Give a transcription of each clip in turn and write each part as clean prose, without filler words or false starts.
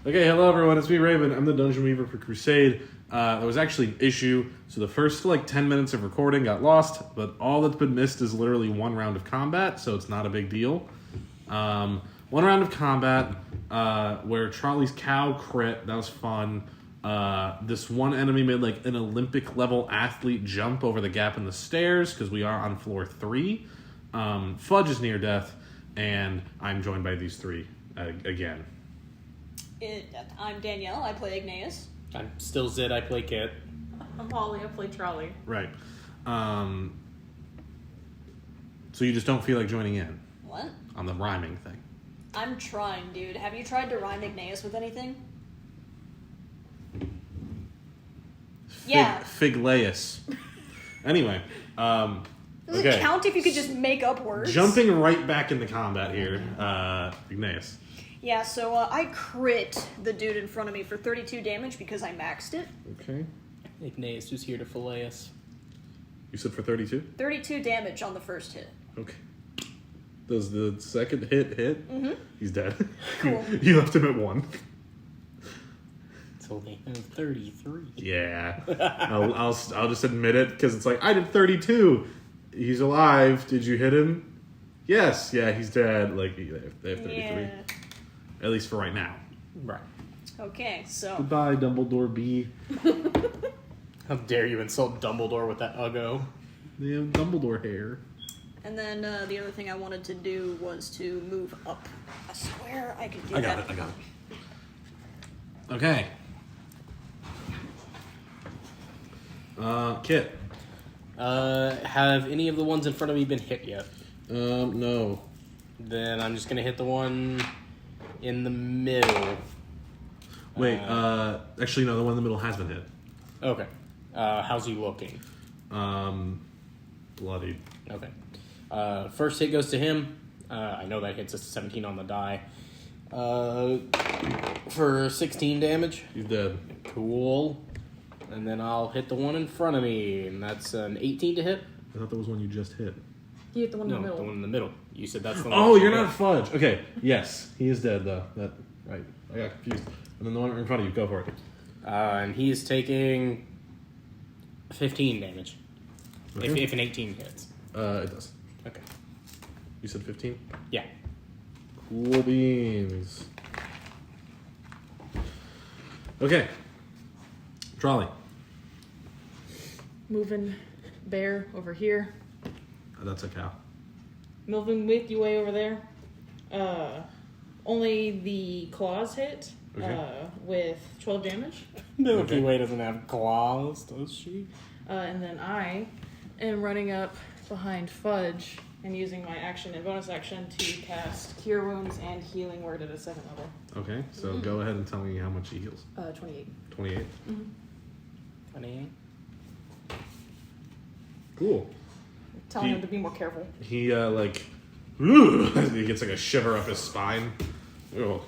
Okay, hello everyone, it's me, Raven. I'm the Dungeon Weaver for Crusade. There was actually an issue, so the first 10 minutes of recording got lost, but all that's been missed is literally one round of combat, so it's not a big deal. One round of combat where Trolli's cow crit, that was fun. This one enemy made an Olympic level athlete jump over the gap in the stairs, because we are on floor 3. Fudge is near death, and I'm joined by these three again. I'm Danielle, I play Igneas. I'm still Zid, I play Kit. I'm Holly, I play Trolli. Right. So you just don't feel like joining in? What? On the rhyming thing. I'm trying, dude. Have you tried to rhyme Igneas with anything? Yeah. Figleus. Anyway, Does it count if you could just make up words? Jumping right back into combat here, Igneas. Yeah, so I crit the dude in front of me for 32 damage because I maxed it. Okay. Igneas, who's here to fillet us. You said for 32? 32 damage on the first hit. Okay. Does the second hit? Mm-hmm. He's dead. Cool. You left him at 1. It's only 33. Yeah. I'll just admit it, because it's I did 32. He's alive. Did you hit him? Yes. Yeah, he's dead. They have 33. Yeah. At least for right now. Right. Okay, so... Goodbye, Dumbledore B. How dare you insult Dumbledore with that Uggo? They have Dumbledore hair. And then the other thing I wanted to do was to move up. I swear I could do I that. got it. Okay. Kit. Have any of the ones in front of me been hit yet? No. Then I'm just gonna hit the one in the middle. Wait, actually no, the one in the middle has been hit. Okay. How's he looking? Bloodied. Okay. First hit goes to him. I know that hits a 17 on the die. For 16 damage. He's dead. Cool. And then I'll hit the one in front of me, and that's an 18 to hit. I thought that was one you just hit. You hit the one in No, the middle. the one in the middle. You said that's the one. Oh, you're not Fudge. Okay, yes, he is dead though. Right. I got confused. And then the one in front of you, go for it. And he is taking 15 damage. Okay. If an 18 hits. It does. Okay. You said 15? Yeah. Cool beans. Okay. Trolli. Moving bear over here. That's a cow. Moving with you way over there. Only the claws hit. Okay. With 12 damage. Milky Okay. Way doesn't have claws, does she? And then I am running up behind Fudge and using my action and bonus action to cast Cure Wounds and Healing Word at a 7th level. Okay, so go ahead and tell me how much he heals. 28. 28. Mm-hmm. 28. Cool. Telling him to be more careful. He, he gets a shiver up his spine. Oh,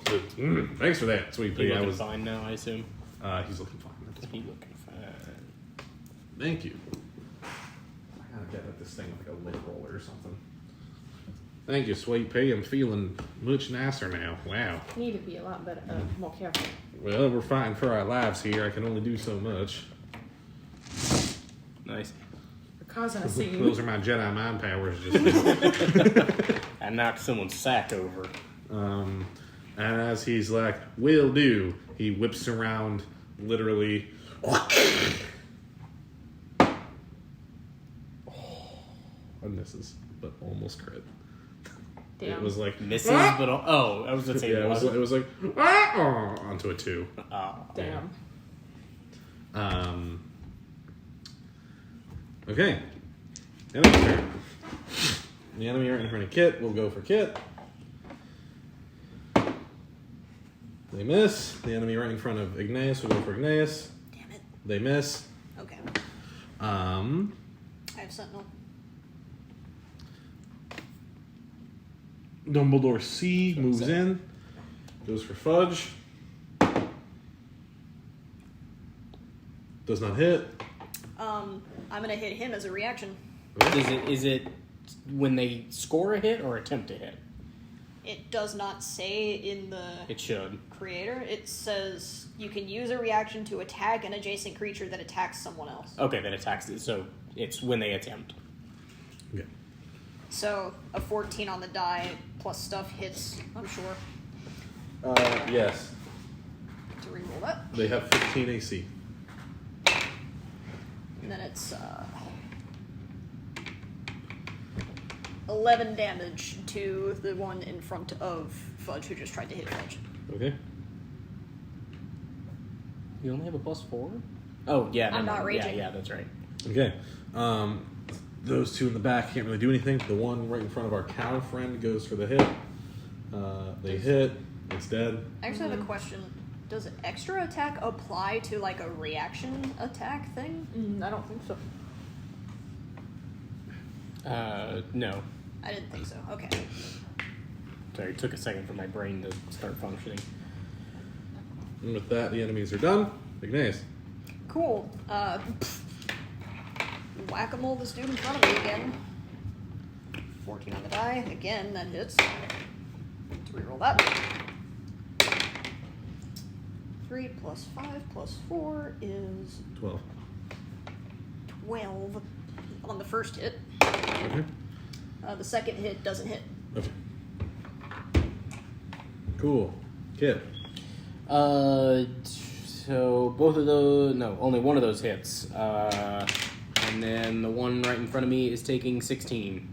thanks for that, sweet pea. He's looking fine now, I assume. He's looking fine. He's looking fine. Thank you. I gotta get at this thing with a lid roller or something. Thank you, sweet pea. I'm feeling much nicer now. Wow. You need to be a lot better, more careful. Well, we're fighting for our lives here. I can only do so much. Nice. We're causing a scene. Those are my Jedi mind powers. I knocked someone's sack over. And as he's like, will do, he whips around, literally. And misses, but almost crit. Damn. It was Misses, but... Oh, I was going to say... yeah, it was onto a 2. Oh. Damn. Okay. Enemy turn. The enemy right in front of Kit will go for Kit. They miss. The enemy right in front of Igneas will go for Igneas. Damn it. They miss. Okay. I I have Sentinel. Dumbledore C moves in. Goes for Fudge. Does not hit. I'm gonna hit him as a reaction. Is it when they score a hit or attempt to hit? It does not say in the It should. creator. It says you can use a reaction to attack an adjacent creature that attacks someone else. Okay, that attacks it. So it's when they attempt. Okay. So a 14 on the die plus stuff hits, I'm sure. Yes. To reroll that. They have 15 AC. And then it's 11 damage to the one in front of Fudge who just tried to hit Fudge. Okay. You only have a +4? Oh, yeah. I'm not raging. Yeah, that's right. Okay. Those two in the back can't really do anything. The one right in front of our cow friend goes for the hit. They hit. It's dead. I actually have a question. Does extra attack apply to like a reaction attack thing? I don't think so. No. I didn't think so. Okay. Sorry, it took a second for my brain to start functioning. And with that, the enemies are done. Igneas. Cool. Whack-a-mole this dude in front of me again. 14 on the die. Again, that hits. Let's reroll that. 3 plus 5 plus 4 is 12. 12 on the first hit. Okay. The second hit doesn't hit. Okay. Cool. Kid. So both of those, no, only one of those hits. And then the one right in front of me is taking 16.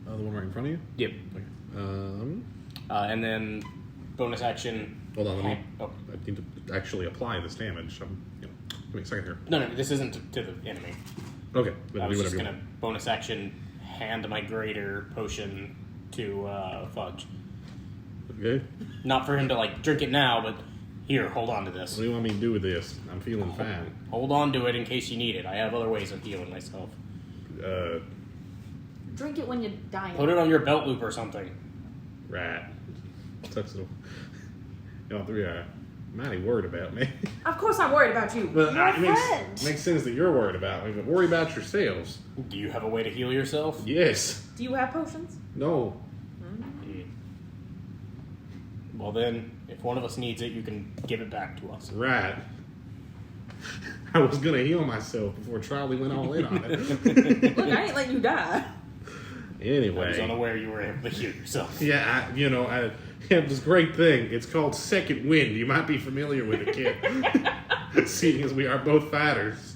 The one right in front of you? Yep. Okay. And then bonus action. Hold on, let me. Oh. I need to actually apply this damage. Give me a second here. No, this isn't to the enemy. Okay. Then I do was just whatever you gonna bonus action hand my greater potion to Fudge. want. Okay. Not for him to like drink it now, but here, hold on to this. What do you want me to do with this? I'm feeling fine. Hold on to it in case you need it. I have other ways of healing myself. Drink it when you die. Put it on your belt loop or something. Rat. Touch the. Y'all three are mighty worried about me. Of course I'm worried about you. Well, My it makes friend. makes sense that you're worried about me, but worry about yourselves. Do you have a way to heal yourself? Yes. Do you have potions? No. Well then, if one of us needs it, you can give it back to us. Right. I was gonna heal myself before Trolli went all in on it. Look, I ain't letting you die. I was Anyway. unaware you were able to heal yourself. Yeah, I have this great thing. It's called Second Wind. You might be familiar with it, kid. Seeing as we are both fighters.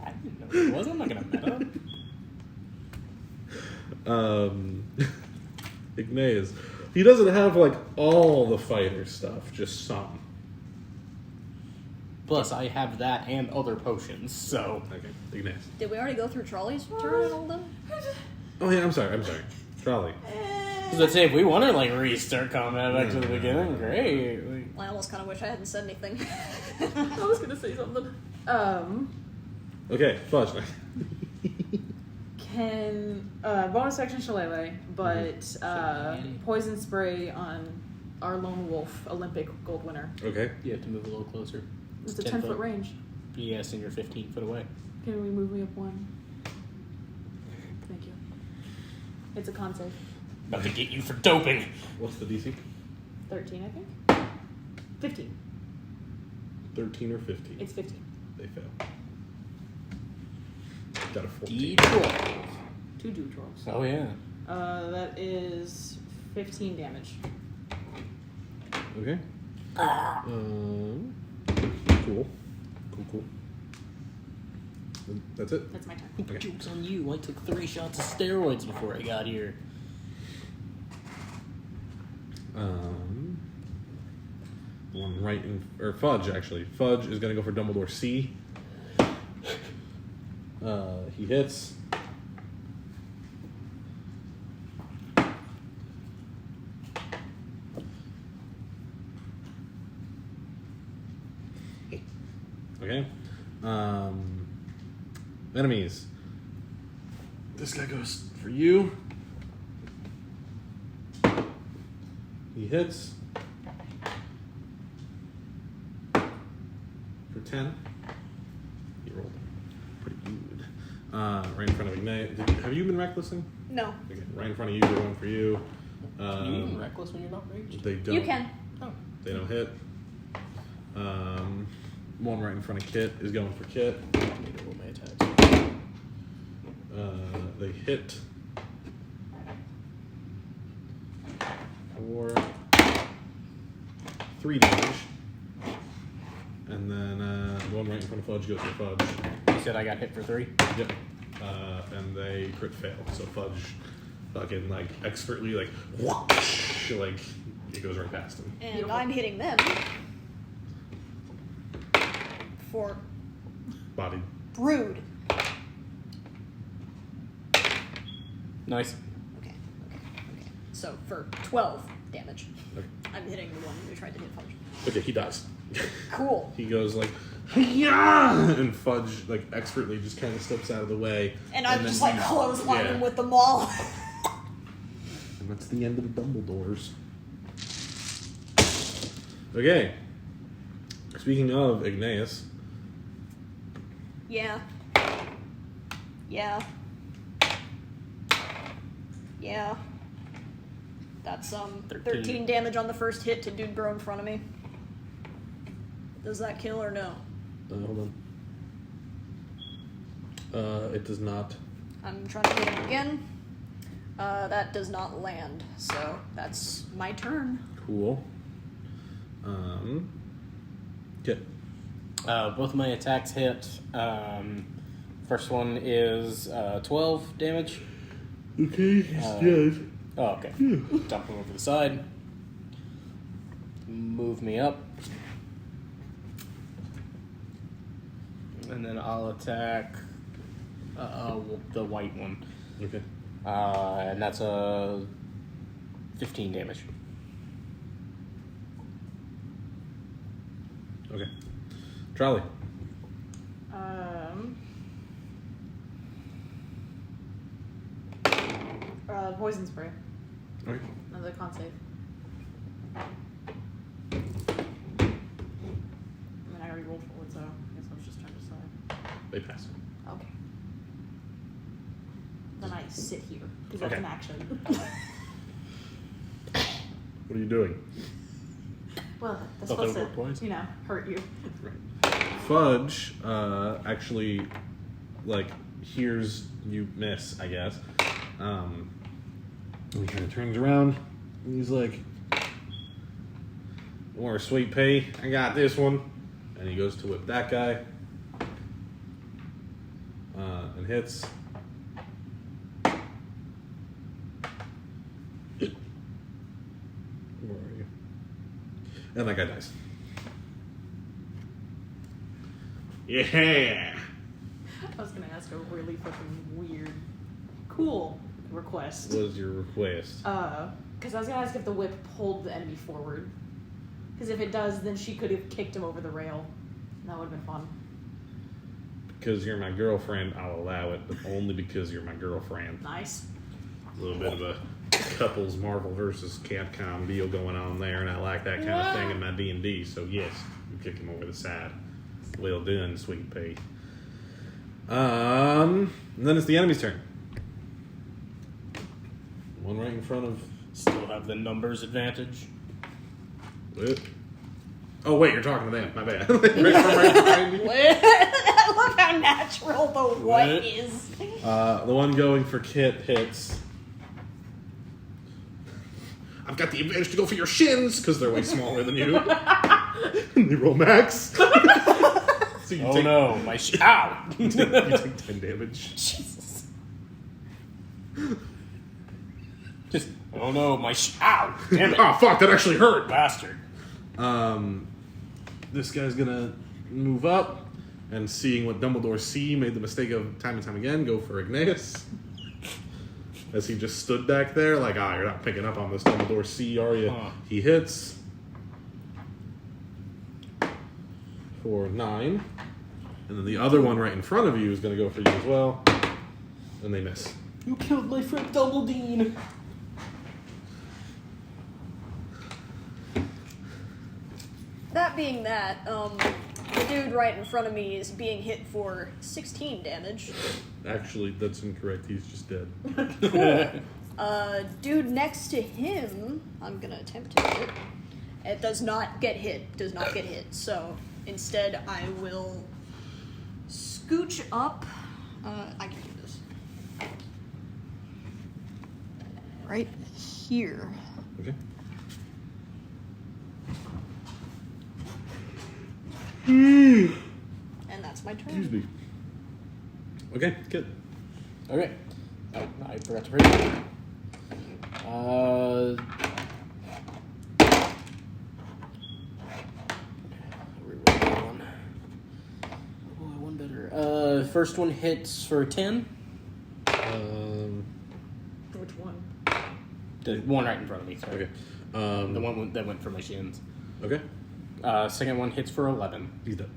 I didn't know it was. I'm not gonna meta. Igneas. He doesn't have like all the fighter stuff, just some. Plus, I have that and other potions, so... Okay, Igneas. Did we already go through Trolli's turn and all them? Oh yeah, I'm sorry. Trolli. Let's say if we want to like restart combat back to the beginning, great. I almost kind of wish I hadn't said anything. I was gonna say something. Okay, Fudge. Can bonus action shillelagh, but poison spray on our lone wolf Olympic gold winner. Okay. You have to move a little closer. It's a 10-foot range. Yes, and you're 15 foot away. Can we move me up one? Thank you. It's a con save. About to get you for doping. What's the DC? 13, I think. 15. 13 or 15? It's 15. They fail. Got a 14. D12. 2 D12s. Oh yeah. That is 15 damage. Okay. Cool. That's it? That's my turn. Okay. Joke's on you. I took 3 shots of steroids before I got here. One right in, or Fudge actually. Fudge is gonna go for Dumbledore C. He hits. Okay. Enemies. This guy goes for you. He hits. For 10. He rolled pretty good. Right in front of Igneas. Have you been recklessing? No. Okay, right in front of you, the one for you. Can you even reckless when you're not raged? They don't. You can. Oh. They don't hit. One right in front of Kit is going for Kit. I need to roll my attacks. They hit for 3 damage. And then one right in front of Fudge goes for Fudge. You said I got hit for 3? Yep. And they crit fail. So Fudge fucking like expertly like whoosh, like it goes right past him. And I'm hitting them for Body. Brood. Nice. Okay. So for 12 damage. Okay. I'm hitting the one who tried to hit Fudge. Okay, he dies. Cool. He goes like, yeah, and Fudge like expertly just kind of steps out of the way. And I'm then just like you- clothesline yeah. him with the maul. And that's the end of the Dumbledores. Okay. Speaking of Igneas, Yeah. That's 13 damage on the first hit to dude bro in front of me. Does that kill or no? hold on. It does not. I'm trying to hit him again. That does not land, so that's my turn. Cool. Kit. Both of my attacks hit. First one is 12 damage. Okay, he's dead. Oh, okay. Dump him over the side. Move me up. And then I'll attack the white one. Okay. And that's a 15 damage. Okay. Trolli. Poison spray. Okay. Another con save. I mean, I already rolled forward, so I guess I was just trying to decide. They pass. Okay. Then I sit here because that's Okay. an action. What are you doing? Well, that's Thought that supposed would work to, twice. you know, hurt you. Fudge actually like hears you miss, I guess. And he kind of turns around and he's like, "More sweet pea, I got this one." And he goes to whip that guy and hits. Where are you? And that guy dies. Yeah. I was gonna ask a really fucking weird, cool request. What is your request? Because I was gonna ask if the whip pulled the enemy forward. Because if it does, then she could have kicked him over the rail. And that would have been fun. Because you're my girlfriend, I'll allow it, but only because you're my girlfriend. Nice. A little bit of a couples Marvel versus Capcom deal going on there, and I like that kind of thing in my D&D. So yes, you kick him over the side. Well done, sweet pea. And then it's the enemy's turn. One right in front of. Still have the numbers advantage. What? Oh wait, you're talking to them. My bad. Right behind me. I love how natural the what What? is. The one going for Kit hits. I've got the advantage to go for your shins because they're way smaller than you. And they roll max. So you Oh take, no, my ow! you take 10 damage. Jesus. Just, oh no, my ow! Damn it, Oh fuck, that actually hurt. bastard! This guy's gonna move up and seeing what Dumbledore see made the mistake of time and time again, go for Igneas. As he just stood back there like, you're not picking up on this Dumbledore C, are you? Huh. He hits for 9. And then the other one right in front of you is gonna go for you as well. And they miss. You killed my friend Dumbledore! That being that, the dude right in front of me is being hit for 16 damage. Actually, that's incorrect. He's just dead. Cool. Dude next to him, I'm gonna attempt to hit. It does not get hit. Does not get hit. So instead, I will scooch up. I can do this. Right here. Okay. And that's my turn. Excuse me. Okay, good. Okay. Oh, I forgot to print. Reroll that one. Oh, one better. First one hits for 10. Which one? The one right in front of me. Sorry. Okay. The one that went for my shins. Okay. Second one hits for 11. He's done.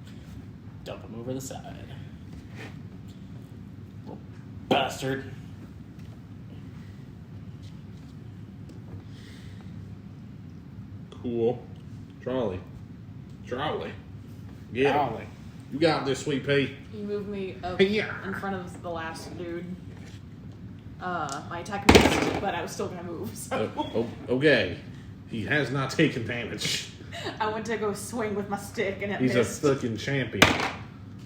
Dump him over the side. Little bastard. Cool. Trolli. Yeah. Golly. You got this, sweet pea. You move me up Yeah. in front of the last dude. My attack missed, but I was still gonna move. So Okay. He has not taken damage. I went to go swing with my stick, and it He's missed. a fucking champion.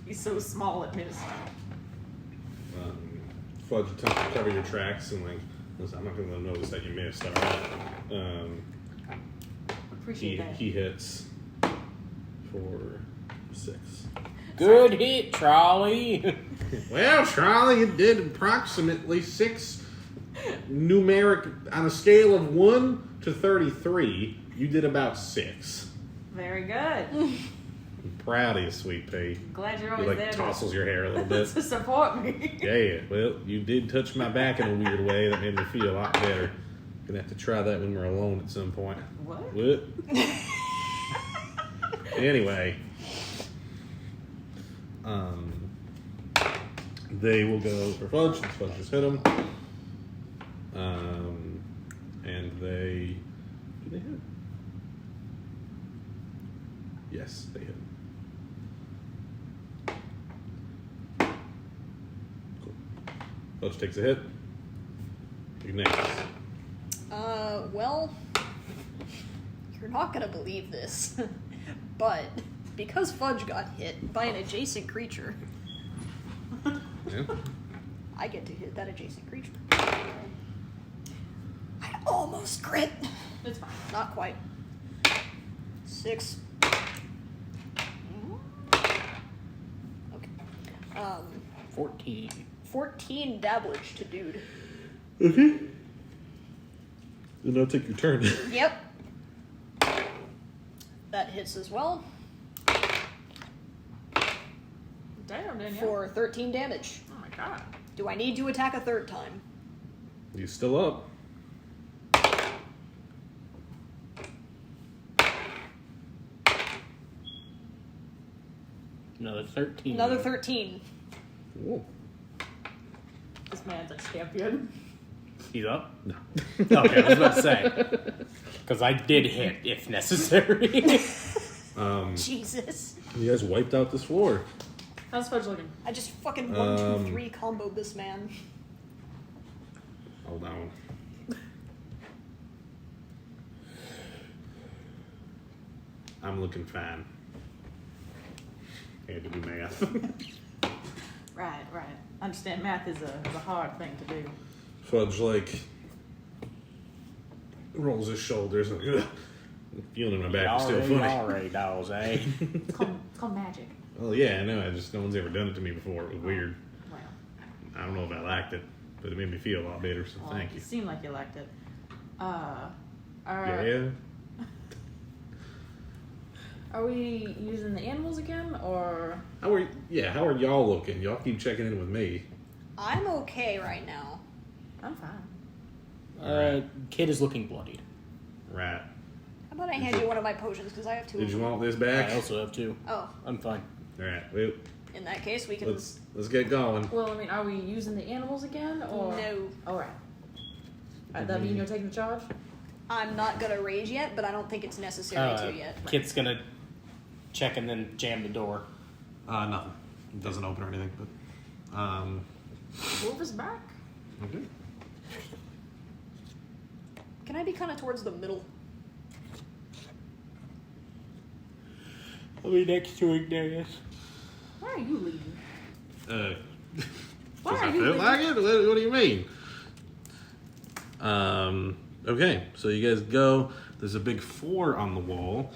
He's so small, it missed. Fudge attempts to cover your tracks and like, listen, I'm not going to notice that you missed. All right. Appreciate that. He hits for 6. Good hit, Trolli. Well, Trolli, it did approximately 6 numeric on a scale of 1 to 33. You did about 6. Very good. I'm proud of you, sweet pea. Glad you're You always like there tousles your hair a little bit. to support me. Yeah, well, you did touch my back in a weird way that made me feel a lot better. Gonna have to try that when we're alone at some point. What? Anyway, they will go for Fudge since Fudge just hit him. And they do they hit? Yes, they hit. Cool. Fudge takes a hit. Igneas. Well, you're not gonna believe this, but because Fudge got hit by an adjacent creature, Yeah. I get to hit that adjacent creature. I almost crit. It's fine. Not quite. 6. Okay. 14. 14 dabblage to dude. Okay. Then I'll take your turn. Yep. That hits as well Damn, Danielle. for 13 damage. Oh my god. Do I need to attack a third time? He's still up. Another 13. Another 13. Whoa. This man's a champion. He's up? No. Okay, I was about to say. Because I did hit, if necessary. Jesus. You guys wiped out this floor. How's Fudge looking? I just fucking 1, 2, 3 comboed this man. Hold on. I'm looking fine. Had to do math. Right. Understand math is a hard thing to do. Fudge like rolls his shoulders and ugh. Feeling in my back is still funny. Alright, dolls, eh? It's called magic. Well, yeah, I know. No one's ever done it to me before. It was weird. Wow. I don't know if I liked it, but it made me feel a lot better. So Well, thank you. It seemed like you liked it. Yeah. Are we using the animals again, or How are y'all looking? Y'all keep checking in with me. I'm okay right now. I'm fine. Kid is looking bloodied. Right. How about I hand you one of my potions, because I have 2 Did of you them. want this back? I also have 2. Oh, I'm fine. All right. Well, in that case, we can... let's get going. Well, I mean, are we using the animals again, or No. All right. That mean you're taking the charge? I'm not gonna rage yet, but I don't think it's necessary to yet. Kid's gonna check and then jam the door. Nothing. It doesn't open or anything, but Wolf is back. okay. I be kind of towards the middle? I'll be next to Igneas. Why are you leaving? Does Why I are you feel leaving? like it? What do you mean? Okay, so you guys go. There's a big 4 on the wall,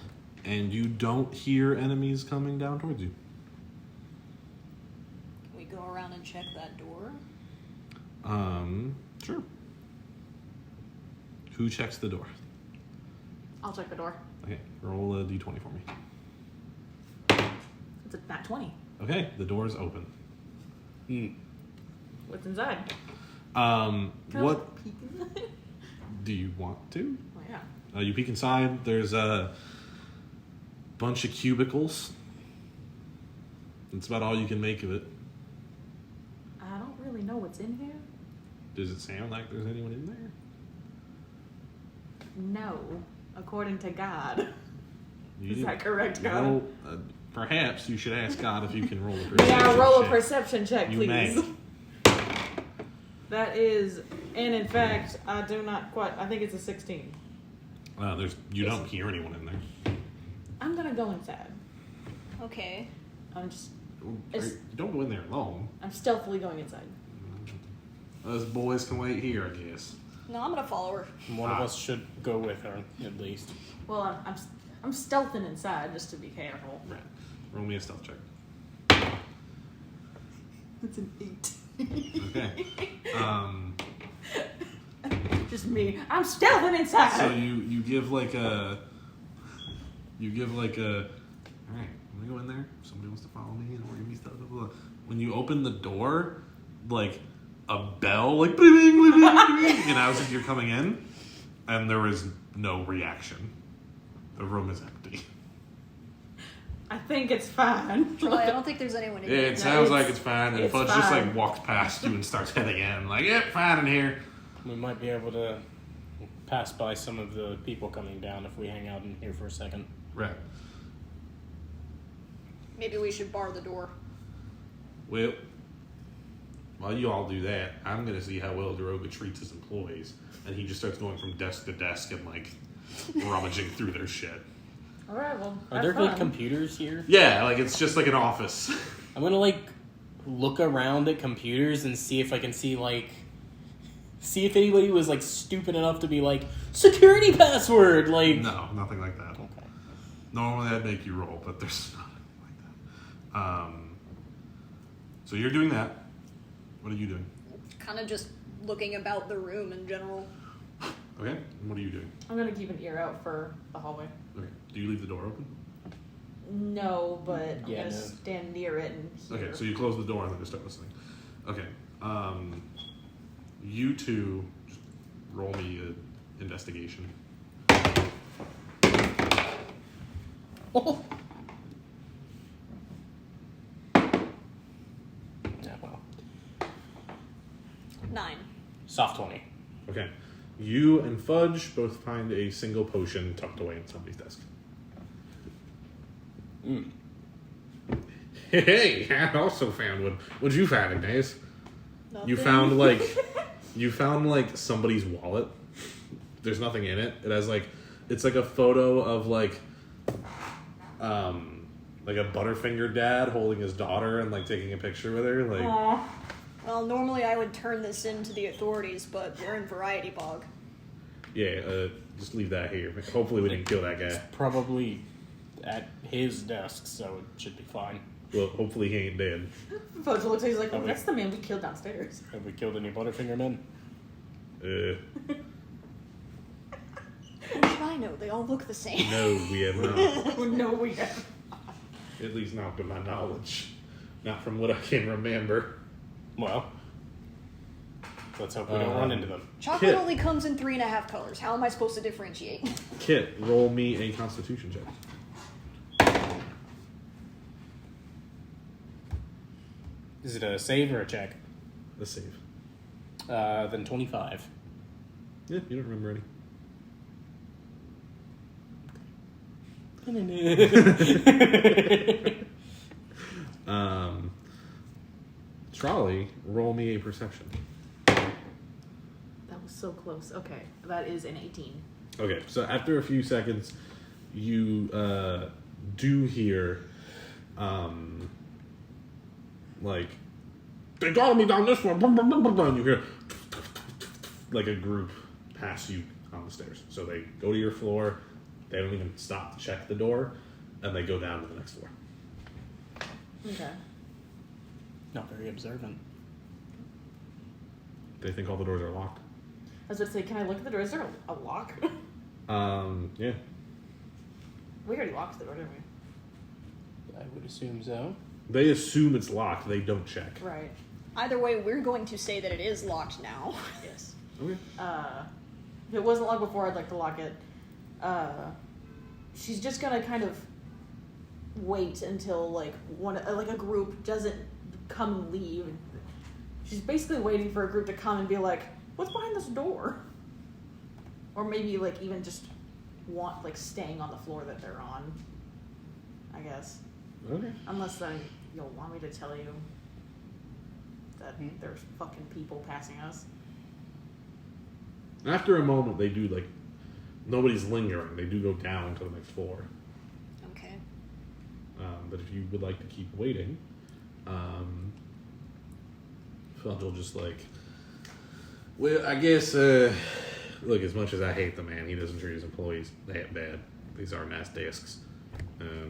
and you don't hear enemies coming down towards you. We go around and check that door. Sure. Who checks the door? I'll check the door. Okay, roll a d20 for me. It's a nat 20. Okay, the door is open. What's inside? What Can I peek inside? do you want to? Oh, yeah. You peek inside. There's a bunch of cubicles. That's about all you can make of it. I don't really know what's in here. Does it sound like there's anyone in there? No, according to God. You Is that didn't- correct, God? roll, perhaps you should ask God if you can roll a perception Yeah, roll a check. perception check, You please. may. That is, and in fact, I do not quite. I think it's a 16. You don't hear anyone in there. I'm gonna go inside. Okay. I'm just. Don't go in there alone. I'm stealthily going inside. Us boys can wait here, I guess. No, I'm gonna follow her. One of us should go with her, at least. Well, I'm stealthing inside just to be careful. Right. Roll me a stealth check. It's an 8. Okay. Just me. I'm stealthing inside. So you give like a. All right, I'm gonna go in there. Somebody wants to follow me and we're gonna be stuff. Blah, blah, blah. When you open the door, like a bell, like bling, bling, bling, bling, you know, as if you're coming in, and there is no reaction. The room is empty. I think it's fine. Troy, I don't think there's anyone in here. It sounds it's- like it's fine, and it's Fudge just fine. like walks past you and starts heading in, like, yep, fine in here. We might be able to pass by some of the people coming down if we hang out in here for a second. Right. Maybe we should bar the door. Well, while you all do that, I'm gonna see how well Daroga treats his employees, and he just starts going from desk to desk and like rummaging through their shit. All right, well, Are have there fun. good computers here? Yeah, like it's just like an office. I'm gonna like look around at computers and see if I can see if anybody was like stupid enough to be like security password. Like No, nothing like that. Okay. Normally I'd make you roll, but there's nothing like that. So you're doing that. What are you doing? Kind of just looking about the room in general. Okay. And what are you doing? I'm gonna keep an ear out for the hallway. Okay. Do you leave the door open? No, but I'm Yeah, gonna no. stand near it and hear. Okay, so you close the door and then just start listening. Okay. You two just roll me an investigation. Oh. Yeah, well, 9. soft 20. Okay. You and Fudge both find a single potion tucked away in somebody's desk. Hey, I also found one. What'd you find, Igneas? You found like somebody's wallet. There's nothing in it. It has it's like a photo of like a Butterfinger dad holding his daughter and like taking a picture with her. Like, Aw. Well, normally I would turn this in to the authorities, but we're in Variety Bog. yeah, just leave that here. Hopefully we didn't kill that guy. Probably at his desk, so it should be fine. Well, hopefully he ain't dead. Fudge looks like he's like, oh, Okay. that's the man we killed downstairs. Have we killed any Butterfinger men? How should I know? They all look the same. No, we have not. No, we have. At least not to my knowledge. Not from what I can remember. Well, let's hope we don't run into them. Chocolate Kit. only comes in 3.5 colors. How am I supposed to differentiate? Kit, roll me a Constitution check. Is it a save or a check? A save. Then 25. Yeah, you don't remember any. That Trolli, roll me a perception. was was so close. Okay, that is an 18. Okay, so after a few seconds, you do hear, like, they got me down this one, and you hear, like, a group pass you on the stairs. So they go to your floor, they don't even stop to check the door, and they go down to the next floor. Okay. Not very observant. They think all the doors are locked. I was about to say, can I look at the door? Is there a lock? Yeah. We already locked the door, didn't we? I would assume so. They assume it's locked, they don't check. Right. Either way, we're going to say that it is locked now. Yes. Okay. If it wasn't locked before, I'd like to lock it. She's just gonna kind of wait until like a group doesn't come and leave. She's basically waiting for a group to come and be like, "What's behind this door?" Or maybe like even just staying on the floor that they're on. I guess. Okay. Unless then you'll want me to tell you that there's fucking people passing us. After a moment, they do, like, nobody's lingering. They do go down to the next floor. Okay. But if you would like to keep waiting, Fudge will just, like, well, I guess, look, as much as I hate the man, he doesn't treat his employees that bad. These are nice desks.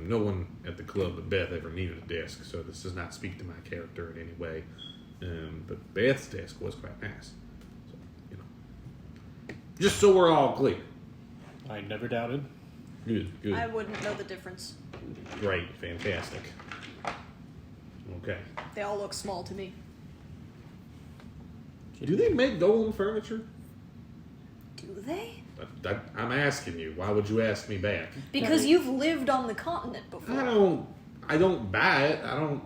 No one at the club but Beth ever needed a desk, so this does not speak to my character in any way. But Beth's desk was quite nice. So, you know. Just so we're all clear. I never doubted. Good, good. I wouldn't know the difference. Great, fantastic. Okay. They all look small to me. Do they make Golem furniture? Do they? I'm asking you. Why would you ask me back? Because you've lived on the continent before. I don't buy it. I don't.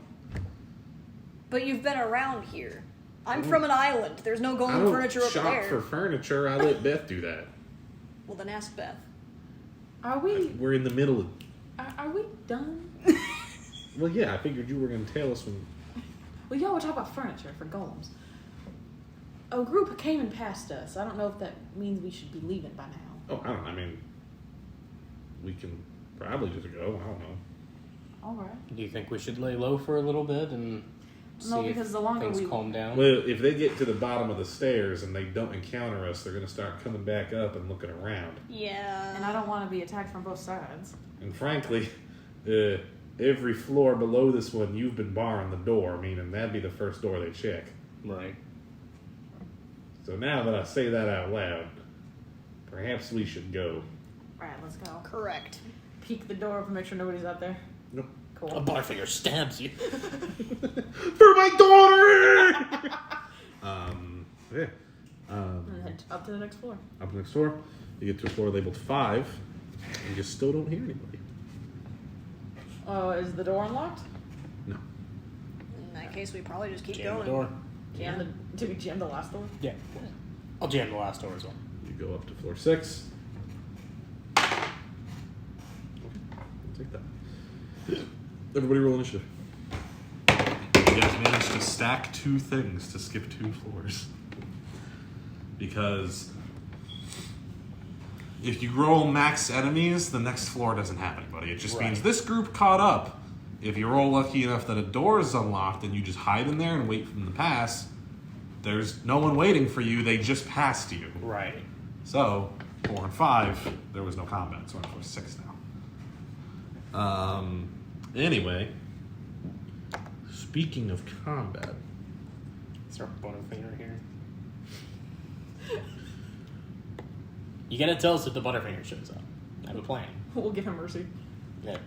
But you've been around here. I'm from an island. There's no I golem don't furniture over shop there. for furniture. I let Beth do that. Well, then ask Beth. Are we We're in the middle of. are we done? Well, yeah. I figured you were going to tell us when. Well, y'all were talking about furniture for golems. A group came and passed us. I don't know if that means we should be leaving by now. Oh, I don't. I mean, we can probably just go. I don't know. All right. Do you think we should lay low for a little bit and see No, because if the longer things we- calm down? Well, if they get to the bottom of the stairs and they don't encounter us, they're going to start coming back up and looking around. Yeah. And I don't want to be attacked from both sides. And frankly, every floor below this one, you've been barring the door, meaning that'd be the first door they check. Right. So now that I say that out loud, perhaps we should go. All right, let's go. Correct. Peek the door open, make sure nobody's out there. Nope. Cool. A Butterfinger stabs you. For my daughter! Yeah. And then head up to the next floor. Up next door, you get to a floor labeled 5, and you still don't hear anybody. Oh, is the door unlocked? No. In that case, we probably just keep Jam going. the door. Did we jam the last door? Yeah. I'll jam the last door as well. You go up to floor 6. Okay, I'll take that. Everybody roll initiative. You guys managed to stack 2 things to skip 2 floors. Because if you roll max enemies, the next floor doesn't have anybody. It just means Right. this group caught up. If you roll lucky enough that a door is unlocked and you just hide in there and wait for them to pass, there's no one waiting for you. They just passed you. Right. So, 4 and 5, there was no combat. So we're 6 now. Anyway, speaking of combat, Is there a Butterfinger here? You gotta tell us if the Butterfinger shows up. I have a plan. We'll give him mercy. Yeah.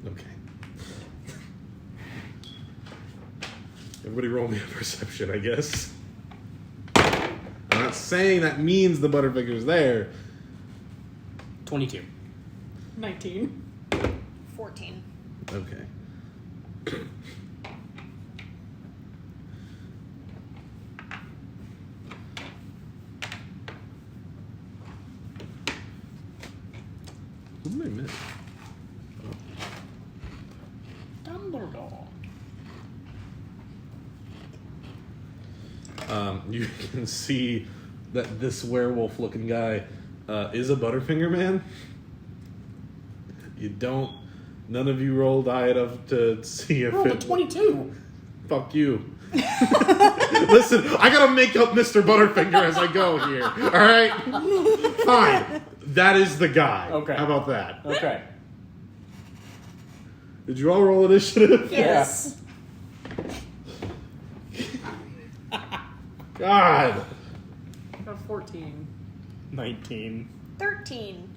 okay. Everybody roll me a perception, I guess. I'm not saying that means the Butterfinger's there. 22. 19. 14. Okay. Who did I miss? Dumbledore. You can see that this werewolf-looking guy is a Butterfinger man. None of you rolled high enough to see if Rolled a it... 22. Fuck you. Listen, I gotta make up Mr. Butterfinger as I go here. Alright? Fine. That is the guy. Okay. How about that? Okay. Did you all roll initiative? Yes. God. I got 14. 19. 13.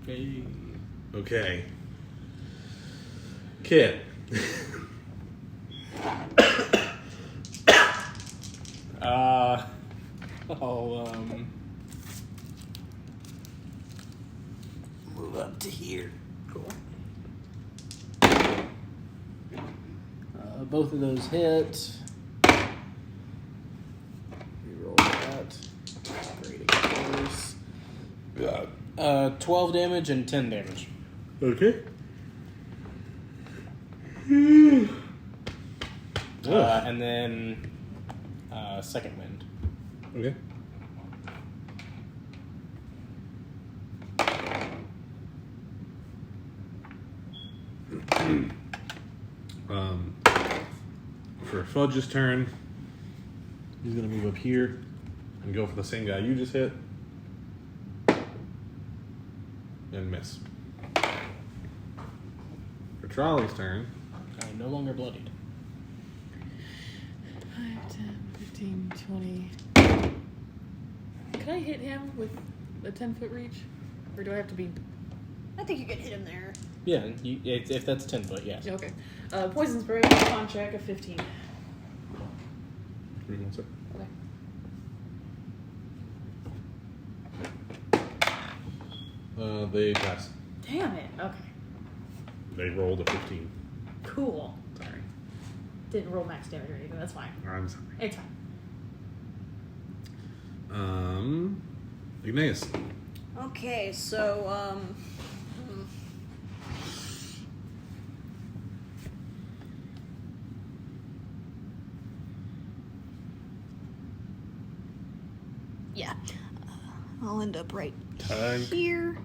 Okay. Okay. Kid. I'll move up to here. Cool. Both of those hit. Reroll that. Great, of course. 12 damage and 10 damage. Okay. And then second wind. Okay. For Fudge's turn, he's gonna move up here and go for the same guy you just hit. And miss. For Trolli's turn, I'm no longer bloodied. 5, 10, 15, 20. Can I hit him with a 10-foot reach? Or do I have to be... I think you could hit him there. Yeah, if that's 10 foot, yes. Okay. Poison spray, con check of 15. give me one sec. Okay. They pass. Damn it. Okay. They rolled a 15. Cool. Sorry. Didn't roll max damage or anything. That's fine. I'm sorry. It's fine. Igneas. Okay, so, yeah. I'll end up right Time. here.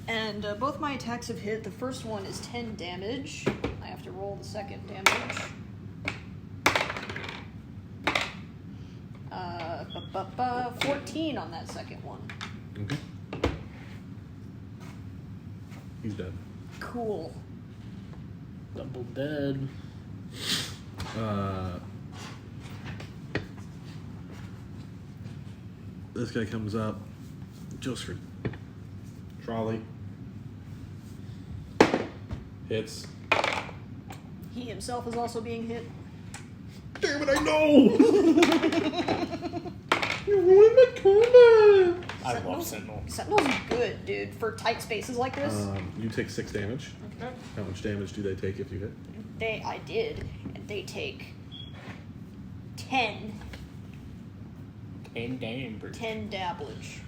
And both my attacks have hit. The first one is 10 damage. I have to roll the second damage. 14 on that second one. Okay. He's dead. Cool. Double dead. This guy comes up just for Trolli. Hits. He himself is also being hit. Damn it, I know! You ruined my combat! I love Sentinel. Sentinel's good, dude, for tight spaces like this. You take 6 damage. Okay. How much damage do they take if you hit? I did, and they take 10. 10 damage. 10 dabblage.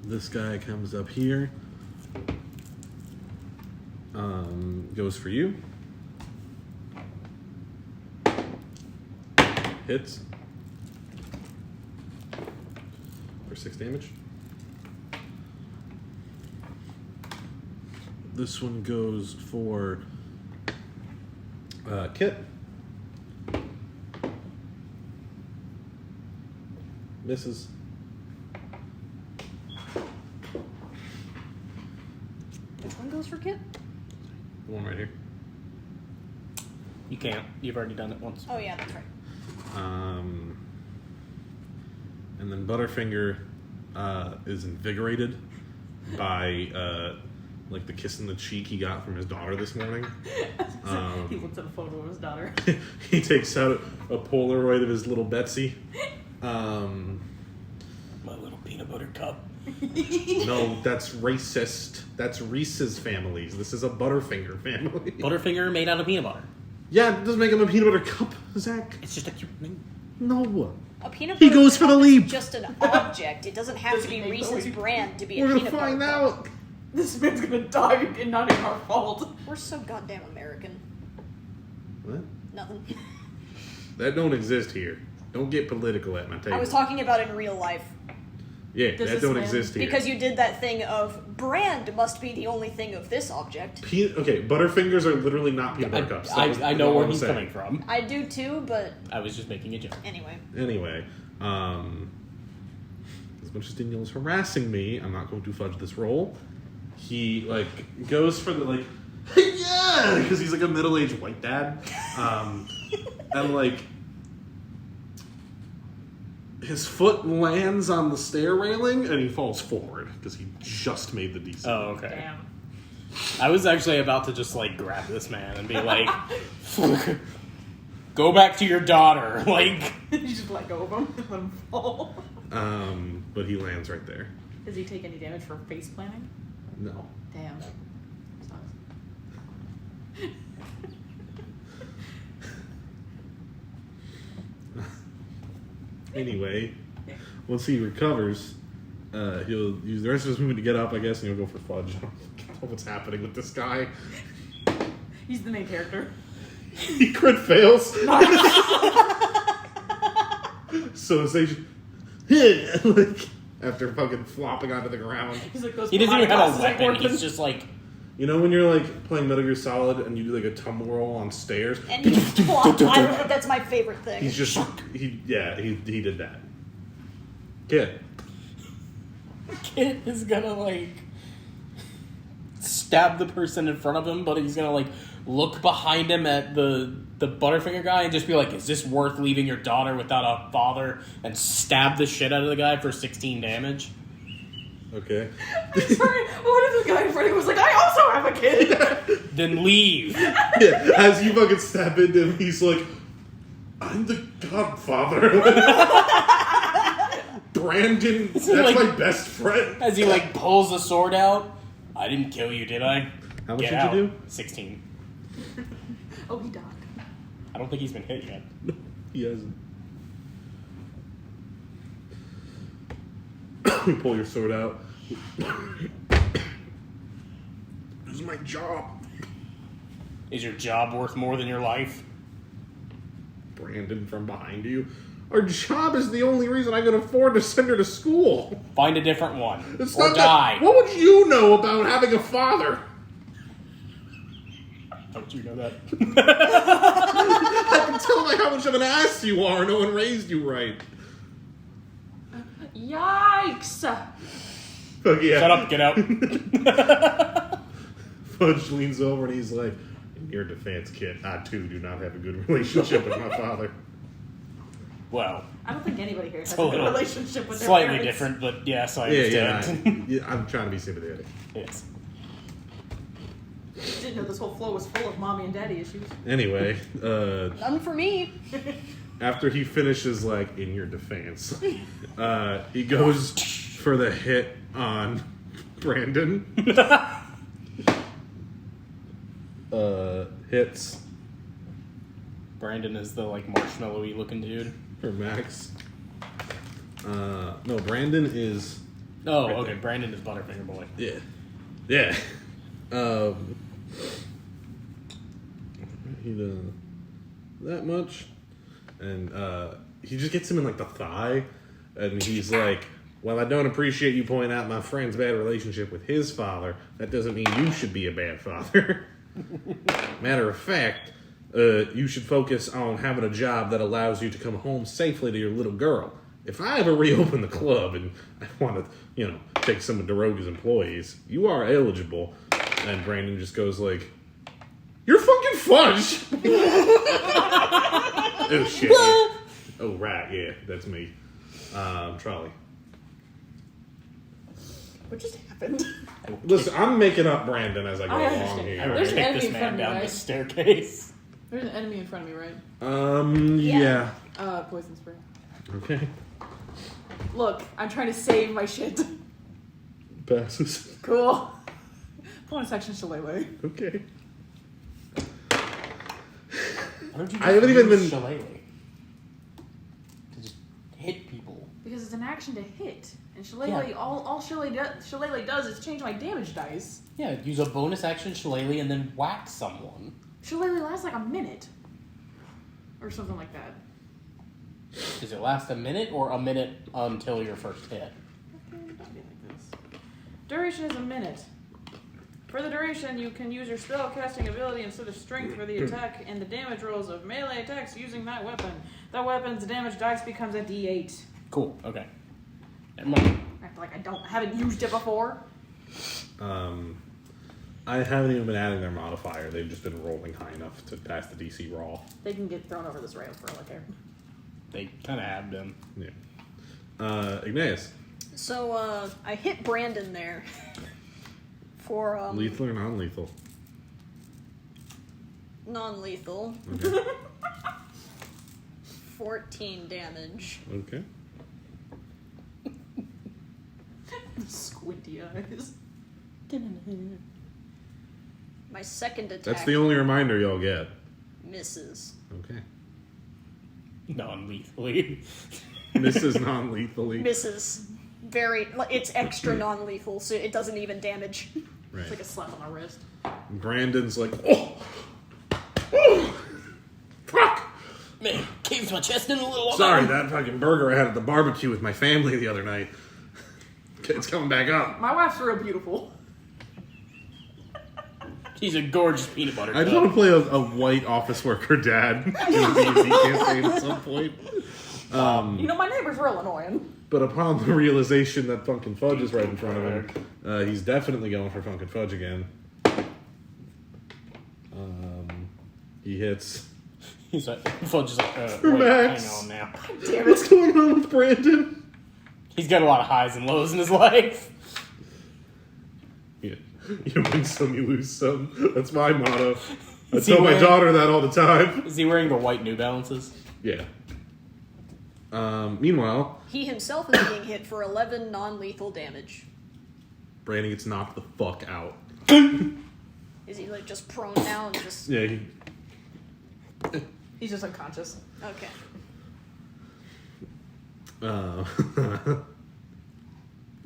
This guy comes up here. Goes for you. Hits. For 6 damage. This one goes for Kit. Misses. Which one goes for Kit? The one right here. You can't. You've already done it once. Oh, yeah, that's right. And then Butterfinger is invigorated by like the kiss in the cheek he got from his daughter this morning. He looks at a photo of his daughter. He takes out a Polaroid of his little Betsy. My little peanut butter cup. No, that's racist. That's Reese's families. This is a Butterfinger family. Butterfinger made out of peanut butter. Yeah, it doesn't make him a peanut butter cup, Zach. It's just a cute name. No. A peanut He butter goes for the cup is leap. just an object. It doesn't have to be Doesn't make the Reese's leap. brand to be a We're peanut gonna find butter cup. out. This man's gonna die and not even our fault. We're so goddamn American. What? Nothing. That don't exist here. Don't get political at my table. I was talking about in real life. Yeah, Does that this don't man- exist here. Because you did that thing of brand must be the only thing of this object. Okay, Butterfingers are literally not peanut butter cups. That was I know all where I'm he's saying. coming from. I do too, but I was just making a joke. anyway. Anyway, as much as Danielle's harassing me, I'm not going to fudge this roll. He like goes for the like, yeah, because he's like a middle-aged white dad, and like his foot lands on the stair railing and he falls forward because he just made the DC. Oh, okay. Damn. I was actually about to just like grab this man and be like, "Go back to your daughter." Like, You just let go of him and let him fall. But he lands right there. Does he take any damage for face planting? No. Damn. Sucks. Anyway, once he recovers, he'll use the rest of his movement to get up, I guess, and he'll go for fudge. I don't know what's happening with this guy. He's the main character. He crit fails. So say, like, after fucking flopping onto the ground. He's like those he doesn't even behind have a glasses ain't weapon. working. He's just like, You know when you're like playing Metal Gear Solid and you do like a tumble roll on stairs? And he flopped. That's my favorite thing. He's just he did that. Kid. Kid is gonna like stab the person in front of him, but he's gonna like look behind him at the Butterfinger guy and just be like, "Is this worth leaving your daughter without a father?" And stab the shit out of the guy for 16 damage. Okay. Sorry, what if the guy in front of him was like, I also have a kid? Then leave. Yeah, as you fucking step into him, he's like, I'm the godfather. Brandon, that's Like- my best friend. As he like pulls the sword out. I didn't kill you, did I? How much Get did out. you do? 16. Oh, he died. I don't think he's been hit yet. He hasn't. You pull your sword out. This is my job. Is your job worth more than your life? Brandon from behind you. Our job is the only reason I can afford to send her to school. Find a different one. It's or not die. That, what would you know about having a father? Don't you know that? I can tell by how much of an ass you are. No one raised you right. Yikes! Fuck yeah. Shut up, get out. Fudge leans over and he's like, in your defense, kid, I too do not have a good relationship with my father. Well, I don't think anybody here has It's a a good little relationship with their slightly parents. different, but yes, I Yeah, understand. yeah, I'm trying to be sympathetic. Yes. Didn't know this whole flow was full of mommy and daddy issues. Anyway, None for me. after he finishes, like, in your defense, he goes for the hit on Brandon. Hits Brandon is the like marshmallowy looking dude. for Max. No, Brandon is... Oh, Right okay. there. Brandon is Butterfinger Boy. Yeah. Yeah. He does that much. And he just gets him in like the thigh. And he's like, well, I don't appreciate you pointing out my friend's bad relationship with his father. That doesn't mean you should be a bad father. Matter of fact, you should focus on having a job that allows you to come home safely to your little girl. If I ever reopen the club and I want to, take some of Daroga's employees, you are eligible. And Brandon just goes like, you're fucking Fudge! Oh, shit. Yeah. Oh, right, yeah, that's me. Trolli. What just happened? Listen, I'm making up Brandon as I go I along understand. I here. would There's an kick enemy this in man front of me, down the right? staircase. There's an enemy in front of me, right? Yeah. Poison spray. Okay. Look, I'm trying to save my shit. Passes. Cool. Bonus action shillelagh. Okay. Why don't you I haven't even use been- Shillelagh? To just hit people? Because it's an action to hit. And Shillelagh, all Shillelagh does is change my damage dice. Yeah, use a bonus action Shillelagh and then whack someone. Shillelagh lasts like a minute. Or something like that. Does it last a minute or a minute until your first hit? Duration is a minute. For the duration, you can use your spell casting ability instead of strength for the attack and the damage rolls of melee attacks using that weapon. That weapon's damage dice becomes a d8. Cool, okay. Never mind. I feel like I haven't used it before. I haven't even been adding their modifier. They've just been rolling high enough to pass the DC raw. They can get thrown over this rail for all I care. They kind of have them. Yeah. Igneas. So, I hit Brandon there. For, Lethal or non-lethal? non-lethal. Okay. 14 damage. Okay. Squinty eyes. My second attack That's the only reminder you'll get. misses. Okay. Non-lethally. Misses non-lethally. Misses. It's extra non-lethal, so it doesn't even damage. Right. It's like a slap on the wrist. Brandon's like, oh, fuck. Man, caved my chest in a little. Sorry, that fucking burger I had at the barbecue with my family the other night. It's coming back up. My wife's real beautiful. He's a gorgeous peanut butter I just want to play a white office worker dad in a D&D campaign at some point. You know, my neighbor's real annoying. But upon the realization that Funkin' Fudge is right in front of him, he's definitely going for Funkin' Fudge again. He hits. He's like, Fudge is like, For wait, Max. hang on now. Damn What's it. going on with Brandon? He's got a lot of highs and lows in his life. Yeah. You win some, you lose some. That's my motto. I Is he tell my wearing- daughter that all the time. Is he wearing the white New Balances? Yeah. Meanwhile, He himself is being hit for 11 non-lethal damage. Brandon gets knocked the fuck out. Is he like just prone now and just... Yeah, he... He's just unconscious. Okay.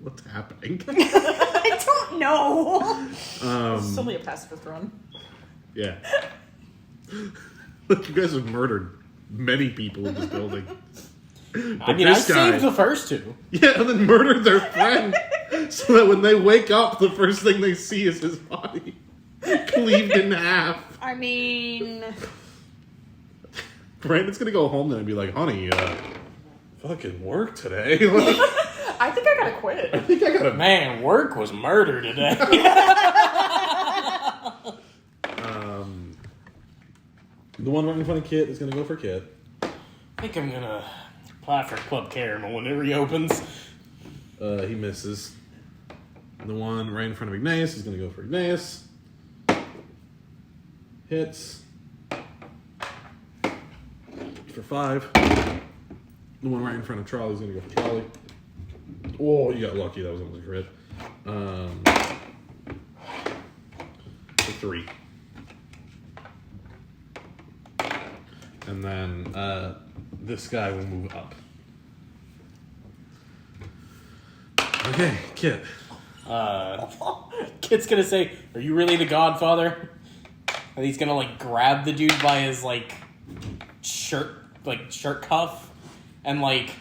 What's happening? I don't know! It's only a pacifist run. Yeah. Look, you guys have murdered many people in this building. I mean, I saved the first two. Yeah, and then murdered their friend. So that when they wake up, the first thing they see is his body. Cleaved in half. I mean... Brandon's gonna go home then and be like, honey, fucking work today. Like, I think I gotta I quit. think I gotta... Man, work was murder today. The one right in front of Kit is gonna go for Kit. I think I'm gonna apply for Club Caramel when it reopens. He misses. The one right in front of Igneas is gonna go for Igneas. Hits. For 5. The one right in front of Trolli is gonna go for Trolli. Oh, you got lucky. That was almost a crit. For 3. And then this guy will move up. Okay, Kit. Kit's gonna say, "Are you really the Godfather?" And he's gonna like grab the dude by his like shirt cuff, and like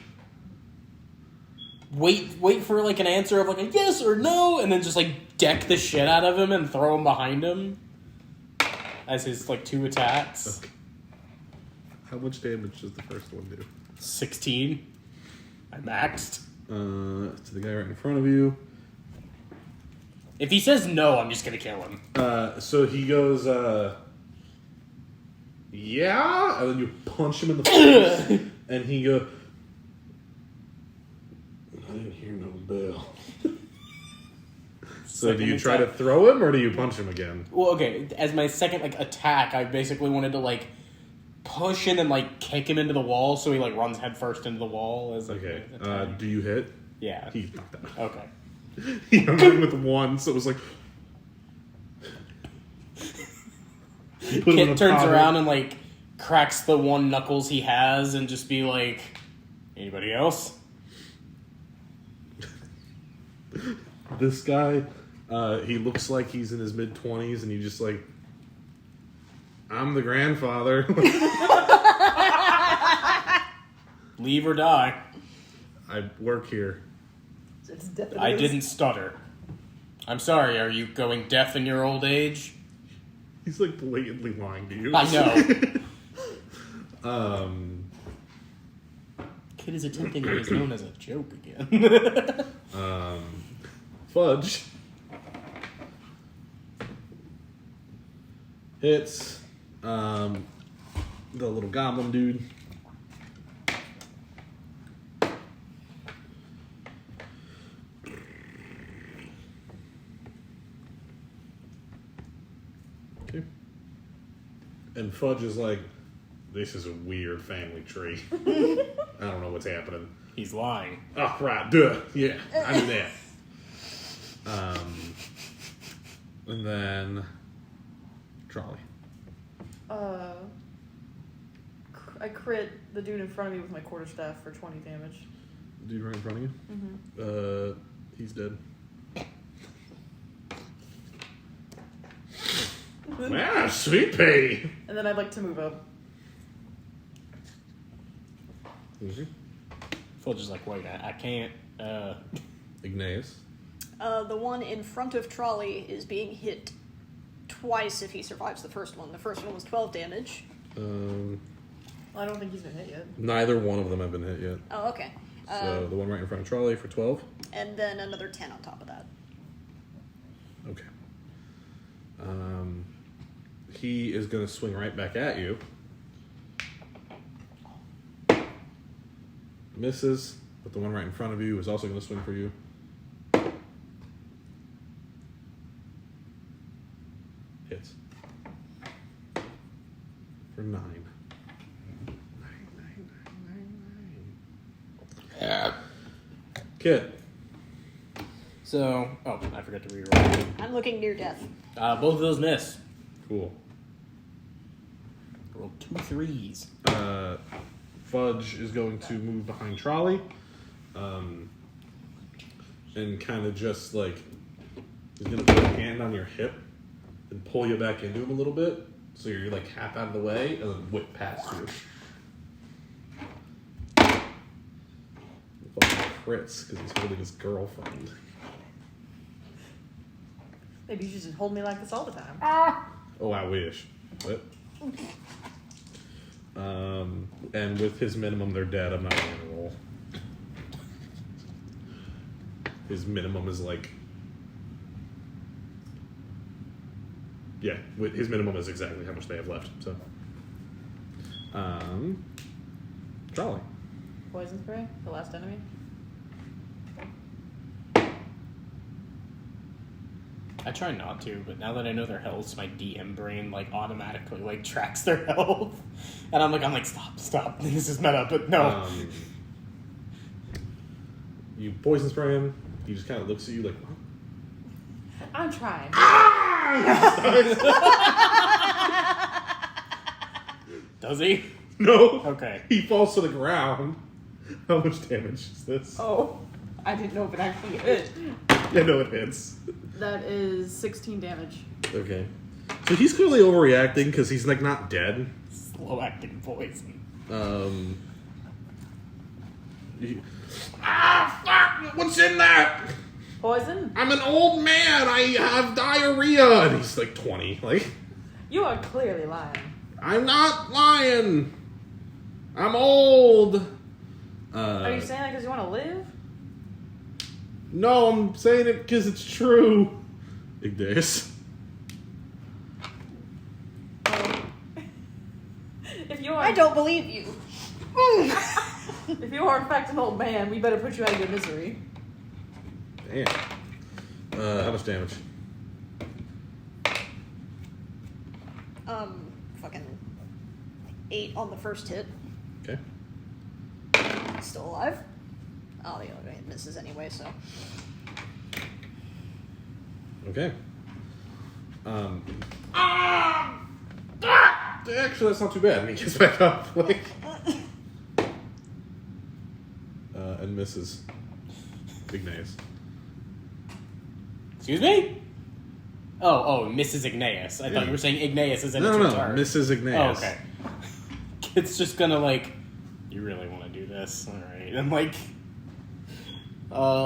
wait for like an answer of like a yes or no, and then just like deck the shit out of him and throw him behind him as his like 2 attacks. Okay. How much damage does the first one do? 16. I maxed. To the guy right in front of you. If he says no, I'm just gonna kill him. So he goes, yeah, and then you punch him in the face, and he goes, I didn't hear no bell. So do you try to throw him, or do you punch him again? Well, okay. As my second like attack, I basically wanted to like push and then like kick him into the wall, so he like runs headfirst into the wall. As like, Okay, an attack. do you hit? Yeah. He's not that. Okay. He hung in with 1, so it was like... Kit turns around and like cracks the 1 knuckles he has and just be like, Anybody else? This guy, he looks like he's in his mid-20s, and he just like, I'm the grandfather. Leave or die. I work here. It's definitely I didn't stutter. I'm sorry, are you going deaf in your old age? He's like blatantly lying to you. I know. Kid is attempting what is known as a joke again. Fudge hits the little goblin dude. Okay. And Fudge is like, this is a weird family tree. I don't know what's happening. He's lying. Oh, right, duh. Yeah, I knew that. And then Trolli. I crit the dude in front of me with my quarterstaff for 20 damage. Dude right in front of you? Mm-hmm. He's dead. Wow, sweet pea. And then I'd like to move up. Mm-hmm. Phil just like, wait, I can't. Igneas. The one in front of Trolli is being hit twice if he survives the first one. The first one was 12 damage. Well, I don't think he's been hit yet. Neither one of them have been hit yet. Oh, okay. So the one right in front of Trolli for 12. And then another 10 on top of that. Okay. He is going to swing right back at you. Misses, but the one right in front of you is also going to swing for you. Hits. For 9. Kid. So, oh, I forgot to reroll. I'm looking near death. Both of those miss. Cool. Rolled 2 3s. Fudge is going to move behind Trolli. And kind of just like, he's going to put a hand on your hip and pull you back into him a little bit. So you're like half out of the way and then whip past you. Fucking crits because he's holding his girlfriend. Maybe you should just hold me like this all the time. Oh, I wish. What? And with his minimum, they're dead. I'm not going to roll. His minimum is like... Yeah, his minimum is exactly how much they have left, so... Trolli. Poison spray? The last enemy? I try not to, but now that I know their health, my DM brain like automatically like tracks their health, and I'm like, stop, this is meta, but no. You poison spray him. He just kind of looks at you like, what? I'm trying. Does he? No. Okay. He falls to the ground. How much damage is this? Oh, I didn't know if it actually hit. Yeah, no, it hits. That is 16 damage. Okay. So he's clearly overreacting because he's like not dead. Slow acting poison. Fuck! What's in that? Poison? I'm an old man. I have diarrhea. And he's like 20. Like, You are clearly lying. I'm not lying. I'm old. Are you saying that because you want to live? No, I'm saying it because it's true. Igneas. If you are, I don't believe you. if you are in fact an old man, we better put you out of your misery. Damn. How much damage? Fucking 8 on the first hit. Okay. Still alive. Oh, the other guy misses anyway, so. Okay. Actually, that's not too bad. And he gets back up. Like, and misses Igneas. Excuse me? Oh, Mrs. Igneas. I thought you were saying Igneas is in its No, return. Mrs. Igneas. Oh, okay. It's just gonna, like, you really want to do this? Alright. And, like,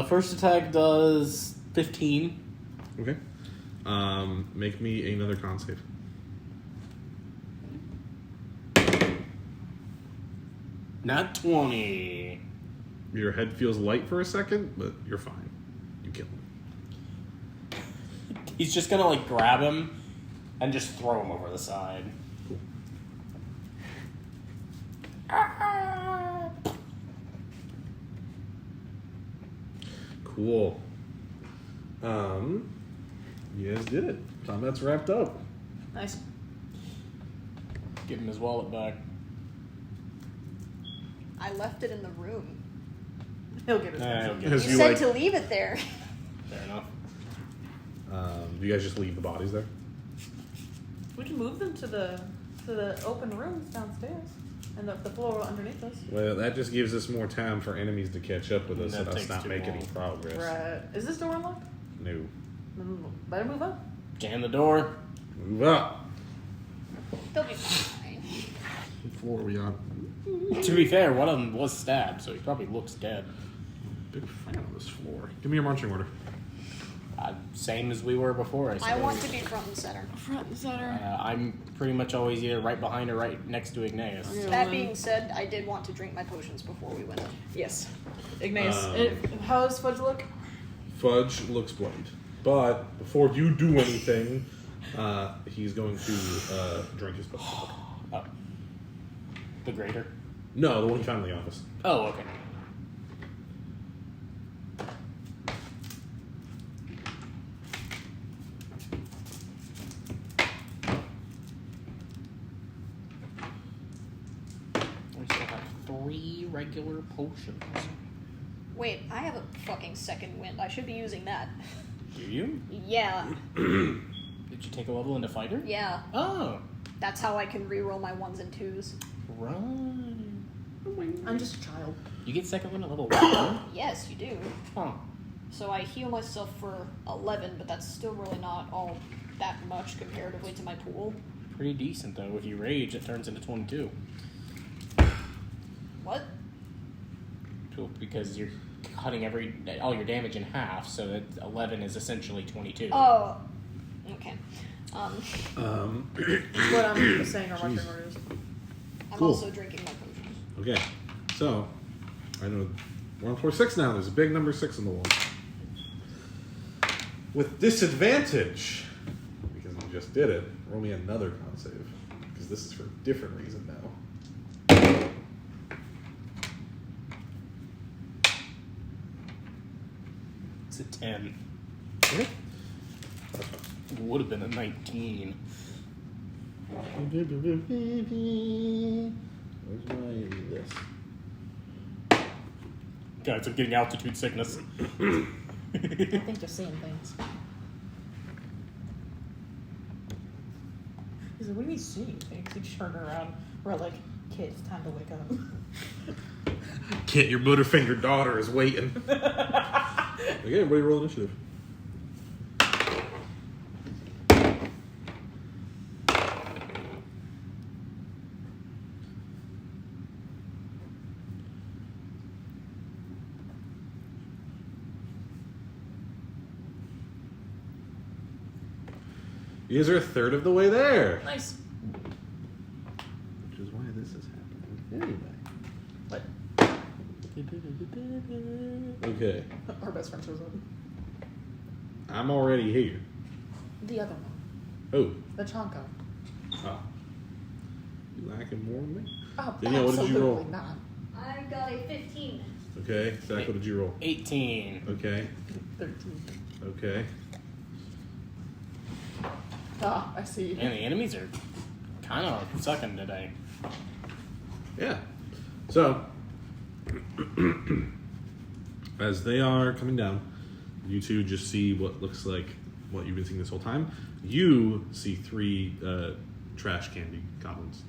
first attack does 15. Okay. Make me another con save. Not 20. Your head feels light for a second, but you're fine. You kill him. He's just gonna, like, grab him and just throw him over the side. Cool. You guys did it. Combat's wrapped up. Nice. Give him his wallet back. I left it in the room. He'll get his He'll next get As You you said like, to leave it there. Fair enough. do you guys just leave the bodies there? We can move them to the open rooms downstairs and the floor underneath us. Well, that just gives us more time for enemies to catch up with us That and us takes not too make any long. progress. Right. Is this door unlocked? No. Better move up. Jam the door. Move up. They'll be fine. What floor are we on? To be fair, one of them was stabbed, so he probably looks dead. Big fan of this floor. Give me your marching order. Same as we were before, I suppose. I want to be front and center. Front and center. I'm pretty much always either right behind or right next to Igneas. Okay. That being said, I did want to drink my potions before we went up. Yes. Igneas. Um, How does Fudge look? Fudge looks bloodied. But before you do anything, he's going to drink his potion. Oh. The greater? No, the one he found in the office. Oh, okay. We still have 3 regular potions. Wait, I have a fucking second wind. I should be using that. Do you? Yeah, Did you take a level into fighter? yeah. Oh, That's how I can reroll my 1s and 2s. right. I'm just a child. You get second one at level 1? Yes, you do. Huh. So I heal myself for 11, but that's still really not all that much comparatively to my pool. Pretty decent, though. If you rage, it turns into 22. What? Cool, because you're cutting all your damage in half, so that 11 is essentially 22. Oh, okay. What I'm saying our marching orders. I'm Cool. also drinking my potions. Okay. So, I know we're on floor 6 now. There's a big number 6 on the wall. With disadvantage, because you just did it, roll me another con save. Because this is for a different reason now. It's a 10. Okay. Would have been a 19. Where's my this? Guys, I'm getting altitude sickness. I think you're seeing things. He's like, what do you mean seeing things? He turned around. We're like, kid, it's time to wake up. Kid, your Butterfinger daughter is waiting. Okay, everybody roll initiative. You guys are a third of the way there. Nice. Which is why this is happening. What? Anyway. Okay. Our best friend shows up. I'm already here. The other one. Oh. The Chonko. Oh. You lacking more than me? Oh, Danielle, what did you roll? absolutely not. I got a 15. Okay. Zach, what did you roll? 18. Okay. 13. Okay. Ah, I see. Man, the enemies are kind of sucking today. Yeah. So, as they are coming down, you two just see what looks like what you've been seeing this whole time. You see 3 trash candy goblins.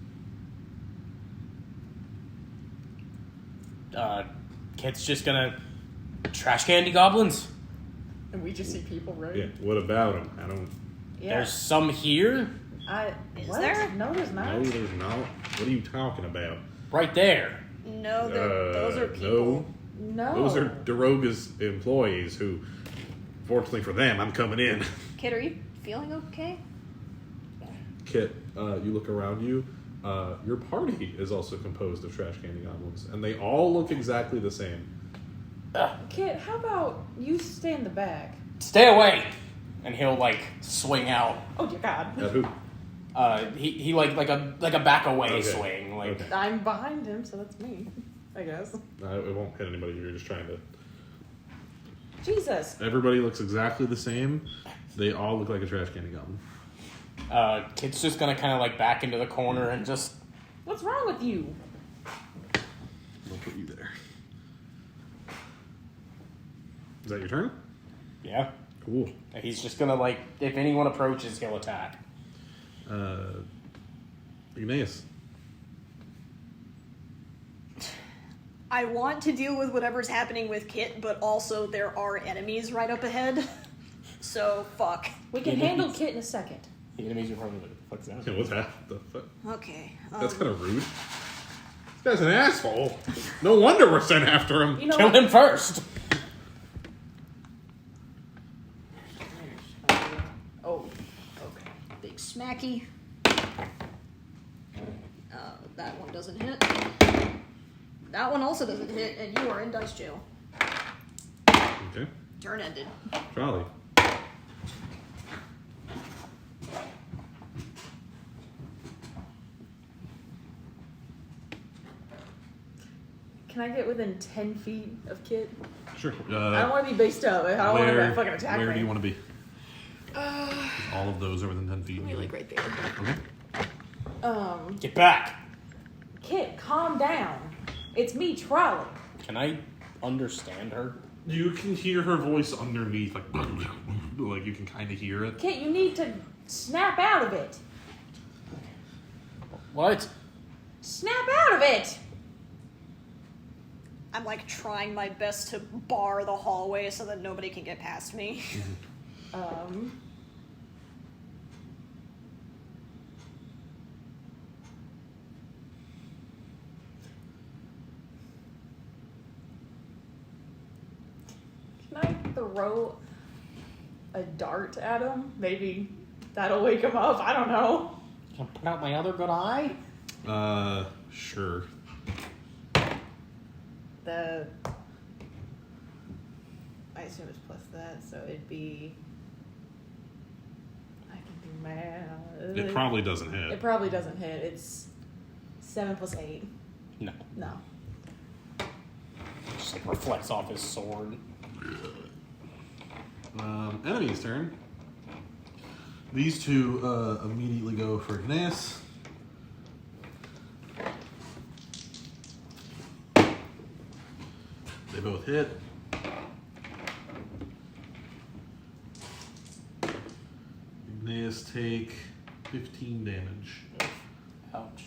Kid's just gonna trash candy goblins. And we just see people, right? Yeah. What about him? I don't. Yeah. There's some here, Is what? there? No, there's not. No, there's not. What are you talking about? right there. No, those are people. No. Those are Daroga's employees who, fortunately for them, I'm coming in. Kid, are you feeling okay? Kit, you look around you. Your party is also composed of trash candy goblins, and they all look exactly the same. Kid, how about you stay in the back? Stay away, and he'll like swing out. Oh dear God. Who? He like a back away Okay. swing. Like Okay. I'm behind him, so that's me. I guess. It won't hit anybody. You're just trying to. Jesus. Everybody looks exactly the same. They all look like a trash candy goblin. Kid's just gonna kind of like back into the corner and just. What's wrong with you? I'll put you there. Is that your turn? Yeah. Cool. He's just gonna like if anyone approaches, he'll attack. Igneas. I want to deal with whatever's happening with Kit, but also there are enemies right up ahead. So, fuck. We can handle Kit in a second. The enemies are probably like, "What's that?" Yeah, what's that? The fuck? Okay. That's kind of rude. This guy's an asshole. No wonder we're sent after him. You know Kill what? him first. Oh, okay. Big smacky. That one doesn't hit. That one also doesn't hit, and you are in dice jail. Okay. Turn ended. Trolli. Can I get within 10 feet of Kit? Sure. I don't want to be based up. I don't want to fucking attack Where me. do you want to be? All of those are within 10 feet. Maybe like right there. Okay. Get back. Kit, calm down. It's me, Trolli. Can I understand her? You can hear her voice underneath, like, like you can kind of hear it. Kit, you need to snap out of it. What? Snap out of it! I'm like trying my best to bar the hallway so that nobody can get past me. Can I throw a dart at him? Maybe that'll wake him up. I don't know. Can I put out my other good eye? Sure. I assume it's plus that, so it'd be. I can do math. It probably doesn't It hit. probably doesn't hit. It's 7 plus 8. No. No. Just like reflects off his sword. Enemy's turn. These two immediately go for Igneas. They both hit. Igneas take 15 damage. Ouch.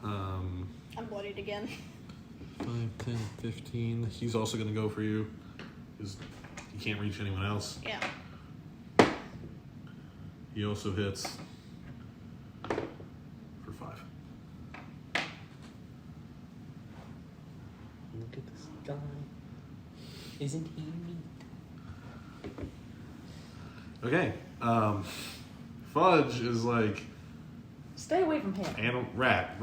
I'm bloodied again. 5, 10, 15. He's also going to go for you. Because he can't reach anyone else. Yeah. He also hits for 5. Look at this guy. Isn't he neat? Okay. Fudge is like, Stay away from him. rat.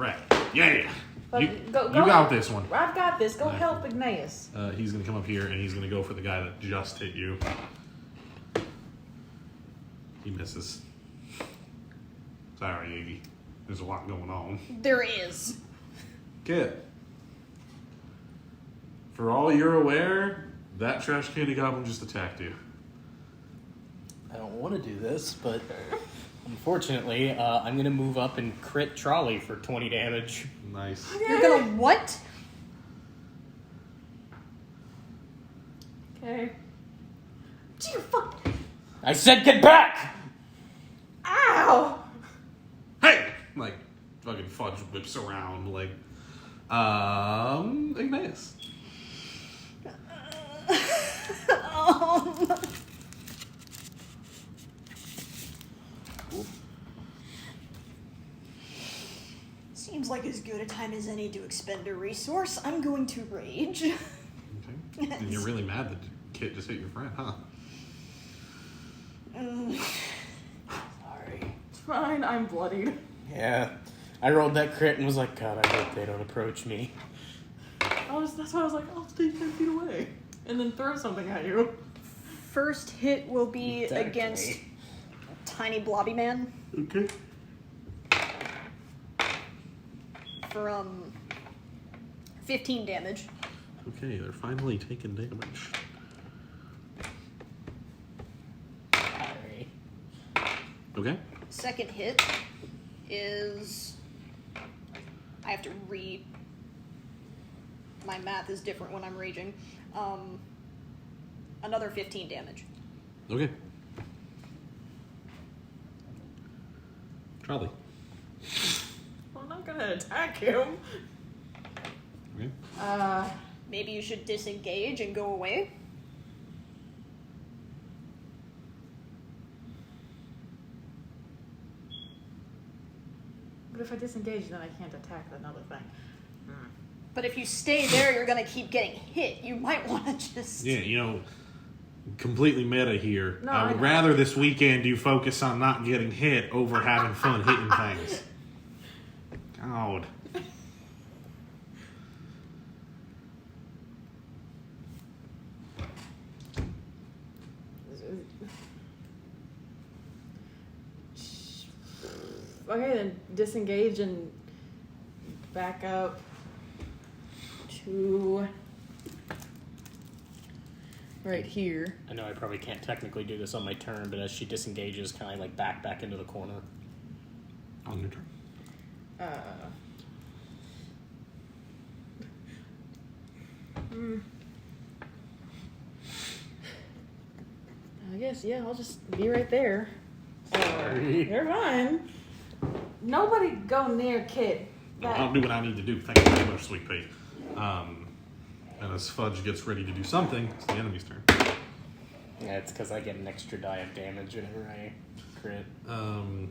Yeah. But You go got this one. I've got this. Go Alright. help Igneas. He's going to come up here and he's going to go for the guy that just hit you. He misses. Sorry, Iggy. There's a lot going on. There is. Kid. For all you're aware, that trash candy goblin just attacked you. I don't want to do this, but unfortunately, I'm gonna move up and crit Trolli for 20 damage. Nice. You're gonna what? Okay. Dear fuck. I said get back! Ow! Hey! Like, fucking Fudge whips around, like, Igneas. Seems like as good a time as any to expend a resource. I'm going to rage. Okay. And you're really mad that Kit just hit your friend, huh? Sorry. It's fine, I'm bloodied. Yeah. I rolled that crit and was like, God, I hope they don't approach me. That's why I was like, I'll stay 10 feet away. And then throw something at you. First hit will be Exactly. against Tiny Blobby Man Okay. for 15 damage. Okay, they're finally taking damage. Sorry. Okay. Second hit is... I have to my math is different when I'm raging. Another 15 damage. Okay. Trolli. I'm not gonna attack him. Okay. Maybe you should disengage and go away. But if I disengage, then I can't attack another thing. But if you stay there, you're gonna keep getting hit. You might want to just... Yeah, you know, completely meta here. No, I I would know. rather this weekend you focus on not getting hit over having fun hitting things. God. Okay, then disengage and back up to right here. I know I probably can't technically do this on my turn, but as she disengages, kind of like back into the corner. On your turn. I guess, yeah, I'll just be right there. Sorry. You're fine. Nobody go near Kit. I'll do what I need to do. Thank you very much, Sweet Pea. And as Fudge gets ready to do something, it's the enemy's turn. Yeah, it's because I get an extra die of damage whenever I crit. And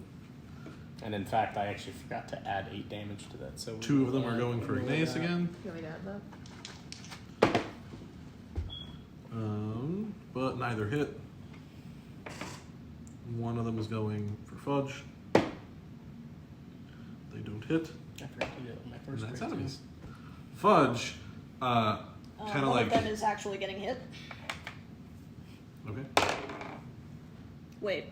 in fact, I actually forgot to add 8 damage to that. So Two of them are going for Igneas again. You want me to add that? But neither hit. One of them is going for Fudge. They don't hit. I forgot to do it on my And first that's crit, too. enemies. Fudge, kind of one like... of them is actually getting hit. Okay. Wait.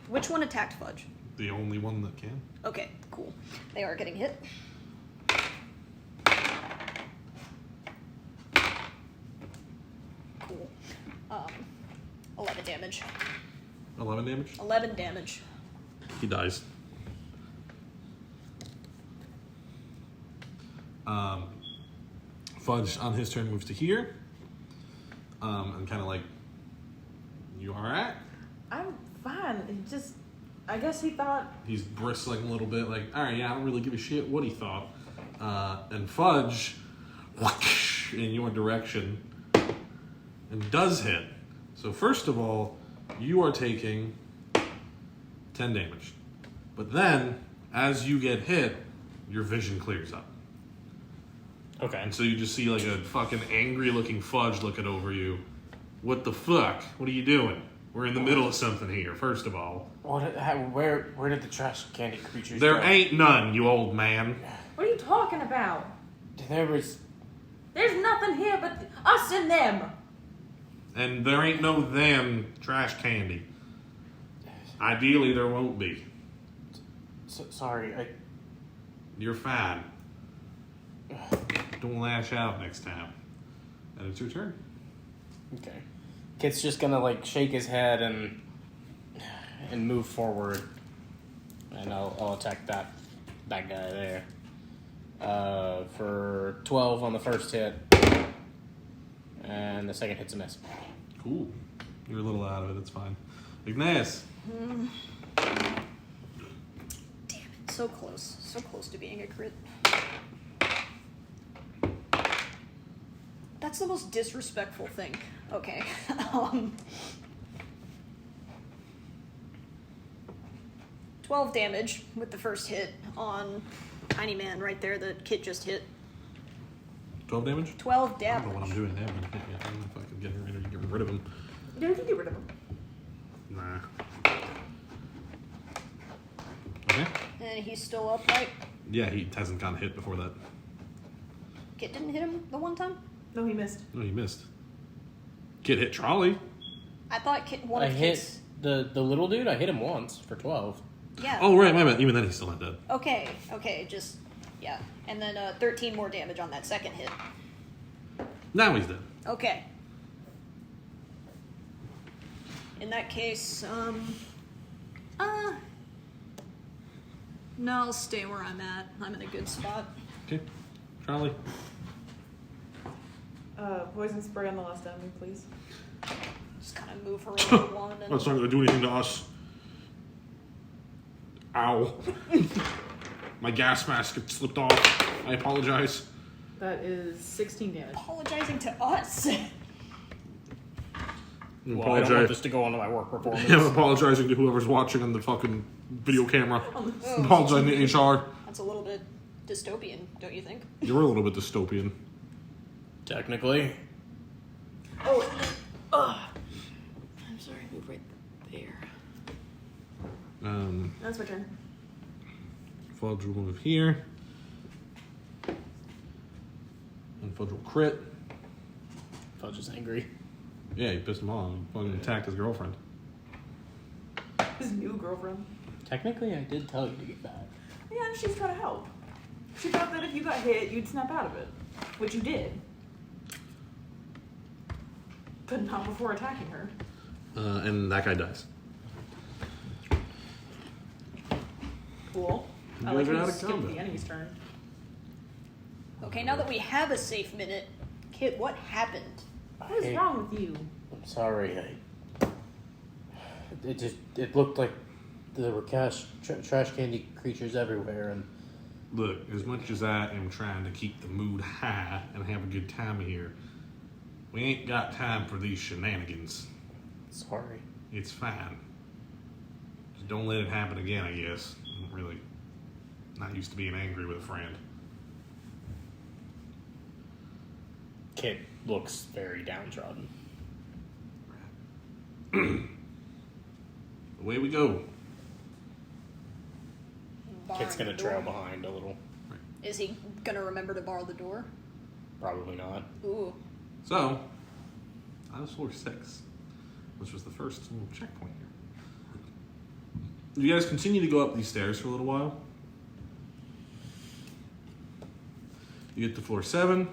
Which one attacked Fudge? The only one that can. Okay, cool. They are getting hit. Cool. 11 damage. 11 damage. 11 damage. He dies. Fudge on his turn moves to here. And kind of like, you alright? I'm fine. It just, I guess he thought. He's bristling a little bit, like, alright, yeah, I don't really give a shit what he thought. And Fudge, whoosh, in your direction, and does hit. So first of all, you are taking 10 damage. But then, as you get hit, your vision clears up. Okay. And so you just see like a fucking angry looking Fudge looking over you. What the fuck? What are you doing? We're in the middle of something here, first of all. Where did the trash candy creatures There go? ain't none, you old man. What are you talking about? There was... There's nothing here but us and them. And there ain't no them trash candy. Ideally, there won't be. Sorry, You're fine. Don't lash out next time. And it's your turn. Okay. Kit's just gonna like shake his head and move forward, and I'll attack that guy there. For 12 on the first hit, and the second hit's a miss. Cool. You're a little out of it. It's fine. Igneas. Damn it. So close to being a crit. That's the most disrespectful thing. Okay. 12 damage with the first hit on Tiny Man right there that Kit just hit. 12 damage? 12 I damage. don't know what I'm doing. I haven't hit yet. I don't know if I can get rid of him. Yeah, you can get rid of him. Nah. Okay. And he's still upright. Yeah, he hasn't gotten hit before that. Kit didn't hit him the one time? No, he missed. No, he missed. Kid hit Trolli. I thought Kit one I of hit Kit's. the little dude. I hit him once for 12. Yeah. Oh, right, my bad. Even then, he's still not dead. Okay, just yeah. And then 13 more damage on that second hit. Now he's dead. Okay. In that case, no, I'll stay where I'm at. I'm in a good spot. Okay. Trolli. Poison spray on the last enemy, please. Just kind of move her over one and That's not going to do anything to us. Ow. My gas mask slipped off. I apologize. That is 16 damage. apologizing to us. Well, I don't want this to go onto my work performance. I'm apologizing to whoever's watching on the fucking video camera. Oh, Apologizing to HR. That's a little bit dystopian, don't you think? You're a little bit dystopian. Technically. Oh, I'm sorry, move right there. that's my turn. Fudge will move here. And Fudge will crit. Fudge is angry. Yeah, he pissed him off. Fucking attacked his girlfriend. His new girlfriend. Technically, I did tell you to get back. Yeah, she's trying to help. She thought that if you got hit, you'd snap out of it. Which you did. But not before attacking her. And that guy dies. Cool. You I like guys are how out you of skipped combat. the enemy's turn. Okay, now that we have a safe minute, Kit, what happened? What is Hey. wrong with you? I'm sorry. It looked like there were trash candy creatures everywhere, and Look, as much as I am trying to keep the mood high and have a good time here, we ain't got time for these shenanigans. sorry. It's fine. Just don't let it happen again, I guess. I'm really not used to being angry with a friend. Kit looks very downtrodden. Away we go. Kit's gonna Barring the trail door. behind a little. Is he gonna remember to bar the door? Probably not. Ooh. So, I was floor 6, which was the first little checkpoint here. You guys continue to go up these stairs for a little while. You get to floor 7.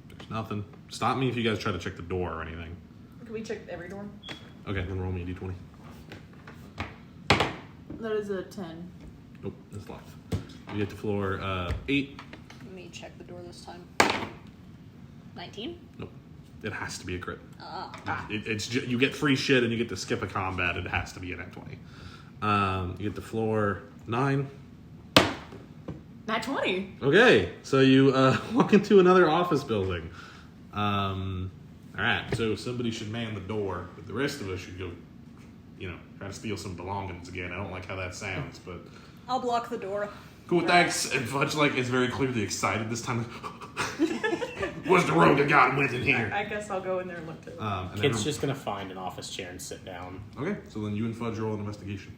There's nothing. Stop me if you guys try to check the door or anything. Can we check every door? Okay, then roll me a d20. That is a 10. Nope, it's locked. You get to floor 8. Let me check the door this time. 19? Nope. It has to be a crit. Ah. It's you get free shit and you get to skip a combat. It has to be an N20. You get to floor 9. Nat 20. Okay, so you walk into another office building. Alright, so somebody should man the door, but the rest of us should go, try to steal some belongings again. I don't like how that sounds, but... I'll block the door. Cool, thanks. And Fudge, is very clearly excited this time. What's the road that got him with in here? I guess I'll go in there and look too. And then- Kit's just gonna find an office chair and sit down. Okay, so then you and Fudge roll an investigation.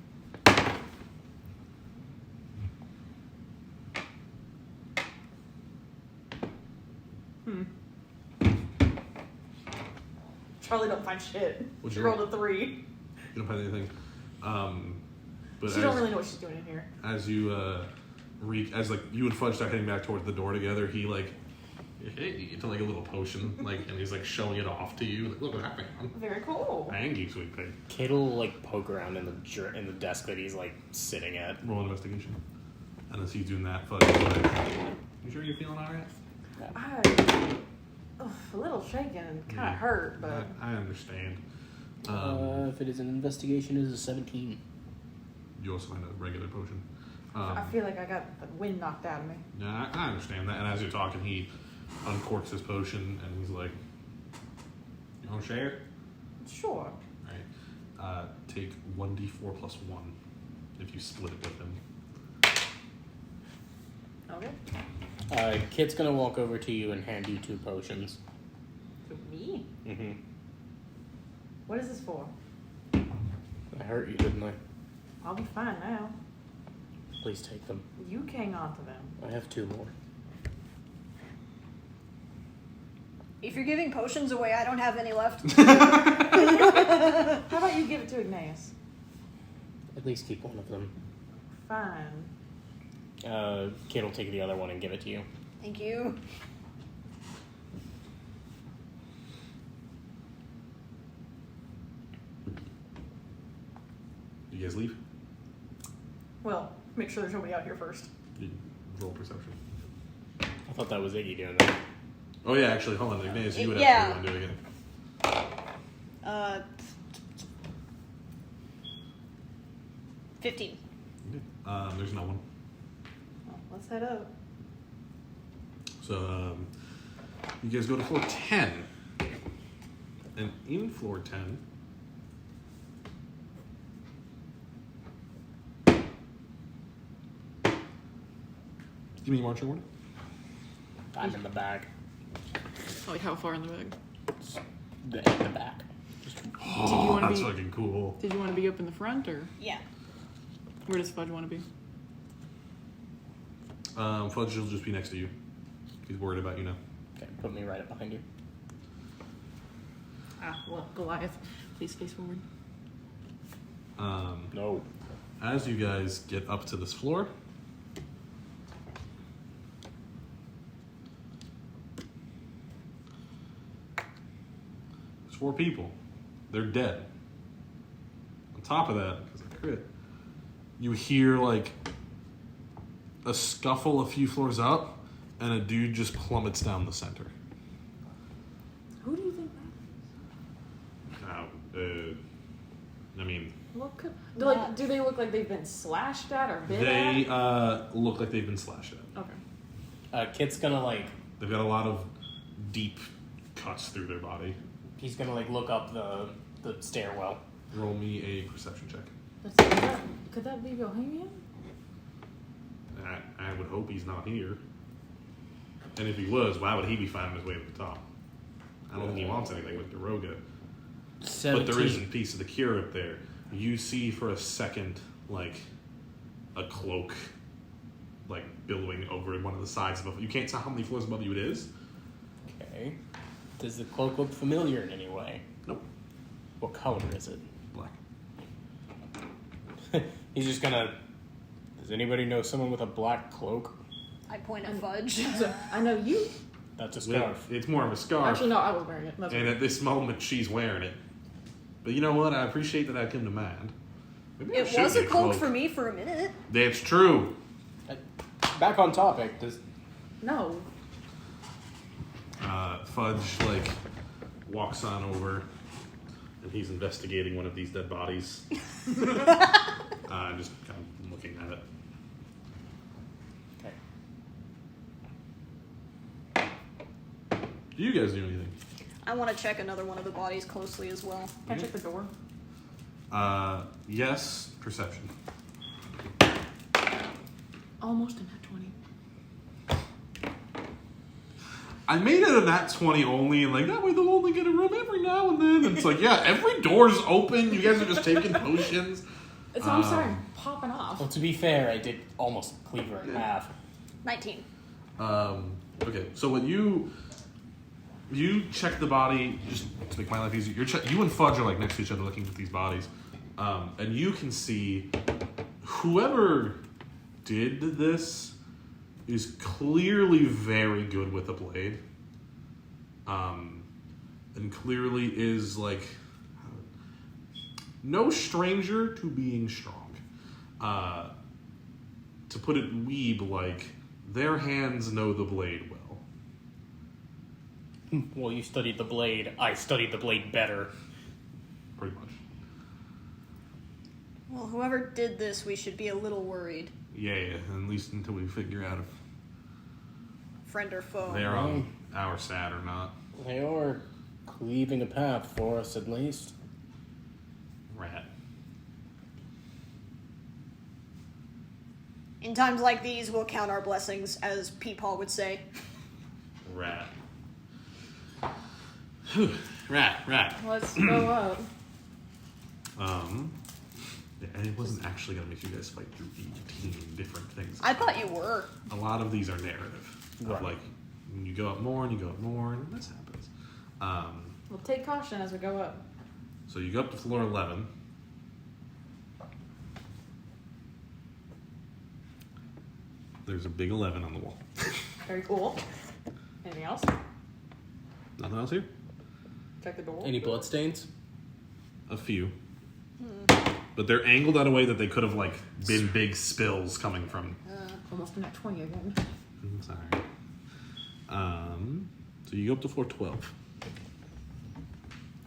Charlie don't find shit. What'd She you roll? rolled a 3. You don't find anything. But She don't really know what she's doing in here. as you you and Fudge start heading back towards the door together, he hey, to a little potion, and he's showing it off to you. Look what happened. Very cool. Thank you, sweet pig. Kit'll poke around in the desk that he's sitting at. Roll an investigation. And as he's doing that, Fudge is you sure you're feeling alright? A little shaken and kind of hurt, but I understand. If it is an investigation, it is a 17. You also find a regular potion. I feel like I got the wind knocked out of me. Yeah, I understand that. And as you're talking, he uncorks his potion, and he's like, "You want to share?" Sure. Right. Take 1d4 plus 1 if you split it with him. Okay. Kit's gonna walk over to you and hand you 2 potions. To me? Mm-hmm. What is this for? I hurt you, didn't I? I'll be fine now. Please take them. You hang on to them. I have 2 more. If you're giving potions away, I don't have any left. How about you give it to Igneas? At least keep one of them. Fine. Kit will take the other one and give it to you. Thank you. You guys leave? Well, make sure there's nobody out here first. You roll perception. I thought that was Iggy doing that. Oh yeah, actually, hold on, Igneas, you would Yeah. have to do it again. 15. There's no one. Well, let's head up. So, you guys go to floor 10. And in floor 10... Give me your marching order. I'm in the back. Like how far in the bag? In the back. Oh, wanna that's be- fucking cool. Did you want to be up in the front, or Yeah. where does Fudge want to be? Fudge will just be next to you. He's worried about you now. Okay, put me right up behind you. Well, Goliath. Please face forward. No. As you guys get up to this floor, there's 4 people. They're dead. On top of that, because I crit, you hear like a scuffle a few floors up, and a dude just plummets down the center. Who do you think that I mean, look? Do they look like they've been slashed at or bit they at? look like they've been slashed at. Okay. Kit's gonna like, They've got a lot of deep cuts through their body. he's gonna like look up the stairwell. Roll me a perception check. Could that be Bohemian? I would hope he's not here. And if he was, why would he be finding his way to the top? I don't think he wants anything with Daroga. 17. But there is a piece of the cure up there. You see for a second, like, a cloak, like, billowing over one of the sides of it. You can't tell how many floors above you it is. Okay. Does the cloak look familiar in any way? Nope. What color is it? Black. He's just gonna... Does anybody know someone with a black cloak? I point at Fudge. So, I know you. That's a Yeah, scarf. it's more of a scarf. Actually, no, I was wearing it. That's And at this moment, she's wearing it. But you know what? I appreciate that I came to mind. Maybe I It should was get a cloak for me for a minute. That's true. Back on topic, does... No. Fudge, like, walks on over, and he's investigating one of these dead bodies. Just kind of looking at it. Okay. Do you guys do anything? I want to check another one of the bodies closely as well. Can I check the door? Yes, perception. Almost a nat 20. I made it a nat 20 only, and like, that way they'll only get a room every now and then. And it's like, yeah, every door's open. You guys are just taking potions. It's I'm sorry, popping off. Well, to be fair, I did almost cleave her in half. 19. Okay, so when you check the body, just to make my life easier, you and Fudge are like next to each other looking at these bodies, and you can see whoever did this is clearly very good with a blade, and clearly is like no stranger to being strong. To put it weeb like, their hands know the blade well. Well, you studied the blade. I studied the blade better. Pretty much. Well, whoever did this, we should be a little worried. Yeah, at least until we figure out if Friend or foe. they're on Our sad or not. They are cleaving a path for us, at least. Rat. In times like these, we'll count our blessings, as Peepaw would say. Rat. Whew. Rat. Let's go up. Yeah, and it wasn't actually going to make you guys fight through 18 different things. I thought you were. A lot of these are narrative. Right. Of like, you go up more and you go up more, and this happens. We'll take caution as we go up. So you go up to floor 11. There's a big 11 on the wall. Very cool. Anything else? Nothing else here? Check the door. Any bloodstains? A few. But they're angled in a way that they could have like been big spills coming from. Almost in that 20 again. I'm sorry. So you go up to floor 12.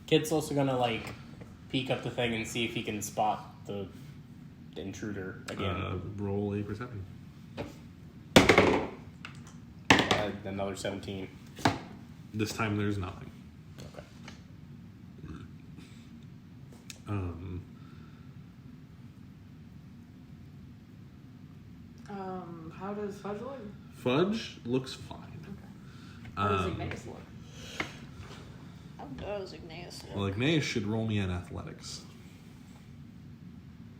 Kid's also gonna like peek up the thing and see if he can spot the intruder again. Roll a perception. Another 17. This time there's nothing. Okay. How does Fudge look? Fudge looks fine. How does Igneas look? How does Igneas look? Well, Igneas should roll me in athletics.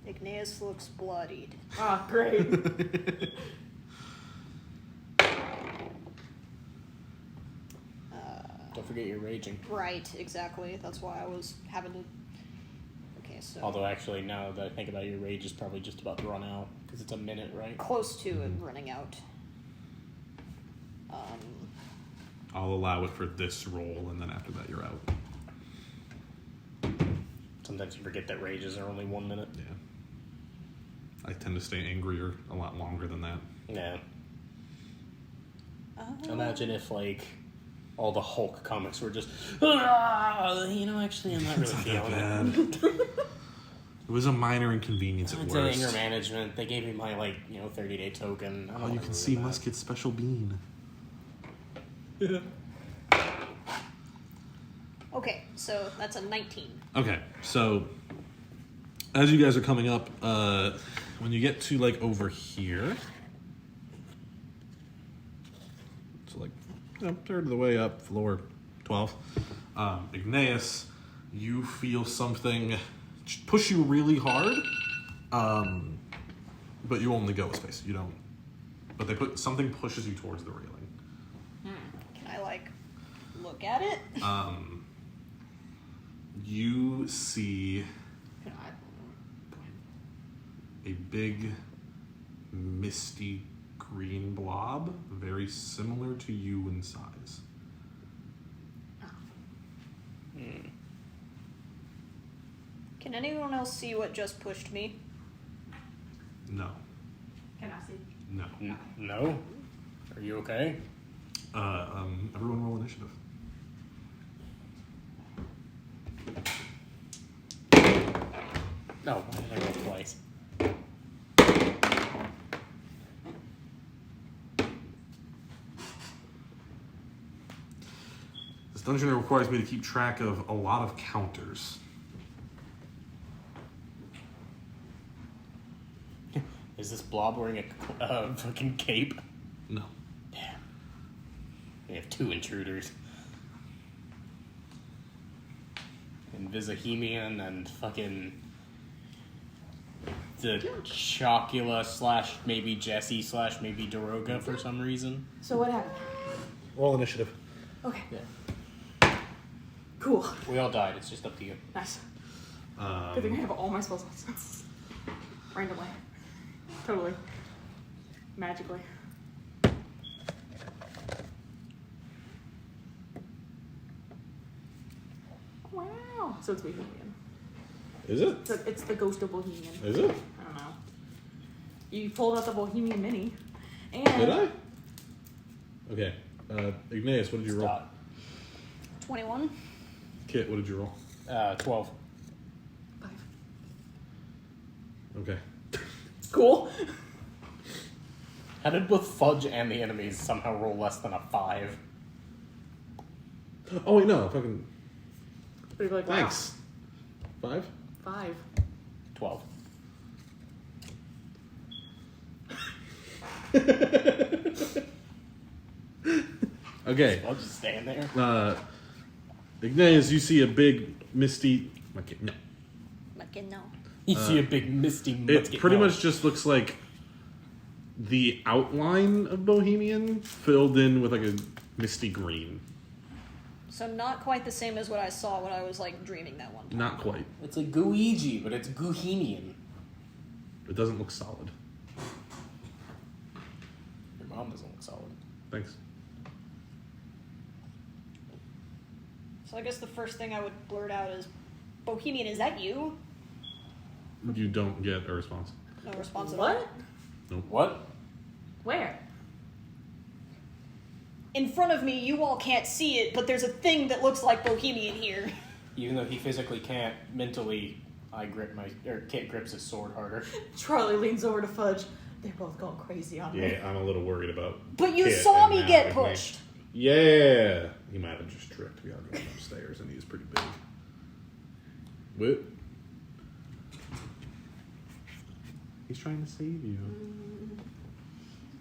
Igneas looks bloodied. Ah, great. Don't forget you're raging. Right, exactly. That's why I was having to... Okay, so... Although actually, now that I think about it, your rage is probably just about to run out because it's a minute, right? Close to it running out. I'll allow it for this roll, and then after that you're out. Sometimes you forget that rages are only 1 minute. Yeah. I tend to stay angrier a lot longer than that. Yeah. Imagine if like all the Hulk comics were just, actually, I'm not really feeling it. It was a minor inconvenience at It's worst. anger management. They gave me my 30-day token. I don't Oh, you wanna can ruin see that. Musket's special bean. Okay, so that's a 19. Okay, so as you guys are coming up, when you get to like over here, so like third of the way up, floor 12, Igneas, you feel something push you really hard, but you only go a space. You don't. But something pushes you towards the railing. Can I, look at it? You see a big, misty green blob, very similar to you in size. Can anyone else see what just pushed me? No. Can I see? No. No? Are you okay? Everyone roll initiative. No, why did I roll twice? This dungeon requires me to keep track of a lot of counters. Is this blob wearing a fucking cape? No. Damn. We have 2 intruders. Invisahemian and fucking the Chocula / maybe Jesse / maybe Daroga for some reason. So what happened? Roll initiative. Okay. Yeah. Cool. We all died. It's just up to you. Nice. Good thing I have all my spells on. Randomly. Totally. Magically. Wow. So it's Bohemian. Is it? It's the ghost of Bohemian. Is it? I don't know. You pulled out the Bohemian Mini. And Did I? Okay. Igneas, what did you roll? Stop. 21? Kit, what did you roll? 12. 5. Okay. Cool. How did both Fudge and the enemies somehow roll less than a 5? Oh wait, no, fucking. But you'd be like, wow, Thanks. 5? 5. 12. Okay. I'll just stand there. Igneas, you see a big misty. Okay, no. No. You see a big misty. It pretty much just looks like the outline of Bohemian filled in with like a misty green. So not quite the same as what I saw when I was like dreaming that one time. Not quite. It's a Guiji, but it's Guhenian. It doesn't look solid. Your mom doesn't look solid. Thanks. So I guess the first thing I would blurt out is, Bohemian, is that you? You don't get a response. No response at all. What? What? Where? In front of me, you all can't see it, but there's a thing that looks like Bohemian here. Even though he physically can't, mentally, Kit grips his sword harder. Charlie leans over to Fudge. They're both going crazy on me. Yeah, I'm a little worried about. But you Kit saw and me now get Igneas. pushed. Yeah, he might have just tripped. We got going upstairs, and he's pretty big. What? He's trying to save you.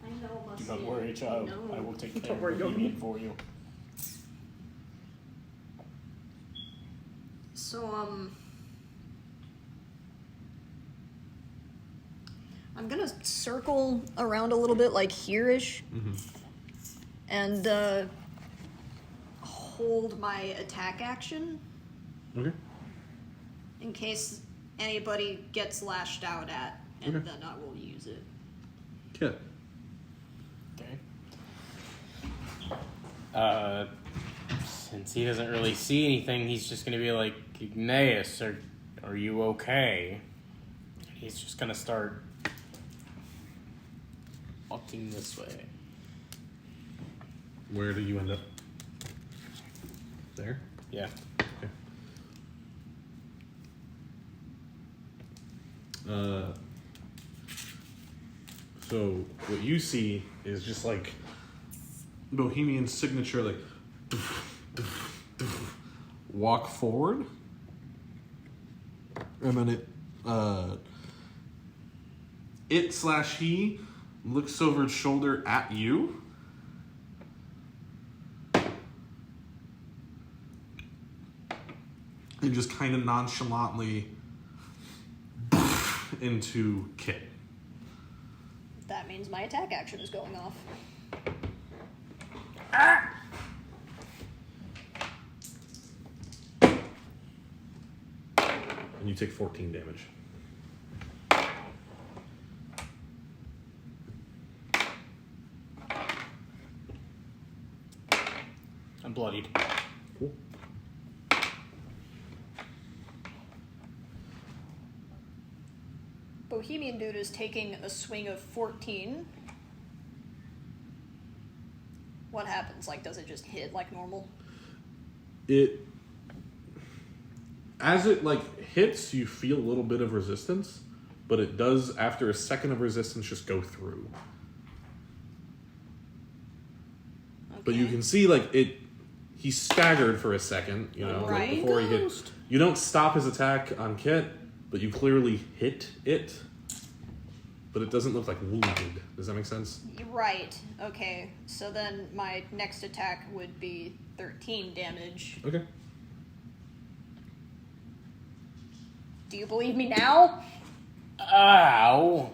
I know. Do not worry, child. No. I will take care Don't of worry, Bohemian for you. So, I'm gonna circle around a little bit, like here-ish, and hold my attack action Okay. in case anybody gets lashed out at, and Okay. then I will use it. Kit. Okay. Since he doesn't really see anything, he's just gonna be like, Igneas, are you okay? And he's just gonna start walking this way. Where do you end up? There? Yeah. Okay. So what you see is just like Bohemian signature, like walk forward, and then it/he looks over its shoulder at you. And just kind of nonchalantly into Kit. That means my attack action is going off. And you take 14 damage. I'm bloodied. Cool. Bohemian dude is taking a swing of 14. What happens? Like, does it just hit like normal? As it like hits, you feel a little bit of resistance, but it does, after a second of resistance, just go through. Okay. But you can see like he staggered for a second, you know, Right. like before he hit. You don't stop his attack on Kit, but you clearly hit it. But it doesn't look like wounded. Does that make sense? Right. Okay. So then my next attack would be 13 damage. Okay. Do you believe me now? Ow!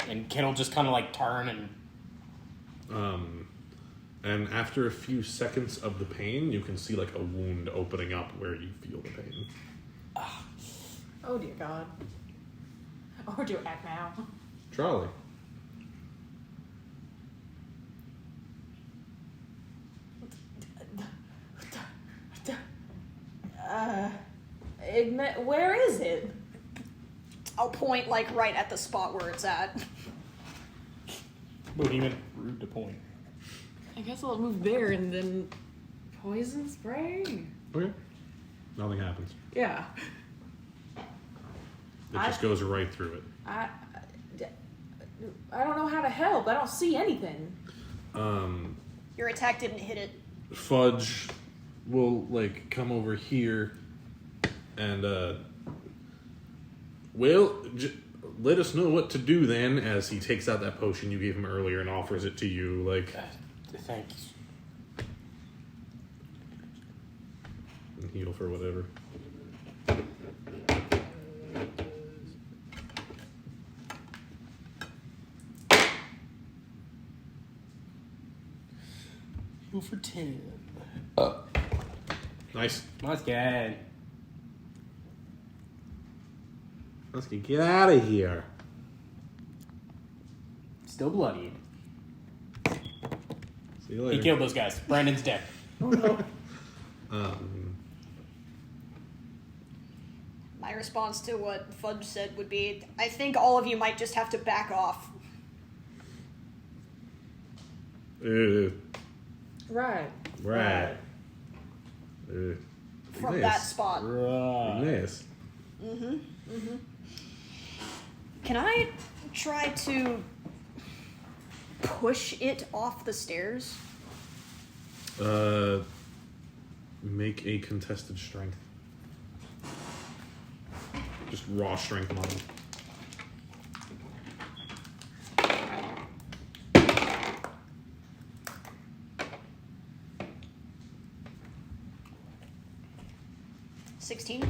And Kit'll just kind of like turn and... And after a few seconds of the pain, you can see like a wound opening up where you feel the pain. Oh dear God. Or do act now. Trolli. Where is it? I'll point like right at the spot where it's at. Bohemian, rude to point. I guess I'll move there and then poison spray. Okay. Nothing happens. Yeah. It just goes right through it. I don't know how to help. I don't see anything. Your attack didn't hit it. Fudge will like come over here and let us know what to do then, as he takes out that potion you gave him earlier and offers it to you. Like, Thanks. and heal for whatever. Heal for 10. Nice. That's good. Let's get out of here. Still bloodied. See you He later. killed those guys. Brandon's dead. My response to what Fudge said would be, I think all of you might just have to back off. Right. Right. From that spot. Igneas. Can I try to push it off the stairs? Make a contested strength. Just raw strength model. $16.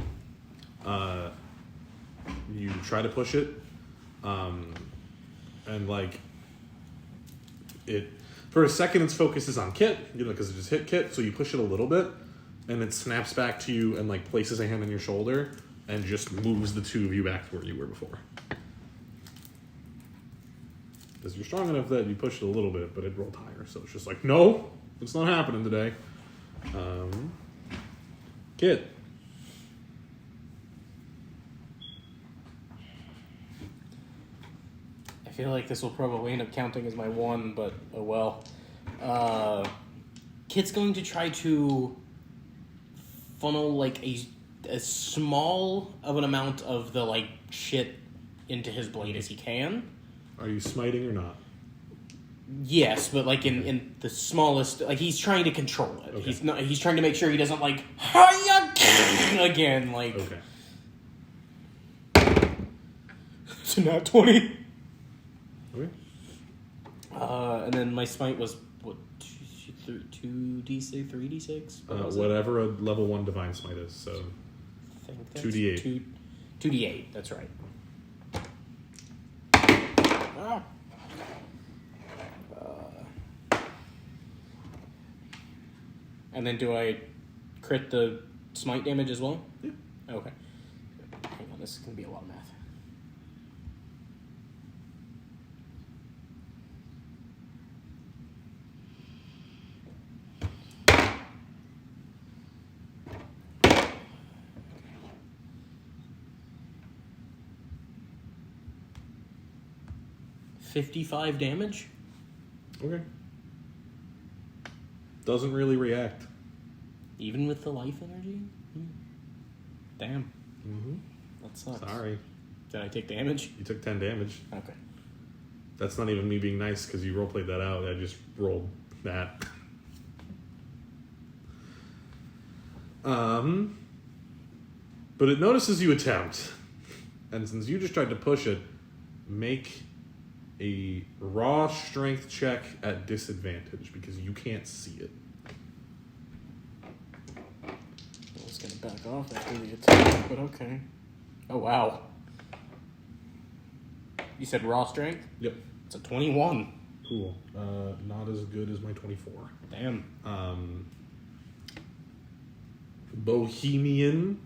You try to push it, and like it for a second, its focus is on Kit, because it just hit Kit. So you push it a little bit, and it snaps back to you and like places a hand on your shoulder and just moves the two of you back to where you were before. Because you're strong enough that you pushed it a little bit, but it rolled higher. So it's just like, no, it's not happening today. Kit. I feel like this will probably end up counting as my 1, but oh well. Kit's going to try to funnel like a small of an amount of the like shit into his blade as he can. Are you smiting or not? Yes, but like in the smallest, like he's trying to control it. Okay. He's trying to make sure he doesn't like "Hiya!" again. Like Okay. so now 20. Okay. And then my smite was what 2d6, 3d6. Whatever a level 1 divine smite is. So I think that's 2d8. 2d8. That's right. Ah. And then do I crit the smite damage as well? Yeah. Okay. Hang on, this is gonna be a lot of math. $55 damage. Okay. Doesn't really react. Even with the life energy? Damn. Mm-hmm. That sucks. Sorry. Did I take damage? You took 10 damage. Okay. That's not even me being nice because you roleplayed that out. I just rolled that. But it notices you attempt. And since you just tried to push it, make a raw strength check at disadvantage because you can't see it. I was gonna back off after the attack, but okay. Oh wow. You said raw strength? Yep. It's a 21. Cool. Not as good as my 24. Damn. Bohemian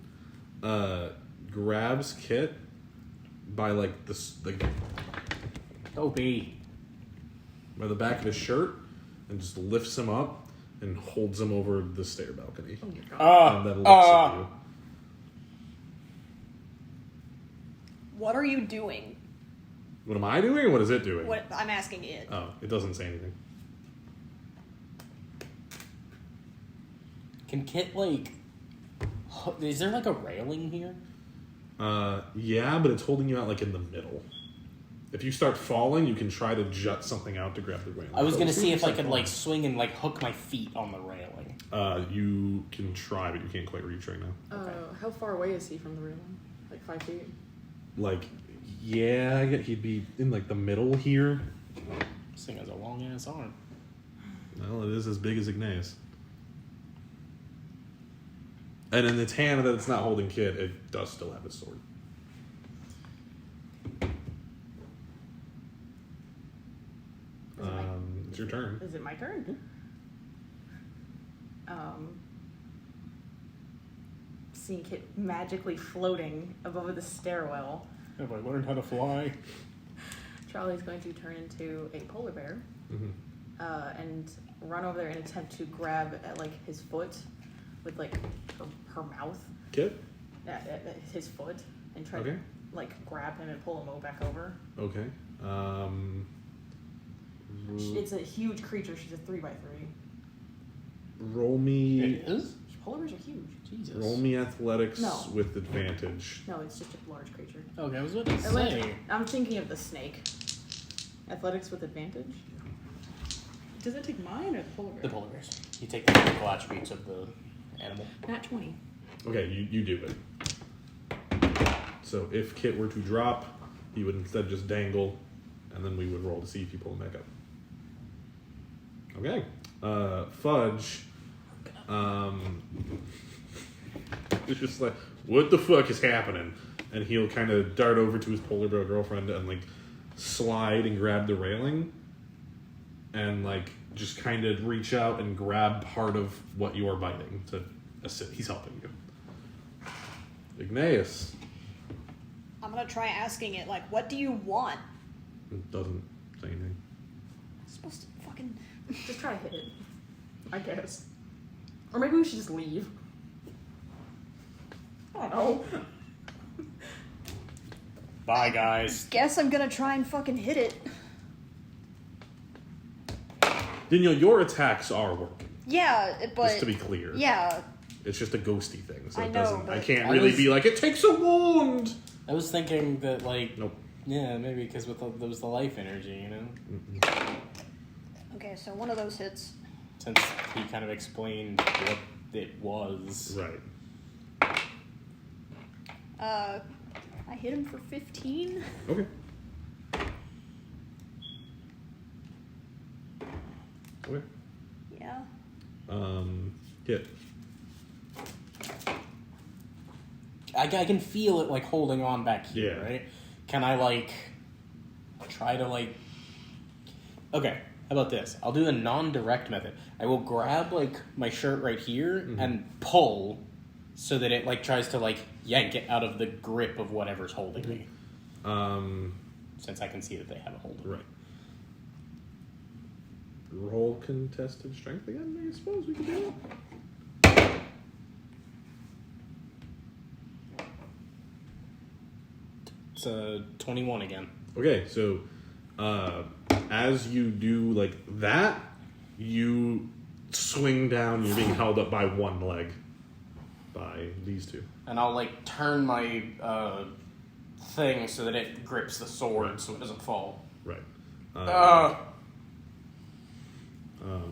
grabs Kit by like OB. by the back of his shirt and just lifts him up and holds him over the stair balcony. And then looks at you. What are you doing? What am I doing or what is it doing? What I'm asking it. Oh, it doesn't say anything. Can Kit like... Is there like a railing here? Yeah, but it's holding you out like in the middle. If you start falling, you can try to jut something out to grab the railing. I was gonna see if I could falling. like swing and like hook my feet on the railing. You can try, but you can't quite reach right now. How far away is he from the railing? Like 5 feet? Like, yeah, I get he'd be in like the middle here. This thing has a long ass arm. Well, it is as big as Igneas. And in its hand that it's not holding Kit, it does still have his sword. It's your turn. Is it my turn? Seeing Kit magically floating above the stairwell, Have I learned how to fly? Trolli's going to turn into a polar bear and run over there and attempt to grab at like his foot with like her mouth. Kit? At his foot and try Okay. to like grab him and pull him back over. Okay. It's a huge creature. She's a 3x3. Roll me. It is? Polar bears are huge. Jesus. Roll me athletics No. with advantage. No, it's just a large creature. Okay, I was about to say. I'm thinking of the snake. Athletics with advantage? Does it take mine or the polar bear? The polar bears. You take the physical attributes of the animal. Not 20. Okay, you do it. So if Kit were to drop, he would instead just dangle, and then we would roll to see if you pull him back up. Okay. Fudge. It's just like, what the fuck is happening? And he'll kind of dart over to his polar bear girlfriend and like slide and grab the railing, and like just kind of reach out and grab part of what you are biting to assist. He's helping you. Igneas. I'm gonna try asking it, like, what do you want? It doesn't say anything. I'm supposed to fucking... Just try to hit it. I guess. Or maybe we should just leave. I don't know. Bye, guys. Guess I'm gonna try and fucking hit it. Danielle, your attacks are working. Yeah, but... Just to be clear. Yeah, It's just a ghosty thing, so I it know, doesn't. I but- can't I really was- be like, it takes a wound! I was thinking that, like, Nope. yeah, maybe because there was the life energy, you know? okay, so one of those hits. Since he kind of explained what it was. Right. I hit him for 15. Okay. Okay. Yeah. Hit. I can feel it, like, holding on back here, Yeah. right? Can I, like, try to, like... Okay, how about this? I'll do the non-direct method. I will grab, like, my shirt right here and pull so that it, like, tries to, like, yank it out of the grip of whatever's holding me. Since I can see that they have a hold of me. Right. Roll contested strength again, I suppose we can do it. It's a 21 again. Okay, so as you do like that, you swing down. You're being held up by one leg by these two. And I'll, like, turn my thing so that it grips the sword so it doesn't fall. Right.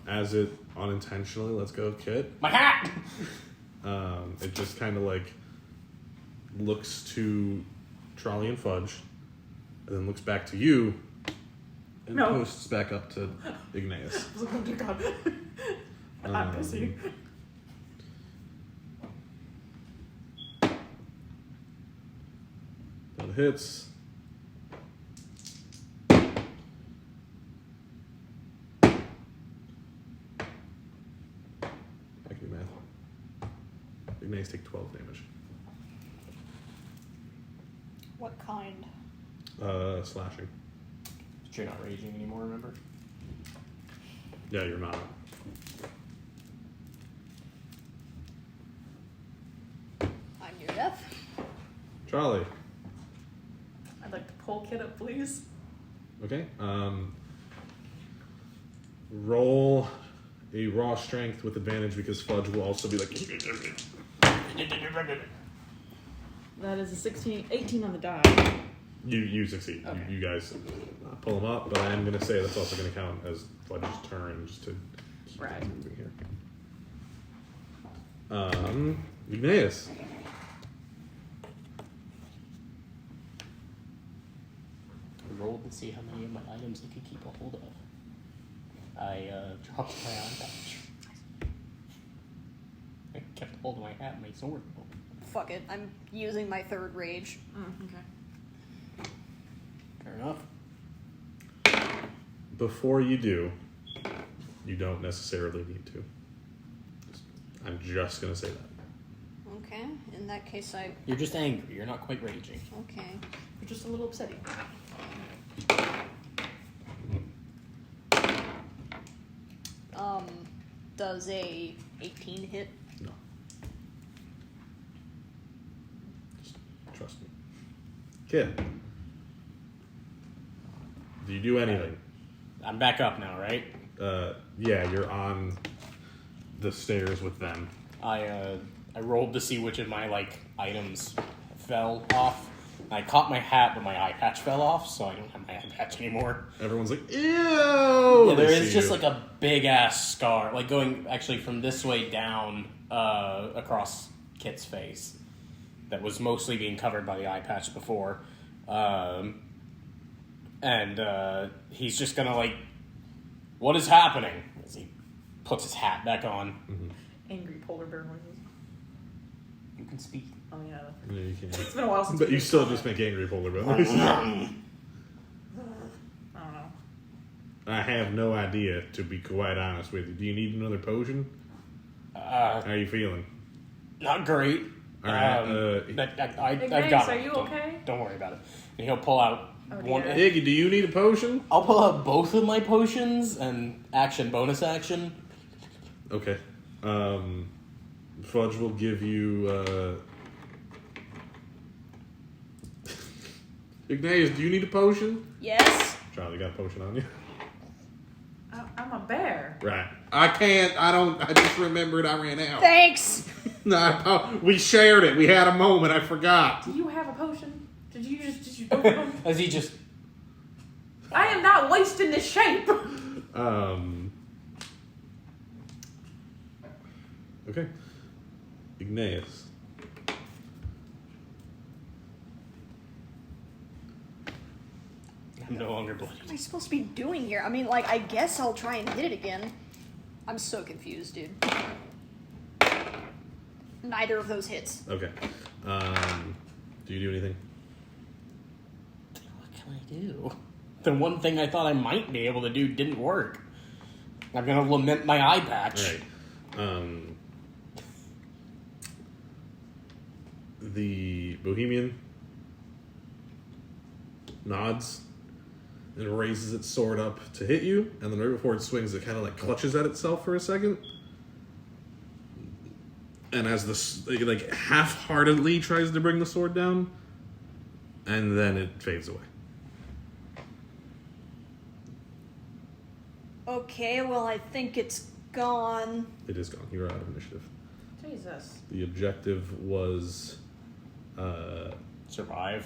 As it unintentionally lets go of Kit, My hat! it just kind of like looks to Trolli and Fudge, and then looks back to you, and No. posts back up to Igneas. I was like, oh dear God. I'm busy. That hits. I can do math. Igneas take 12 damage. What kind? Slashing. But you're not raging anymore, remember? Yeah, you're not. I'm near death. Charlie. I'd like to pull Kit up, please. Okay. Roll a raw strength with advantage because Fudge will also be like. That is a 18 on the die. You succeed. Okay. You guys pull him up, but I am going to say that's also going to count as Fudge's turn just to keep Right. things moving here. Igneas. I rolled to see how many of my items I could keep a hold of. I dropped my eye patch. I kept a hold of my hat and my sword. Fuck it. I'm using my third rage. Okay. Fair enough. Before you do, you don't necessarily need to. I'm just going to say that. Okay. In that case, I. You're just angry. You're not quite raging. Okay. You're just a little upsetting. Does a 18 hit? No. Just trust me. Kid. Do you do anything? I'm back up now, right? Yeah, you're on the stairs with them. I rolled to see which of my items fell off. I caught my hat, but my eye patch fell off, so I don't have my eye patch anymore. Everyone's like, ew! Yeah, there They is see just you. a big ass scar, going actually from this way down across Kit's face, that was mostly being covered by the eye patch before, and he's just gonna what is happening? As he puts his hat back on. Angry polar bear noises. You can speak. Oh yeah. Yeah, you can. It's been a while since. But we you did still comment. just make angry polar bears. I don't know. I have no idea, to be quite honest with you. Do you need another potion? How are you feeling? Not great. All right, I've Igneas, got are it. you Don't- okay? Don't worry about it. And he'll pull out Oh, one. dear. Iggy, do you need a potion? I'll pull out both of my potions and bonus action. Okay. Fudge will give you, Igneas, do you need a potion? Yes. Charlie got a potion on you. I'm a bear. Right. I just remembered I ran out. Thanks. No, we shared it. We had a moment. I forgot. Do you have a potion? Did you both of them? As he just I am not wasting this shape. Okay. Igneas. I'm no longer bloody. What am I supposed to be doing here? I mean, I guess I'll try and hit it again. I'm so confused, dude. Neither of those hits. Okay. Do you do anything? What can I do? The one thing I thought I might be able to do didn't work. I'm gonna lament my eye patch. Right. The Bohemian nods and raises its sword up to hit you, and then right before it swings, it kind of clutches at itself for a second. And as half-heartedly tries to bring the sword down, and then it fades away. Okay, well, I think it's gone. It is gone. You're out of initiative. Jesus. The objective was Survive.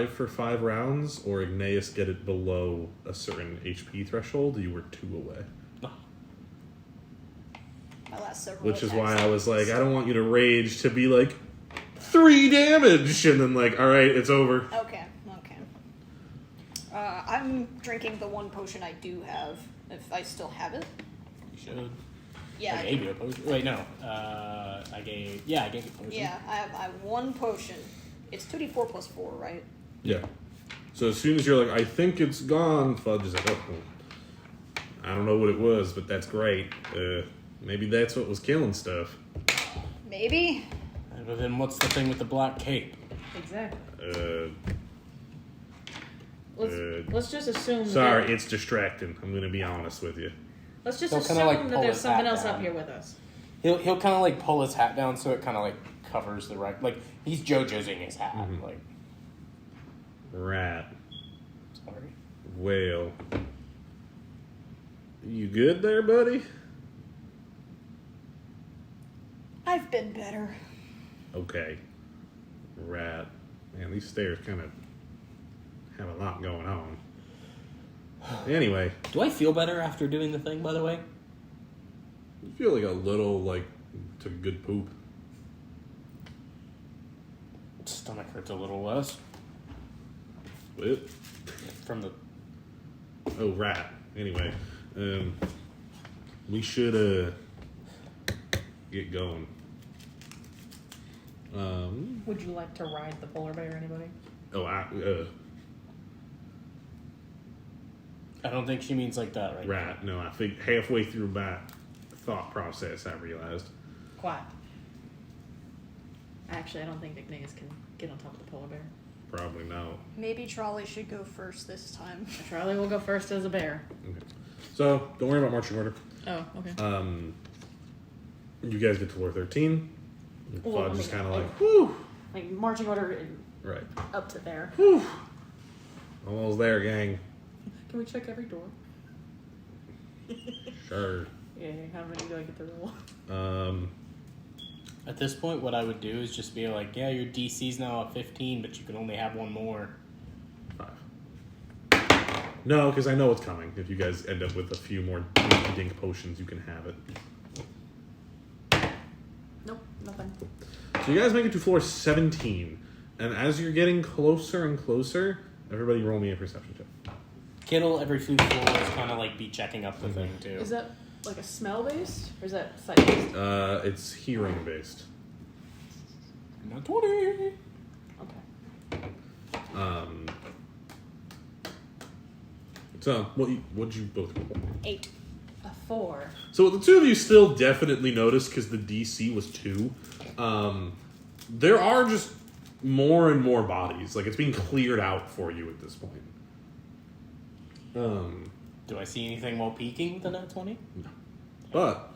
for 5 rounds, or Igneas get it below a certain HP threshold. You were 2 away. My last several Which is why attacks. I was like, I don't want you to rage to be 3 damage, and then all right, it's over. Okay. I'm drinking the one potion I do have, if I still have it. You should. Yeah. I gave you a potion. Wait, no. I gave you a potion. Yeah, I have one potion. It's 2d4 plus 4, right? Yeah. So as soon as you're I think it's gone, Fudge is oh, I don't know what it was, but that's great. Maybe that's what was killing stuff. Maybe. But then what's the thing with the black cape? Exactly. Let's just assume. Sorry, That it's distracting. I'm going to be honest with you. let's just He'll assume kinda, that pull there's his something hat else up down. here with us. He'll kind of pull his hat down so it kind of covers the right. He's JoJo'sing his hat. Mhm. Like, Rat. sorry. Well. You good there, buddy? I've been better. Okay. Rat. Man, these stairs kind of have a lot going on. Anyway, Do I feel better after doing the thing, by the way? you feel like a little, like, took a good poop. Stomach hurts a little less. What? From the... Oh, rat. Anyway, we should, get going. Would you like to ride the polar bear, anybody? Oh, I don't think she means like that, right? rat. No, I think halfway through my thought process, I realized. Quiet. Actually, I don't think Igneas can get on top of the polar bear. Probably no. Maybe Trolli should go first this time. Trolli will go first as a bear. Okay. So, don't worry about marching order. Oh, okay. You guys get to floor 13. Well, Fudge is kind of like- like, whew. Like, marching order and Right. up to there. Whew. Almost there, gang. Can we check every door? Sure. Yeah, how many do I get to roll? At this point, what I would do is just be like, yeah, your DC's now at 15, but you can only have one more. 5. No, because I know what's coming. If you guys end up with a few more dink potions, you can have it. Nope, nothing. So you guys make it to floor 17. And as you're getting closer and closer, everybody roll me a perception check. Kittle, every few floors, kind of like be checking up the thing, too. Is that like a smell based? Or is that sight based? It's hearing based. Not 20. Okay. So, what'd you both roll? 8. A 4. So the two of you still definitely notice, because the DC was 2. There are just more and more bodies. Like, it's being cleared out for you at this point. Do I see anything while peeking with the nat 20? But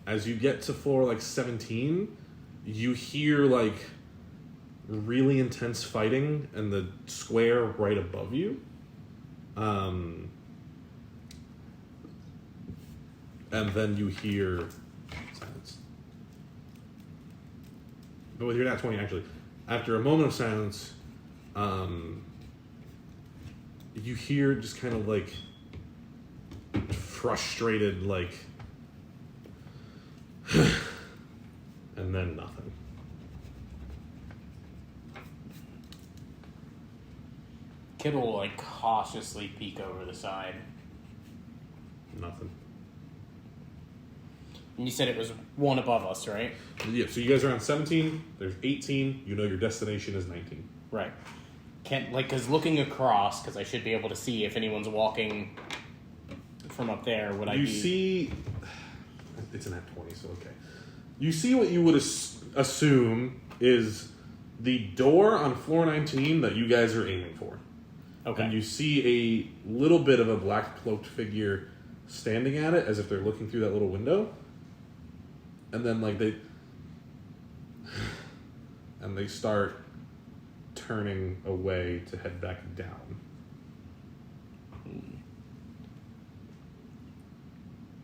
as you get to floor like 17, you hear like really intense fighting in the square right above you. And then you hear silence. But with your nat 20, actually, after a moment of silence, you hear just kind of like frustrated, like, and then nothing. Kittle will like cautiously peek over the side. Nothing. And you said it was one above us, right? Yeah, so you guys are on 17, there's 18, you know your destination is 19. Right. Can't, like, because looking across, because I should be able to see if anyone's walking from up there, would I You be... see, it's an at 20, so okay. You see what you would assume is the door on floor 19 that you guys are aiming for. Okay. And you see a little bit of a black cloaked figure standing at it as if they're looking through that little window. And then, like, they start turning away to head back down.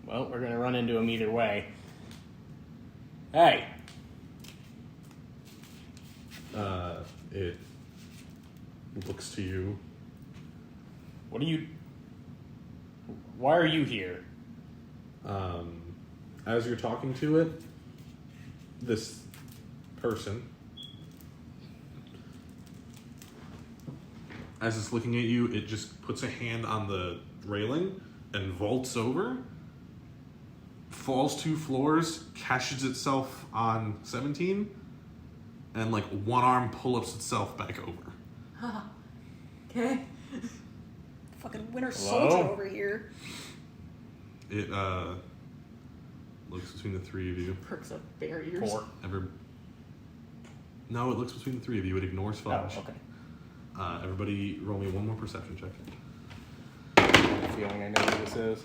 Well, we're going to run into him either way. Hey! It looks to you. What are you... Why are you here? As you're talking to it, this person, as it's looking at you, it just puts a hand on the railing and vaults over, falls 2 floors, catches itself on 17, and like one arm pull-ups itself back over. Okay. Fucking winter Hello? soldier over here. It looks between the 3 of you. Perks up barriers. 4. No, it looks between the 3 of you. It ignores Oh, Fudge. okay. Everybody roll me one more perception check. I have a feeling I know who this is.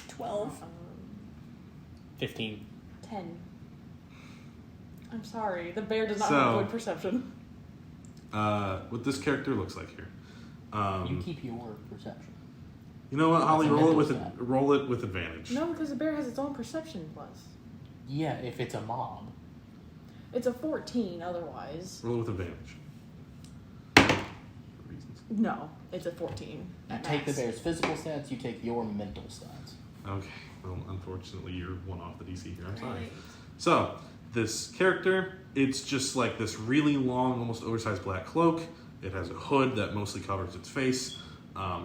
12. 15. 10. I'm sorry, the bear does not So- have good perception. What this character looks like here. You keep your perception. You know what, Holly? That's a Roll it mental with stat. roll it with advantage. No, because the bear has its own perception plus. Yeah, if it's a mob. It's a 14 otherwise. Roll with advantage. Reasons. No, it's a 14. You at take the max. bear's physical stats, you take your mental stats. Okay. Well, unfortunately, you're one off the DC here. I'm sorry. Right. So, this character, it's just like this really long, almost oversized black cloak. It has a hood that mostly covers its face.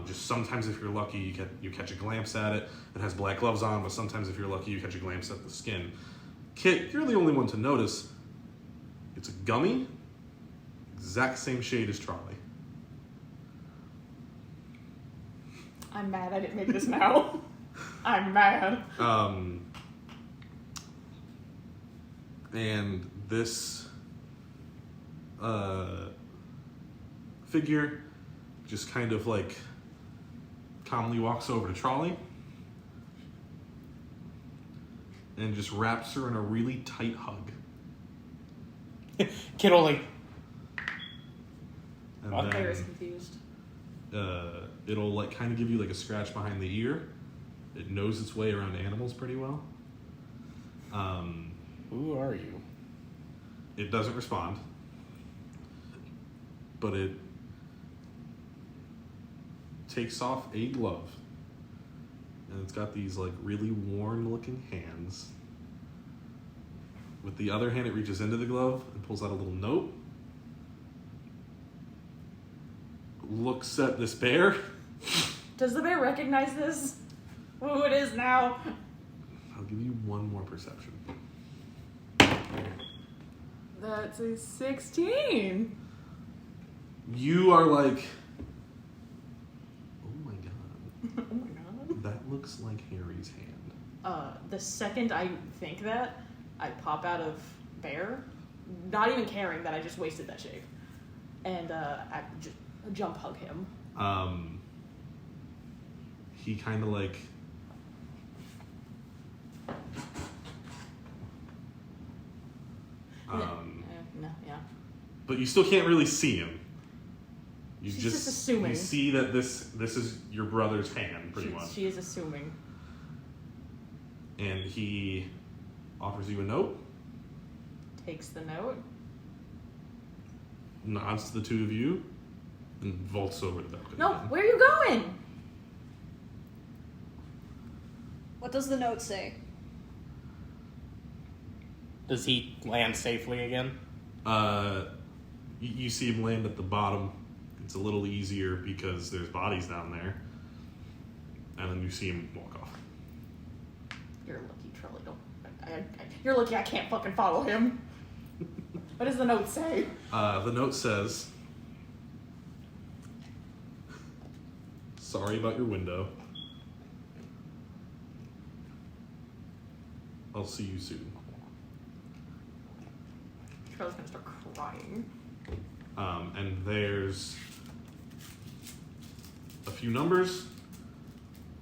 Just sometimes, if you're lucky, you catch a glimpse at it. It has black gloves on, but sometimes, if you're lucky, you catch a glimpse at the skin. Kit, you're the only one to notice. It's a gummy, exact same shade as Trolli. I'm mad I didn't make this now. I'm mad. And this figure just kind of like calmly walks over to Trolli and just wraps her in a really tight hug. Kid only. And Claire is then confused. it'll like kind of give you like a scratch behind the ear. It knows its way around animals pretty well. Who are you? It doesn't respond, but it takes off a glove, and it's got these like really worn looking hands. With the other hand, it reaches into the glove and pulls out a little note. Looks at this bear. Does the bear recognize this? Who it is now? I'll give you one more perception. That's a 16. You are like, oh my god, Oh my god. that looks like Harry's hand. The second I think that, I pop out of bear, not even caring that I just wasted that shape, and I just jump hug him. He kind of like No, yeah. but you still can't really see him. You She's just assuming. You see that this is your brother's hand, pretty much. She is assuming. And he offers you a note, Takes the note. nods to the two of you, and vaults over the balcony. No, again. where are you going? What does the note say? Does he land safely again? You see him land at the bottom. It's a little easier because there's bodies down there. And then you see him walk off. You're lucky, Trolli. You're lucky I can't fucking follow him. What does the note say? The note says, sorry about your window. I'll see you soon. Trolli's gonna start crying. And there's a few numbers,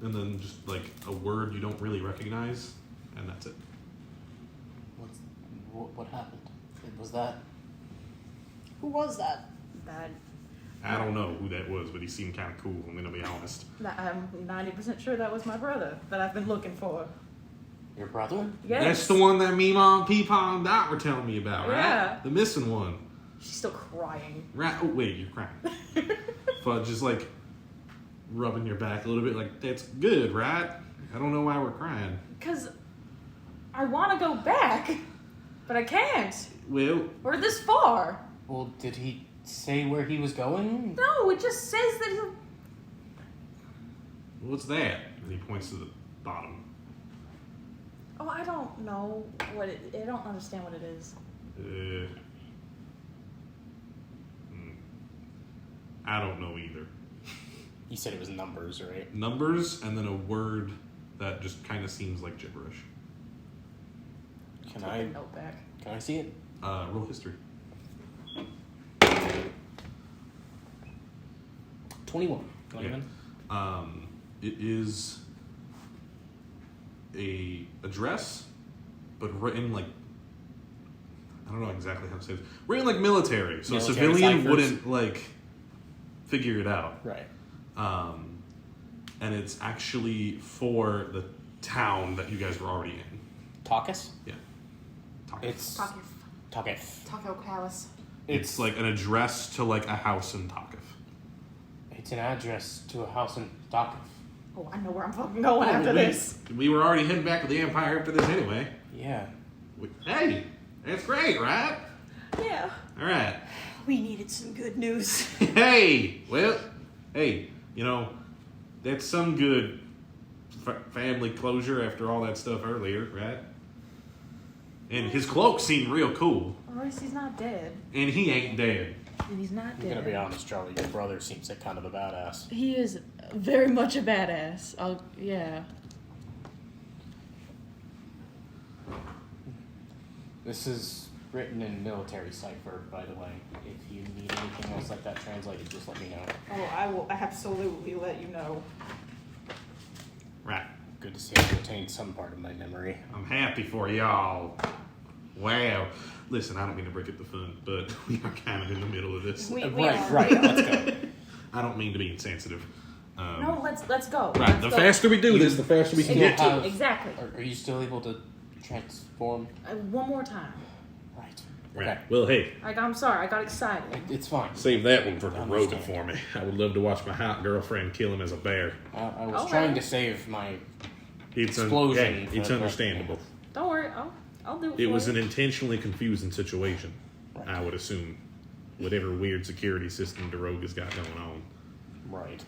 and then just like a word you don't really recognize, and that's it. What happened? Was that? Who was that? Bad. I don't know who that was, but he seemed kind of cool, I'm gonna be honest. I'm 90% sure that was my brother that I've been looking for. Your brother? Yes. That's the one that me, Mom, Peepaw, and Dot were telling me about, right? Yeah. The missing one. She's still crying. Right? Oh, wait, you're crying. But just like rubbing your back a little bit, like, that's good, right? I don't know why we're crying. Because I want to go back, but I can't. Well, We're this far. Well, did he say where he was going? No, it just says that he'll... what's that? And he points to the bottom. Oh, I don't know what it... I don't understand what it is. I don't know either. You said it was numbers, right? Numbers, and then a word that just kind of seems like gibberish. Can Take I? the note back. Can I see it? Roll history. 21. Go Yeah. ahead. It is a address, but written like, I don't know exactly how to say this. Written like military, so Military a civilian ciphers. wouldn't like figure it out. Right. And it's actually for the town that you guys were already in. Taucus? Yeah. Talk. It's Talk Takif. Taco Palace. It's like an address to like a house in Takif. It's an address to a house in Takif. Oh, I know where I'm fucking going after this. We were already heading back to the Empire after this anyway. Yeah. Hey, that's great, right? Yeah. All right. We needed some good news. Hey, well, hey, that's some good family closure after all that stuff earlier, right? And his cloak seemed real cool. At least he's not dead. And he ain't dead. And he's not I'm dead. gonna be honest, Charlie. Your brother seems like kind of a badass. He is very much a badass. Yeah. This is written in military cipher, by the way. If you need anything else like that translated, just let me know. Oh, I will absolutely let you know. Right. Good to see I retained some part of my memory. I'm happy for y'all. Wow. Listen, I don't mean to break up the fun, but we are kind of in the middle of this. We Right, are. right. Let's go. I don't mean to be insensitive. No, let's go. Right, Let's the go. faster we do this, the faster we can Still get to have- it. Exactly. Are you still able to transform? One more time. Right. Right. Okay. Well, hey, I'm sorry. I got excited. It's fine. save that one for I Heroica understand. for me. I would love to watch my hot girlfriend kill him as a bear. I was Okay. trying to save my... It's Explosion hey, it's for- understandable. Don't worry. I'll do it. It for was you. an intentionally confusing situation, Right. I would assume. Whatever weird security system Daroga's got going on. Right.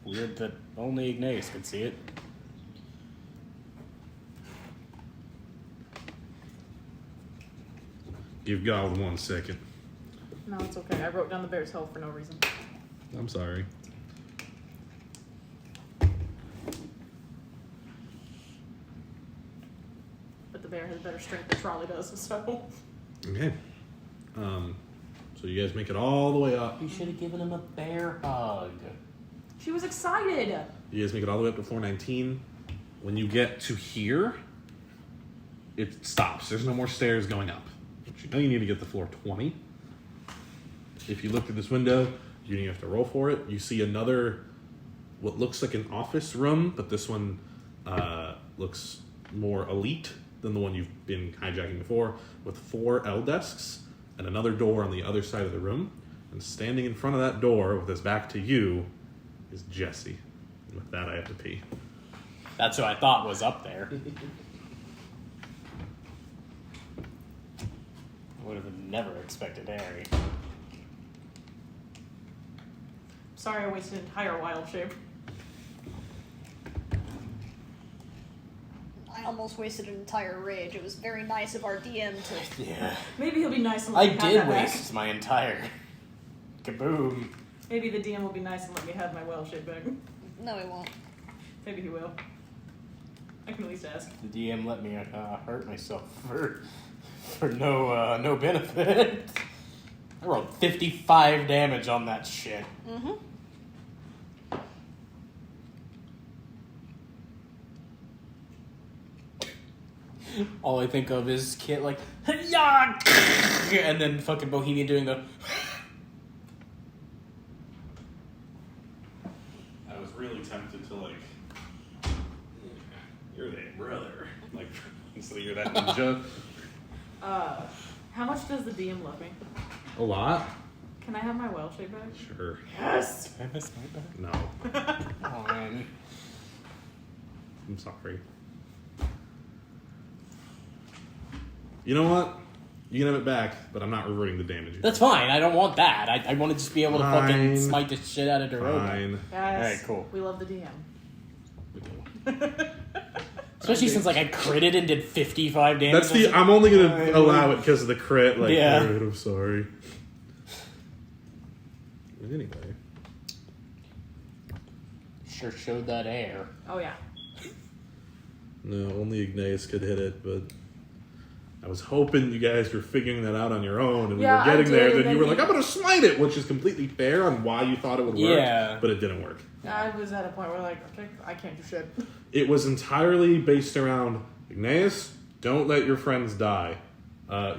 Weird that only Igneas could see it. Give God 1 second. No, it's okay. I wrote down the bear's health for no reason. I'm sorry. But the bear has better strength than Trolli does, so. Okay. So you guys make it all the way up. You should have given him a bear hug. She was excited. You guys make it all the way up to floor 19. When you get to here, it stops. There's no more stairs going up. But you know you need to get to floor 20. If you look through this window, you have to roll for it. You see another, what looks like an office room, but this one looks more elite than the one you've been hijacking before, with 4 L desks and another door on the other side of the room. And standing in front of that door with his back to you is Jesse. And with that, I have to pee. That's who I thought was up there. I would have never expected Harry. Sorry I wasted an entire wild shape. I almost wasted an entire rage. It was very nice of our DM to. Yeah. Maybe he'll be nice and I let me have did that back. waste my entire... Kaboom. Maybe the DM will be nice and let me have my wild shape back. No, it won't. Maybe he will. I can at least ask. The DM let me hurt myself for no benefit. I rolled 55 damage on that shit. Mm-hmm. All I think of is Kit like, yeah, and then fucking Bohemian doing the. I was really tempted to, like, you're that brother. Like, instead of you're that ninja. How much does the DM love me? A lot? Can I have my wild shape back? Sure. Yes! Did I miss that? No. Oh man. I'm sorry. You know what? You can have it back, but I'm not reverting the damage. That's fine. I don't want that. I want to just be able to fucking Fine. smite the shit out of Daroga. Fine. Yes. Alright, cool. We love the DM. Especially since like I critted and did 55 damage. That's the. I'm only gonna allow it because of the crit. Like, Yeah. alright, I'm sorry. But anyway, Sure showed that air. Oh, yeah. no, only Igneas could hit it, but I was hoping you guys were figuring that out on your own, and we Yeah, were I getting there. did, Then and you were then like, "I'm gonna smite it," which is completely fair on why you thought it would work. Yeah. but it didn't work. I was at a point where, like, okay, I can't do shit. It was entirely based around Igneas, don't let your friends die.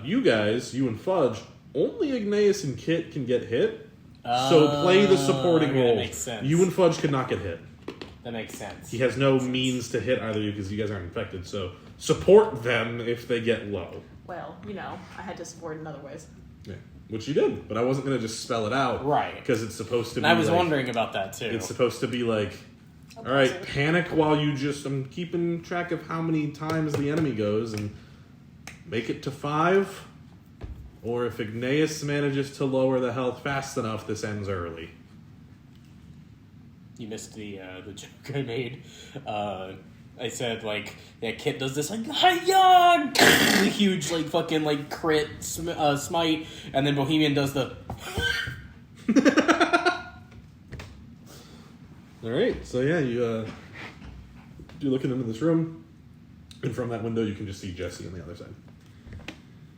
You guys, you and Fudge, only Igneas and Kit can get hit. So play the supporting okay, that role. makes sense. You and Fudge could not get hit. That makes sense. He has no means to hit either of you because you guys aren't infected. So support them if they get low. Well, I had to support in other ways. Yeah, which you did, but I wasn't gonna just spell it out, Right. Because it's supposed to. And be I was like, wondering about that too. It's supposed to be like, all right, panic while you just. I'm keeping track of how many times the enemy goes and make it to 5. Or if Igneas manages to lower the health fast enough, this ends early. You missed the joke I made. I said Kit does this hi-ya! Huge fucking crit smite, and then Bohemian does the. All right, so yeah, you're looking into this room, and from that window you can just see Jesse on the other side.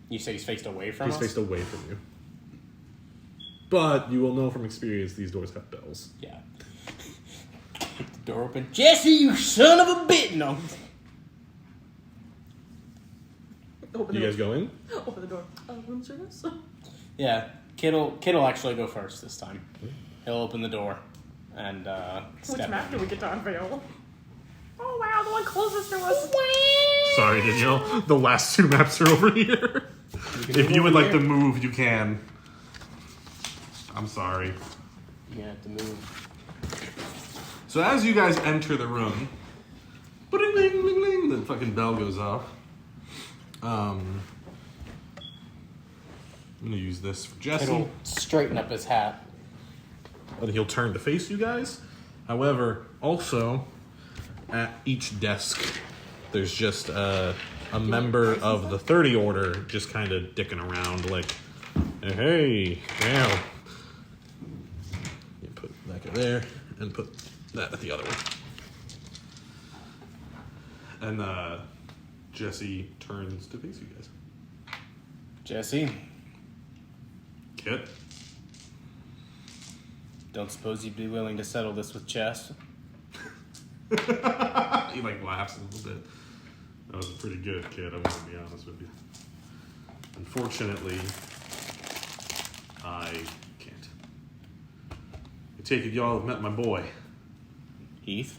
You say he's faced away from us? He's faced away from you. But you will know from experience these doors have bells. Yeah. The door open. Jesse, you son of a bitch! No. Open You the guys door. go in? Open the door. Room service? Yeah, Kit'll actually go first this time. He'll open the door and Which step map in. do we get to unveil? Oh wow, the one closest to us. Sorry, Danielle. The last 2 maps are over here. If you would like to move, you can. I'm sorry. You have to move. So as you guys enter the room, the fucking bell goes off. I'm gonna use this for Jesse, It'll straighten up his hat. and he'll turn to face you guys. However, also at each desk, there's just a member of the 30 order just kind of dicking around, like, hey, now. You put that guy there, and put that at the other one. And Jesse turns to face you guys. Jesse, Kit? don't suppose you'd be willing to settle this with chess? He laughs a little bit. That was pretty good, Kid. I'm gonna be honest with you. Unfortunately, I can't. I take it y'all have met my boy. Heath?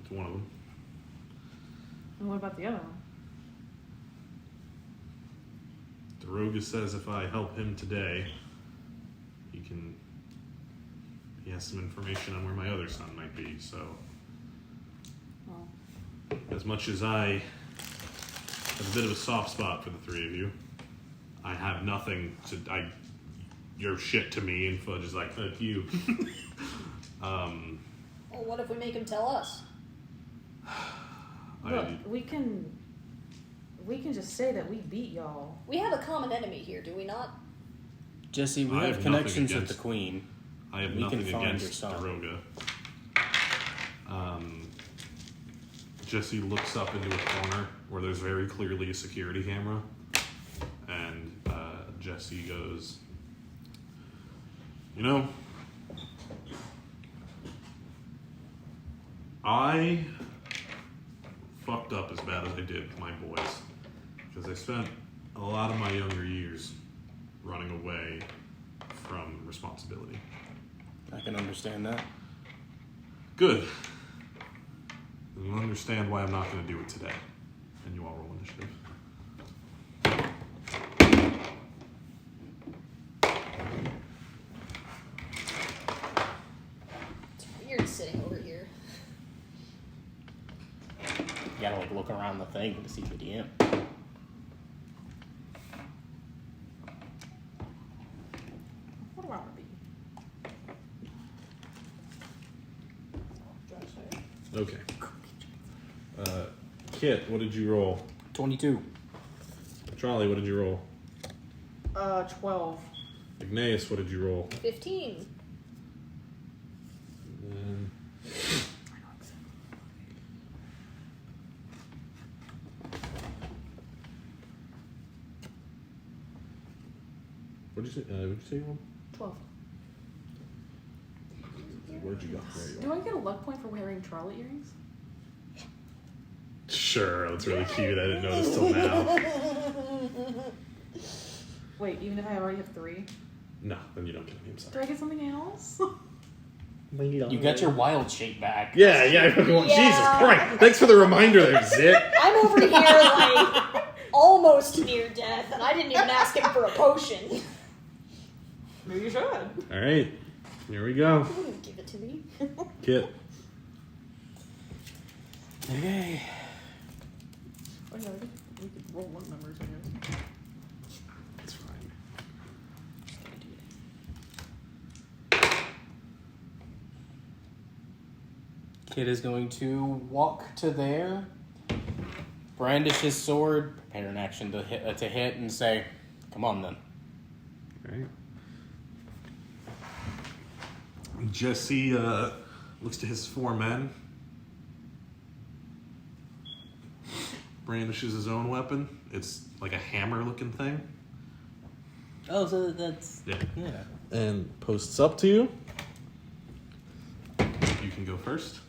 It's one of them. And what about the other one? Daroga says if I help him today, he has some information on where my other son might be, so Well, as much as I have a bit of a soft spot for the 3 of you, I have nothing to. You're shit to me, and Fudge is like, fuck you. Well, what if we make him tell us? look, we can just say that we beat y'all. We have a common enemy here, do we not? Jesse, we I have have connections nothing with the Queen. I have We can nothing find your against son. Daroga. Jesse looks up into a corner where there's very clearly a security camera, and Jesse goes, I fucked up as bad as I did with my boys, because I spent a lot of my younger years running away from responsibility. I can understand that. Good. You'll understand why I'm not going to do it today. And you all roll initiative. It's weird sitting over here. You gotta look around the thing to see the DM. What do I want to be? Okay. Kit, what did you roll? 22. Trolli, what did you roll? 12. Igneas, what did you roll? 15. And what'd you say you rolled? 12. Where'd you go? There you Do I get a luck point for wearing Trolli earrings? Sure, that's really cute. I didn't notice till now. Wait, even if I already have 3? No, then you don't get any. I'm Do sorry. I get something else? You got your wild shape back. Yeah. Jesus Christ. Thanks for the reminder there, Zit. I'm over here, like, almost near death, and I didn't even ask him for a potion. Maybe you should. All right, here we go. He wouldn't give it to me. Kit. Okay. Oh, yeah, we could roll one numbers, I guess. It's fine. Kid is going to walk to there, brandish his sword, prepare an action to hit, and say, "Come on, then." All right. Jesse looks to his 4 men. Brandishes his own weapon. It's like a hammer-looking thing. Oh, so that's Yeah. yeah. And posts up to you. You can go first.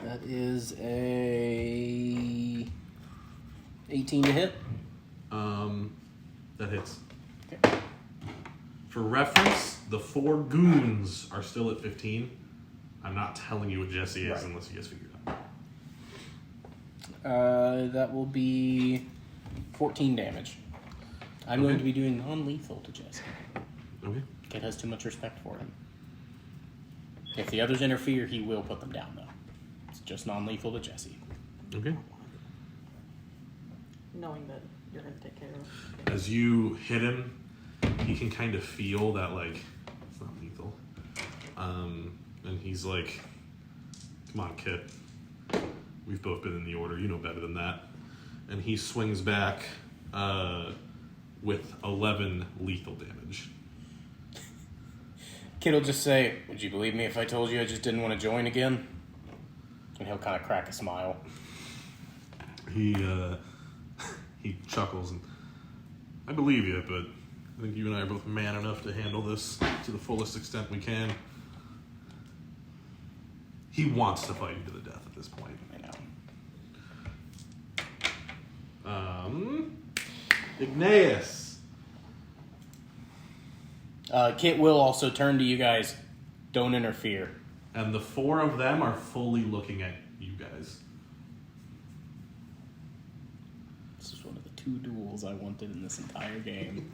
That is a 18 to hit. That hits. Okay. For reference, the 4 goons are still at 15. I'm not telling you what Jesse is Right. unless you guys figure it out. That will be 14 damage. I'm going to be doing non-lethal to Jesse. Okay. Kid has too much respect for him. If the others interfere, he will put them down, though. It's just non-lethal to Jesse. Okay. Knowing that you're going to take care of. As you hit him, he can kind of feel that, like, it's not lethal. And he's like, "Come on, Kit. We've both been in the order. You know better than that." And he swings back with 11 lethal damage. Kid will just say, "Would you believe me if I told you I just didn't want to join again?" And he'll kind of crack a smile. He he chuckles and, "I believe you, but I think you and I are both man enough to handle this to the fullest extent we can." He wants to fight you to the death at this point. I know. Igneas. Kit will also turn to you guys. Don't interfere. And the 4 of them are fully looking at you guys. This is one of the 2 duels I wanted in this entire game.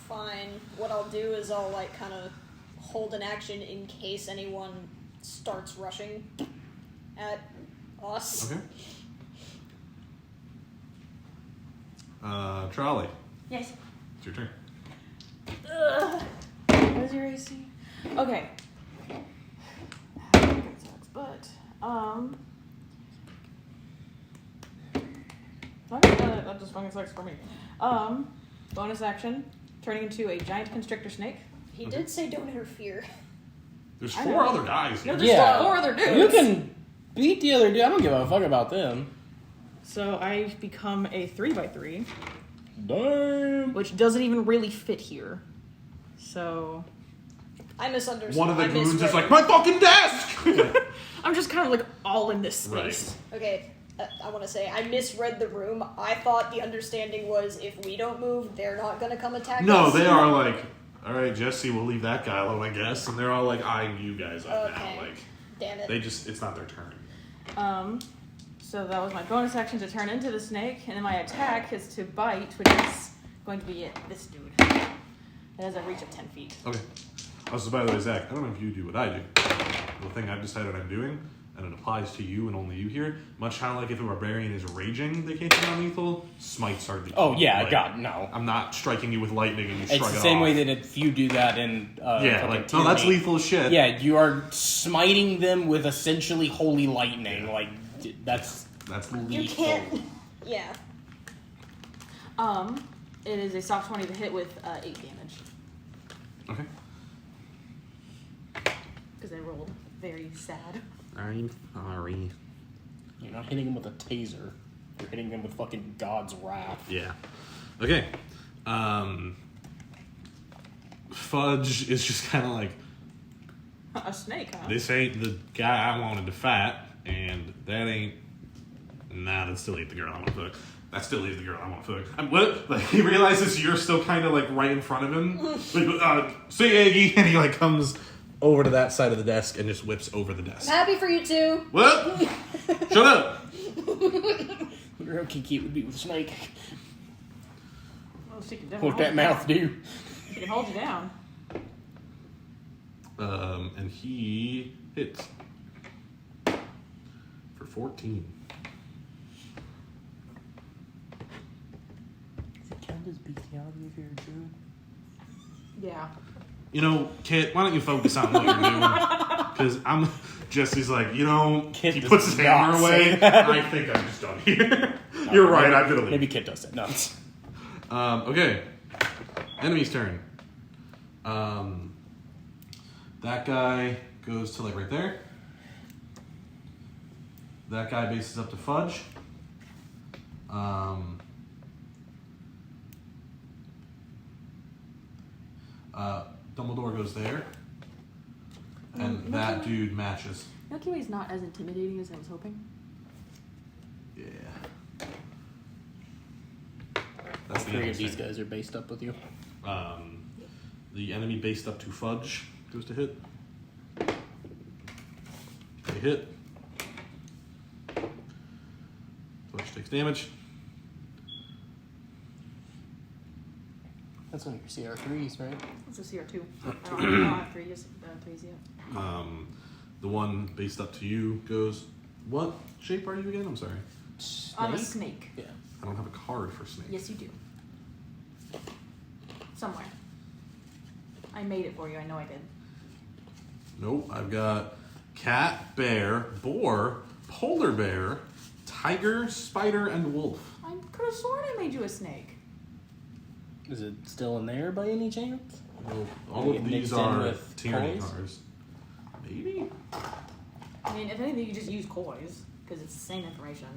Fine. What I'll do is I'll, like, kind of hold an action in case anyone starts rushing at us. Okay. Trolli. Yes. It's your turn. What is your AC? Okay. That sucks, but that just fucking sucks for me. Bonus action, turning into a giant constrictor snake. He did say don't interfere. There's I 4 know. other guys No, here. there's Yeah. still 4 other dudes. You can beat the other dude. I don't give a fuck about them. So I become a 3x3, Damn. which doesn't even really fit here. So I misunderstood. One of the I goons is misread. like, "My fucking desk!" I'm just kind of like all in this space. Okay, I want to say I misread the room. I thought the understanding was if we don't move, they're not going to come attack No, us. they are like, "All right, Jesse, we'll leave that guy alone, I guess." And they're all like eyeing you guys up Okay. now. Like, Damn it. it's not their turn. So that was my bonus action to turn into the snake, and then my attack is to bite, which is going to be this dude. It has a reach of 10 feet. Okay. Also, by the way, Zach, I don't know if you do what I do. The thing I've decided I'm doing, and it applies to you and only you here, much kind of like if a barbarian is raging, they can't be non-lethal, smites are lethal. Oh, yeah, Like, God, no. I'm not striking you with lightning and you It's shrug the it same off. way that if you do that in Yeah, fucking like, no, that's tyranny. lethal as shit. Yeah, you are smiting them with essentially holy lightning. Yeah. Like, that's lethal. You can't. Yeah. It is a soft 20 to hit with 8 damage. Okay. Because I rolled very sad. I'm sorry. You're not hitting him with a taser. You're hitting him with fucking God's wrath. Yeah. Okay. Fudge is just kind of like, A snake, huh? this ain't the guy I wanted to fight, and that ain't. Nah, that still ain't the girl I want to fuck. That still is the girl I want to fuck. What? Like, he realizes you're still kind of like right in front of him. Like, see, Aggie, and he like comes over to that side of the desk and just whips over the desk. I'm happy for you two. What? Shut up. Wonder how Kiki would be with Snake. Well, she can definitely What that hold you mouth down. do? She can hold you down. And he hits for 14. Does it count as bestiality if you're a druid? Yeah. You know, Kit, why don't you focus on what you're doing? Because Jesse's like, Kit he does puts his hammer not away. say that. I think I'm just done here. You're right, I'm gonna leave. Maybe Kit does it. No. Okay. Enemy's turn. That guy goes to like right there. That guy bases up to Fudge. Dumbledore goes there. And that dude matches. Milky Way's not as intimidating as I was hoping. Yeah. That's the Three enemy of these turn. guys are based up with you. The enemy based up to Fudge goes to hit. They hit. Fudge takes damage. That's on your CR3s, right? It's a CR2. I don't have threes yet. The one based up to you goes. What shape are you again? I'm sorry. I'm a snake. Yeah. I don't have a card for snake. Yes, you do. Somewhere. I made it for you. I know I did. Nope. I've got cat, bear, boar, polar bear, tiger, spider, and wolf. I could have sworn I made you a snake. Is it still in there by any chance? Well, all Maybe of it these mixed in are with tyranny coins? cards. Maybe. I mean, if anything, you just use coys because it's the same information.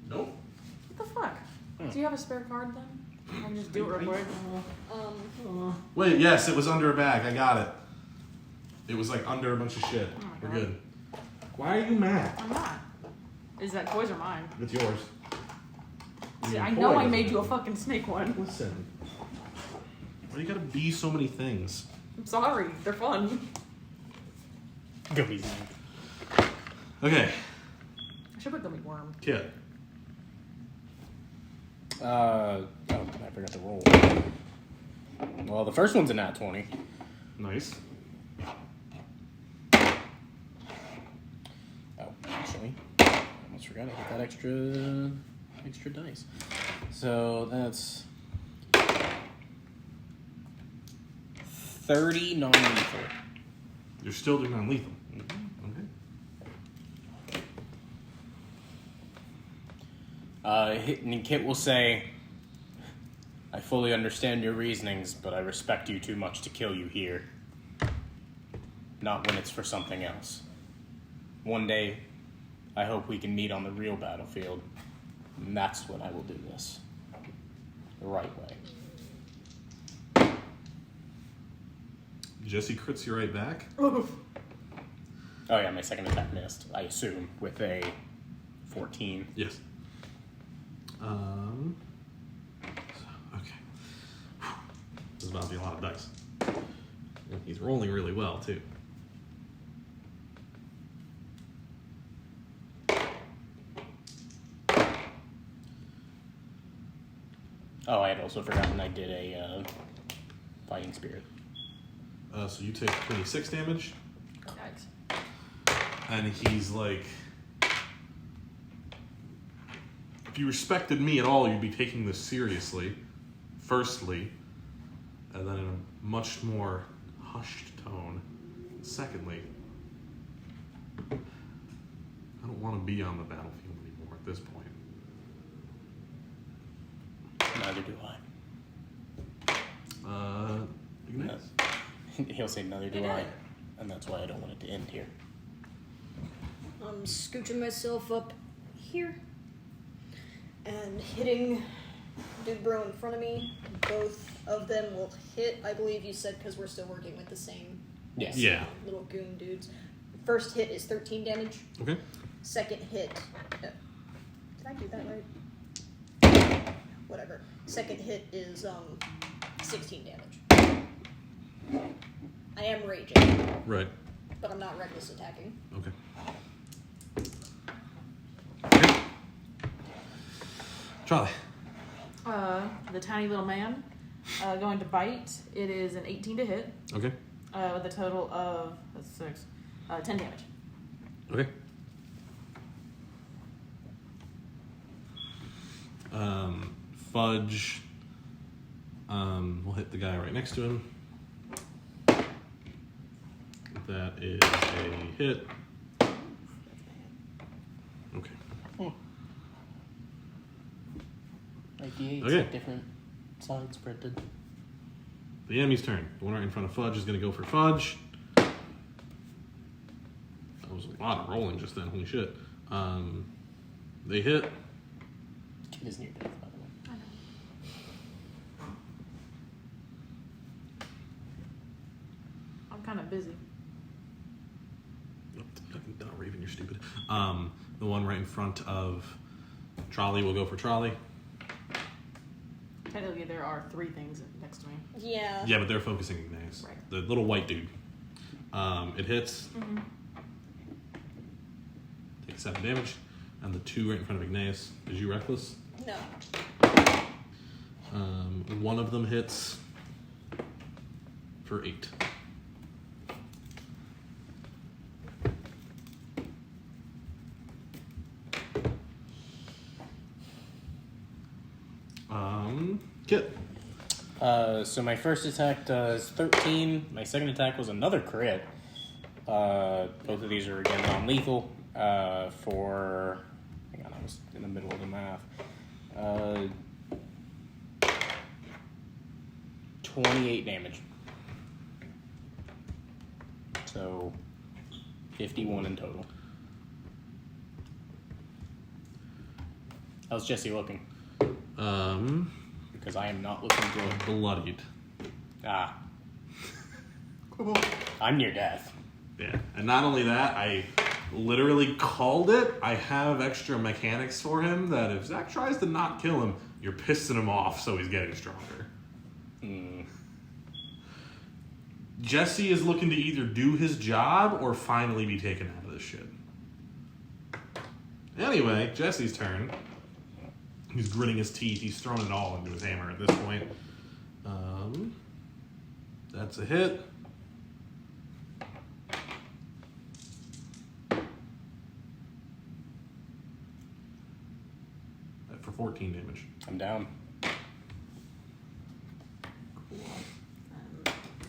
Nope. What the fuck? Do you have a spare card then? I can just do it real quick. Wait, yes, it was under a bag. I got it. It was like under a bunch of shit. Oh my We're God. good. Why are you mad? I'm not. Is that coys are mine? It's yours. See, Your I know boy I made doesn't you a know. fucking snake one. Listen. Why do you gotta be so many things? I'm sorry. They're fun. Gummies. Okay, I should put gummy worm. Kit. I forgot to roll. Well, the first one's a nat 20. Nice. Oh, actually, I almost forgot I hit that extra dice. So that's 30 non-lethal. You're still doing non-lethal. Okay. And Kit will say, I fully understand your reasonings, but I respect you too much to kill you here. Not when it's for something else. One day, I hope we can meet on the real battlefield. And that's when I will do this. The right way. Jesse crits you right back. Oof. Oh yeah, my second attack missed, I assume, with a 14. Yes. Okay. This is about to be a lot of dice. And he's rolling really well, too. Oh, I had also forgotten I did a fighting spirit. So you take 26 damage, Yikes. and he's like... If you respected me at all, you'd be taking this seriously, firstly, and then in a much more hushed tone, secondly. I don't want to be on the battlefield anymore at this point. Neither do I. Igneas. He'll say neither do I. And that's why I don't want it to end here. I'm scooching myself up here and hitting Dude Bro in front of me. Both of them will hit, I believe you said, because we're still working with the same Yes. Yeah. little goon dudes. First hit is 13 damage. Okay. Second hit. Did I do that right? whatever. Second hit is 16 damage. I am raging, Right. but I'm not reckless attacking. Okay. Okay. Trolli. The tiny little man going to bite. It is an 18 to hit Okay. with a total of 10 damage. Okay. Fudge. We'll hit the guy right next to him. That is a hit. Okay. Like the Okay. different sides printed. The enemy's turn. The one right in front of Fudge is going to go for Fudge. That was a lot of rolling just then. Holy shit. They hit. Kid is near death, by the way. I'm kind of busy. No, Raven, you're stupid. The one right in front of Trolli will go for Trolli. Technically, there are 3 things next to me. Yeah. Yeah, but they're focusing Igneas. Right. The little white dude. It hits. Mm-hmm. Takes 7 damage. And the 2 right in front of Igneas. Is you reckless? No. One of them hits for 8. Kit. So my first attack does 13. My second attack was another crit. Both of these are again non-lethal. For hang on, I was in the middle of the math. 28 damage. So 51 in total. How's Jesse looking? Because I am not looking good. Bloodied. Ah. I'm near death. Yeah. And not only that, I literally called it. I have extra mechanics for him that if Zack tries to not kill him, you're pissing him off so he's getting stronger. Jesse is looking to either do his job or finally be taken out of this shit. Anyway, Jesse's turn. He's gritting his teeth. He's throwing it all into his hammer at this point. That's a hit. For 14 damage. I'm down.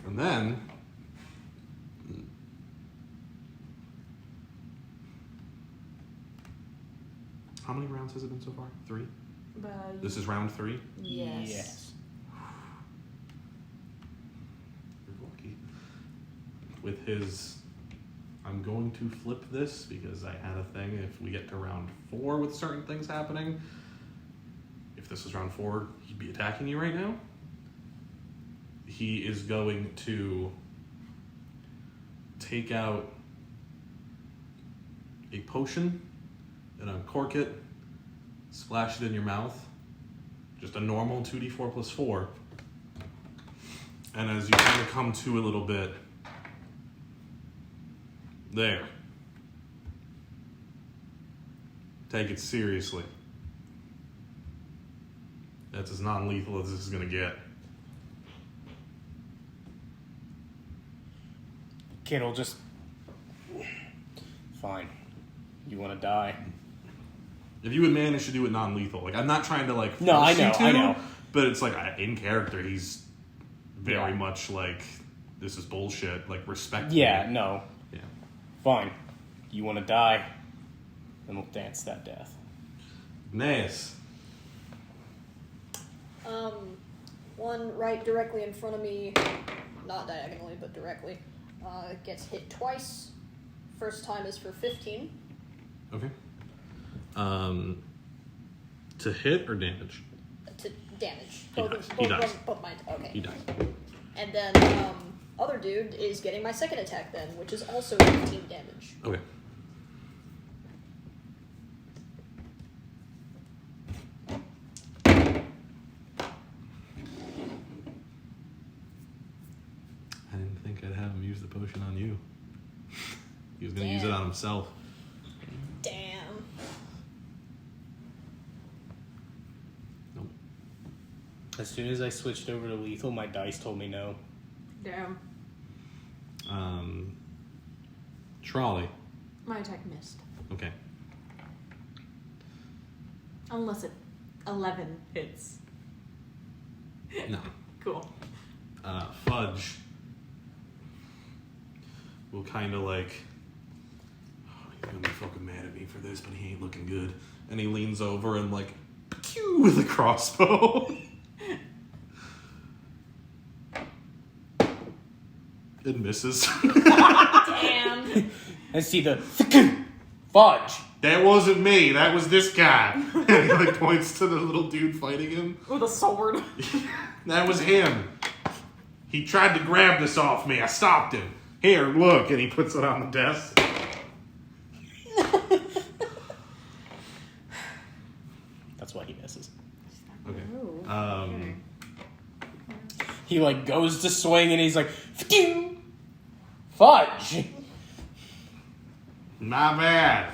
And then how many rounds has it been so far? 3? This is round 3? Yes. You're lucky. With his I'm going to flip this because I had a thing if we get to round 4 with certain things happening. If this was round 4, he'd be attacking you right now. He is going to take out a potion and uncork it, splash it in your mouth. Just a normal 2d4 plus 4. And as you kind of come to a little bit, there. Take it seriously. That's as non-lethal as this is going to get. Kid will just... Fine. You want to die? If you would manage to do it non-lethal, like I'm not trying to like No, I force you know, to, I know. But it's like in character, he's very Yeah. much like this is bullshit. Like respect. Yeah, me. no. Yeah. Fine. You want to die? Then we'll dance that death. Nice. One right directly in front of me, not diagonally, but directly, gets hit twice. First time is for 15. Okay. To hit or damage? To damage. He dies. He dies. Both mine. Okay. He dies. And then, other dude is getting my second attack then, which is also 15 damage. Okay. potion on you. He was going to use it on himself. Damn. Nope. As soon as I switched over to lethal, my dice told me no. Damn. Trolli. My attack missed. Okay. Unless it 11 hits. No. Cool. Fudge will kind of like, he's gonna be fucking mad at me for this, but he ain't looking good. And he leans over and like, pew, with a crossbow. It misses. Damn. And see the fudge. That wasn't me. That was this guy. And he like points to the little dude fighting him. With a sword. That was him. He tried to grab this off me. I stopped him. Here, look. And he puts it on the desk. That's why he misses. Okay. Okay. He like goes to swing and he's like, "Phew! Fudge." My bad.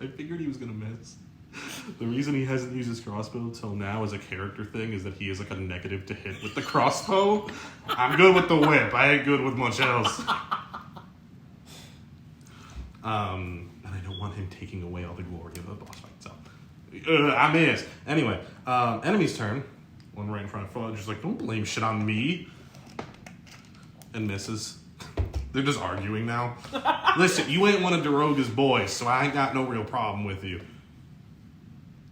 I figured he was gonna miss. The reason he hasn't used his crossbow till now as a character thing is that he is like a negative to hit with the crossbow. I'm good with the whip. I ain't good with much else. And I don't want him taking away all the glory of the boss fight. So I missed. Anyway, enemy's turn. One right in front of Fudge. Just like, don't blame shit on me. And misses. They're just arguing now. Listen, you ain't one of DeRoga's boys, so I ain't got no real problem with you.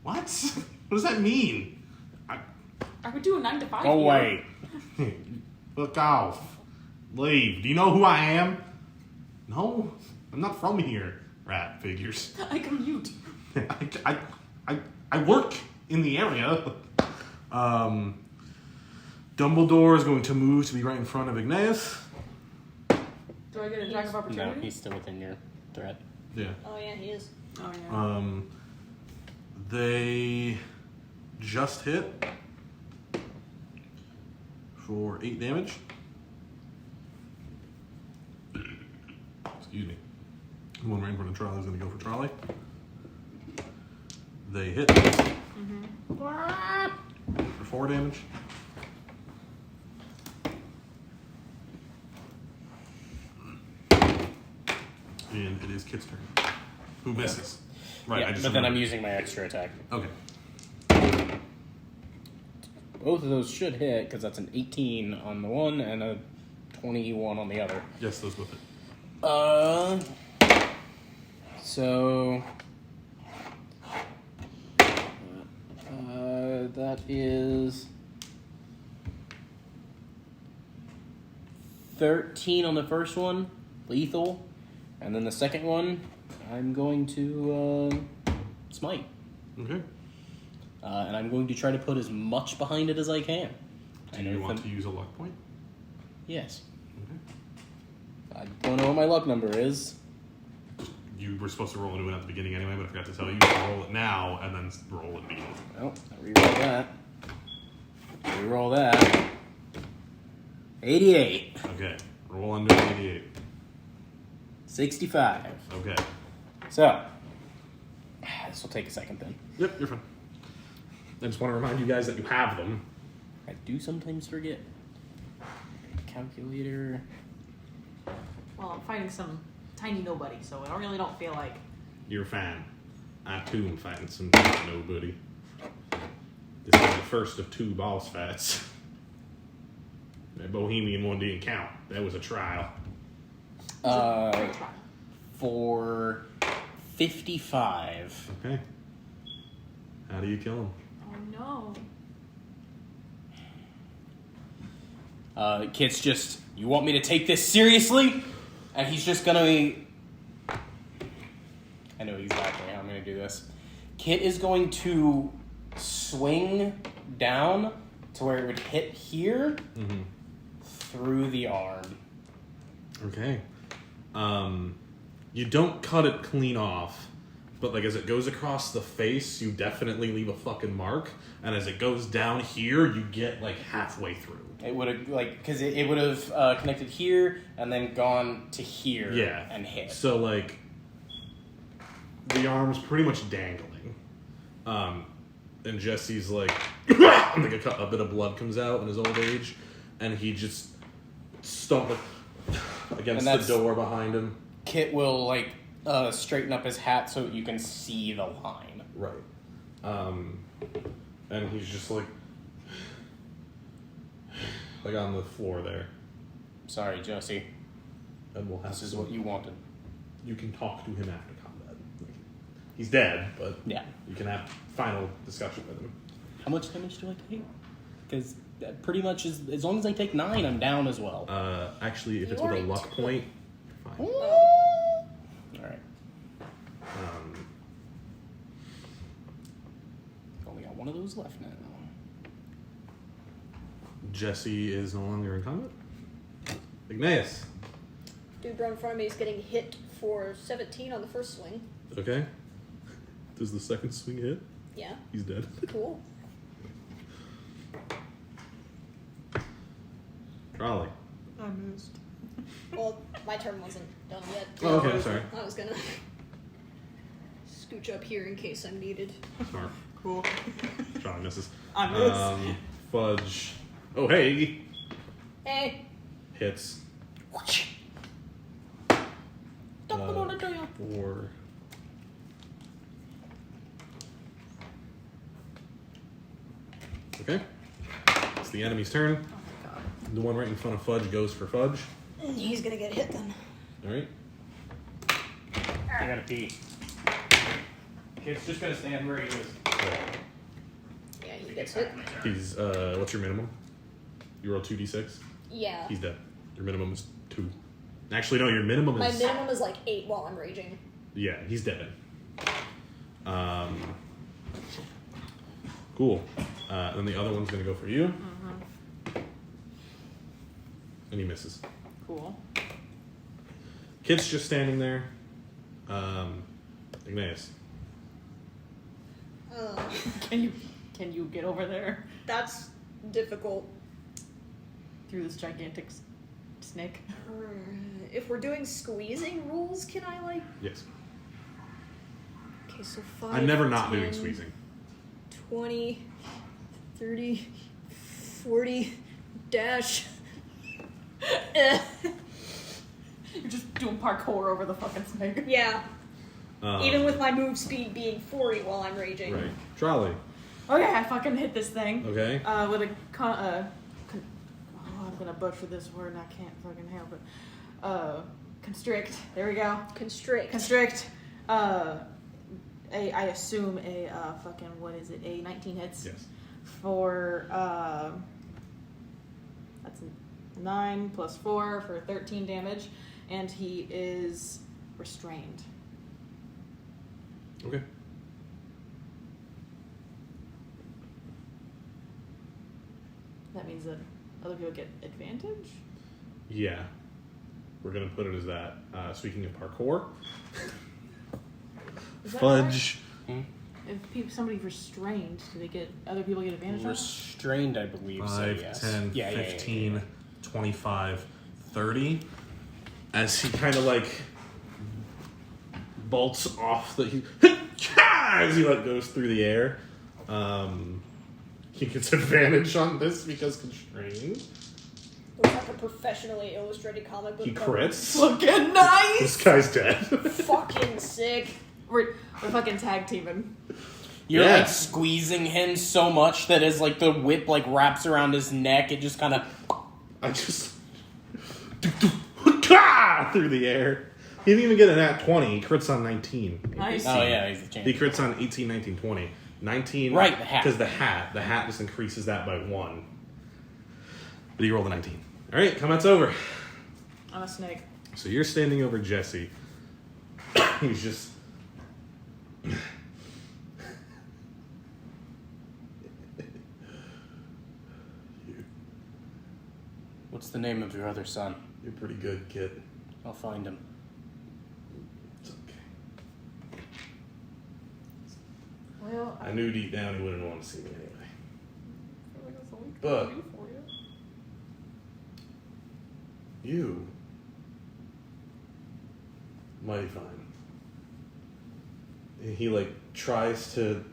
What? What does that mean? I would do a 9 to 5. Go away. Fuck off. Leave. Do you know who I am? No, I'm not from here. Rat figures. I commute. I work in the area. Dumbledore is going to move to be right in front of Igneas. Do I get an attack of No, opportunity? he's still within your threat. Yeah. Oh yeah, he is. Oh, yeah. They just hit for 8 damage. Excuse me. The one right in front of Trolli is going to go for Trolli. They hit for 4 damage. And it is Kit's turn. Who misses? Right, Yeah, I just but then I'm remembered. using my extra attack. Okay. Both of those should hit because that's an 18 on the one and a 21 on the other. Yes, those both hit. So that is 13 on the first one, lethal, and then the second one, I'm going to smite, Okay. and I'm going to try to put as much behind it as I can. Do you want to use a luck point? Yes. Okay. I don't know what my luck number is. You were supposed to roll into it at the beginning anyway, but I forgot to tell you to roll it now and then roll it beginning. Oh, I reroll that. Reroll that. 88. Okay. Roll under 88. 65. Okay. So, this will take a second then. Yep, you're fine. I just want to remind you guys that you have them. I do sometimes forget. Calculator. Well, I'm fighting some tiny nobody, so I really don't feel like... You're fine. I too am fighting some nobody. This is the first of 2 boss fights. That Bohemian one didn't count. That was a trial. For 55. Okay. How do you kill him? Oh, no. Kit's just, you want me to take this seriously? And he's just gonna be... I know exactly how I'm gonna do this. Kit is going to swing down to where it would hit here through the arm. Okay. You don't cut it clean off, but like as it goes across the face, you definitely leave a fucking mark, and as it goes down here, you get like halfway through. It would have, like, because it would have connected here and then gone to here and hit. So, like, the arm's pretty much dangling. And Jesse's like, like a bit of blood comes out in his old age, and he just stumbles against the door behind him. Kit will, like, straighten up his hat so you can see the line. Right. And he's just like on the floor there. Sorry, Jesse. And we'll have This is what you wanted. You can talk to him after combat. He's dead, but yeah, you can have final discussion with him. How much damage do I take? Because pretty much as long as I take 9, I'm down as well. Actually, if it's with a luck point, fine. All right. Only got one of those left now. Jesse is no longer in combat. Igneas. Dude right in front of me is getting hit for 17 on the first swing. Okay. Does the second swing hit? Yeah. He's dead. Cool. Trolli. I missed. Well, my turn wasn't done yet. Oh, okay, I'm sorry. I was gonna scooch up here in case I'm needed. Smart. Cool. Trolli misses. I missed. Fudge. Oh, hey. Hey. Hits. Don't want to do you. 4. Okay. It's the enemy's turn. Oh my god. The one right in front of Fudge goes for Fudge. He's gonna get hit then. Alright. I gotta pee. Kid's just gonna stand where he is. Yeah, he gets hit. He's, what's your minimum? You roll 2d6? Yeah. He's dead. Your minimum is 2. Actually, no, your minimum My is... minimum is like 8 while I'm raging. Yeah, he's dead. Cool. And then the other one's gonna go for you. Mm-hmm. And he misses. Cool. Kid's just standing there. Igneas. Can you get over there That's difficult. through this gigantic snake? If we're doing squeezing rules, can I like... Yes. Okay, so 5, I'm never not 10, doing squeezing. 20, 30, 40, dash. You're just doing parkour over the fucking snake. Yeah. Even with my move speed being 40 while I'm raging. Right. Trolli. Okay, I fucking hit this thing. Okay. With a I'm gonna butcher this word and I can't fucking help it. Constrict. There we go. Constrict. Constrict. I assume a fucking, what is it? A 19 hits. Yes. For that's 9 plus 4 for 13 damage, and he is restrained. Okay. That means that other people get advantage? Yeah. We're gonna put it as that. Speaking of parkour. Is that Fudge. If somebody's restrained, do they get other people get advantage on it? Restrained, I believe. 5, so, yes. 10, Yeah, 15, yeah. 25, 30. As he kind of like bolts off the... as he like goes through the air. He gets advantage on this because constrained. Looks like a professionally illustrated comic book. He cover. crits. Looking nice! This guy's dead. Fucking sick. We're fucking tag teaming. You're Yeah. like squeezing him so much that as like the whip like wraps around his neck, it just kind of. I just... through the air. He didn't even get a nat 20. He crits on 19. Nice. Oh yeah, he's the He champion. crits on 18, 19, 20. 19... Right, the hat. Because the hat just increases that by 1. But he rolled a 19. Alright, combat's over. On a snake. So you're standing over Jesse. He's just... What's the name of your other son? You're pretty good, kid. I'll find him. It's okay. I knew deep down he wouldn't want to see me anyway. I feel like that's all we can But- do for you. You mighty fine. And he like tries to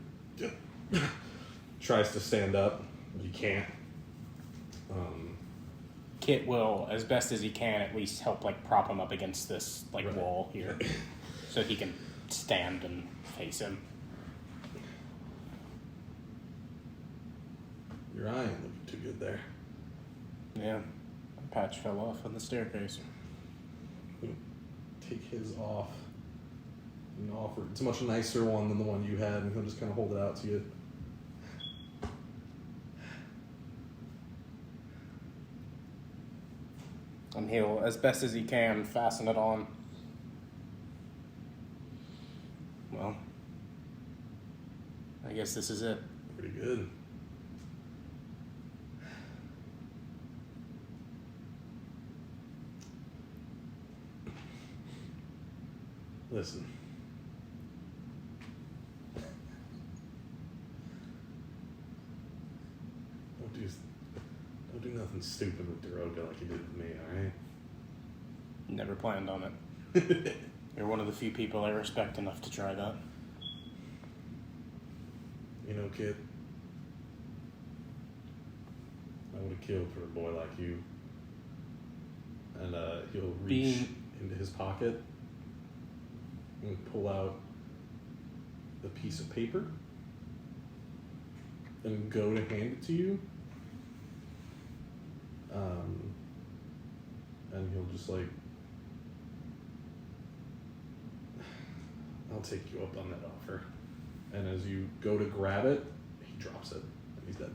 stand up, but he can't. Kit will, as best as he can, at least help like prop him up against this like Right. wall here, so he can stand and face him. Your eye ain't looking too good there. Yeah, a patch fell off on the staircase. Take his off and offer. It's a much nicer one than the one you had, and he'll just kind of hold it out to you. And he'll, as best as he can, fasten it on. Well, I guess this is it. Pretty good. Listen. Don't do nothing stupid with Daroga like you did with me, alright? Never planned on it. You're one of the few people I respect enough to try that. You know, kid, I would have killed for a boy like you. And he'll reach into his pocket and pull out a piece of paper and go to hand it to you. And he'll just like, I'll take you up on that offer. And as you go to grab it, he drops it and he's dead.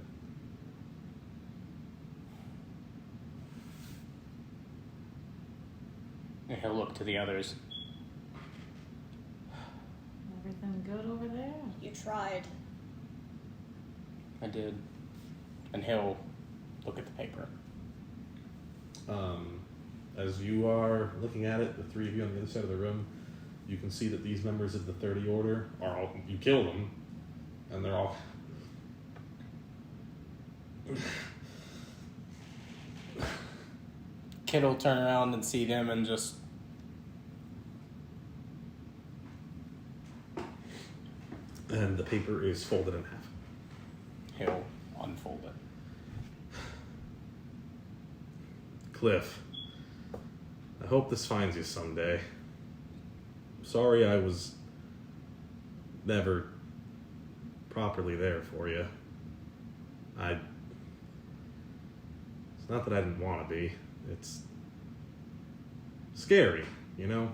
And he'll look to the others. Everything good over there? You tried. I did. And he'll look at the paper. As you are looking at it, the three of you on the other side of the room, you can see that these members of the 30 Order are all, you killed them, and they're all... Kid will turn around and see them and just... And the paper is folded in half. He'll unfold it. Cliff, I hope this finds you someday. Sorry I was never properly there for you. It's not that I didn't want to be. It's scary, you know?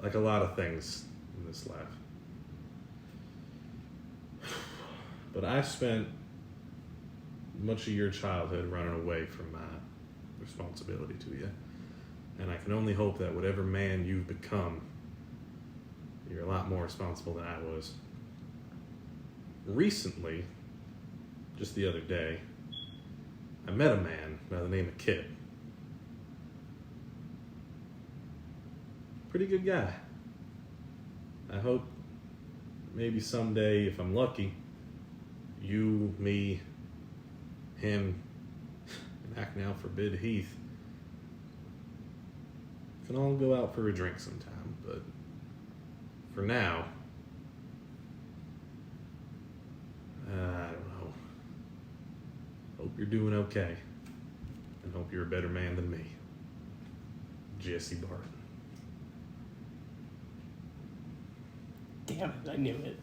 Like a lot of things in this life. But I spent much of your childhood running away from my responsibility to you. And I can only hope that whatever man you've become, you're a lot more responsible than I was. Recently, just the other day, I met a man by the name of Kit. Pretty good guy. I hope maybe someday, if I'm lucky, you, me, him, and Act Now Forbid Heath can all go out for a drink sometime, but for now, I don't know. Hope you're doing okay, and hope you're a better man than me. Jesse Barton. Damn it, I knew it.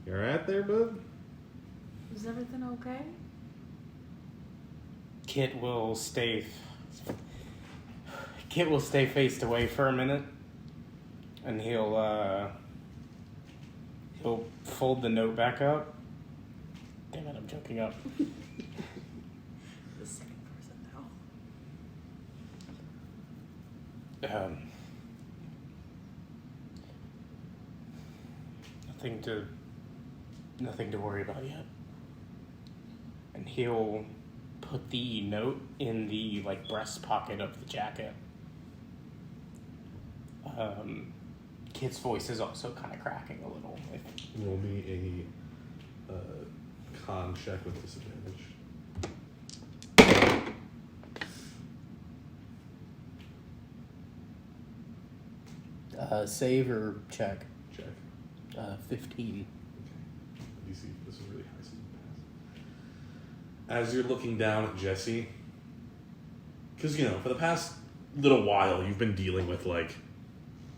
You alright there, bud? Is everything okay? Kit will stay faced away for a minute, and he'll fold the note back up. Damn it, I'm joking up. The second person now. Nothing to worry about yet. And he'll put the note in the breast pocket of the jacket. Kid's voice is also kind of cracking a little. Roll me a con check with disadvantage. Save or check? Check. 15. You see, this is really high, so you pass. As you're looking down at Jesse, because, you know, for the past little while, you've been dealing with, like,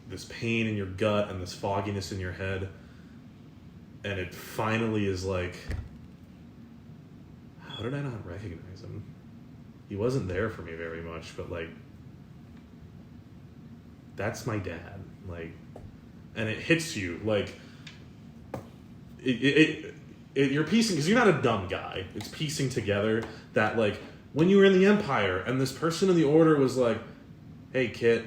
this pain in your gut and this fogginess in your head, and it finally is like, how did I not recognize him? He wasn't there for me very much, but, like, that's my dad. Like, and it hits you, like, you're piecing, because you're not a dumb guy. It's piecing together that, like, when you were in the Empire and this person in the Order was like, hey, Kit,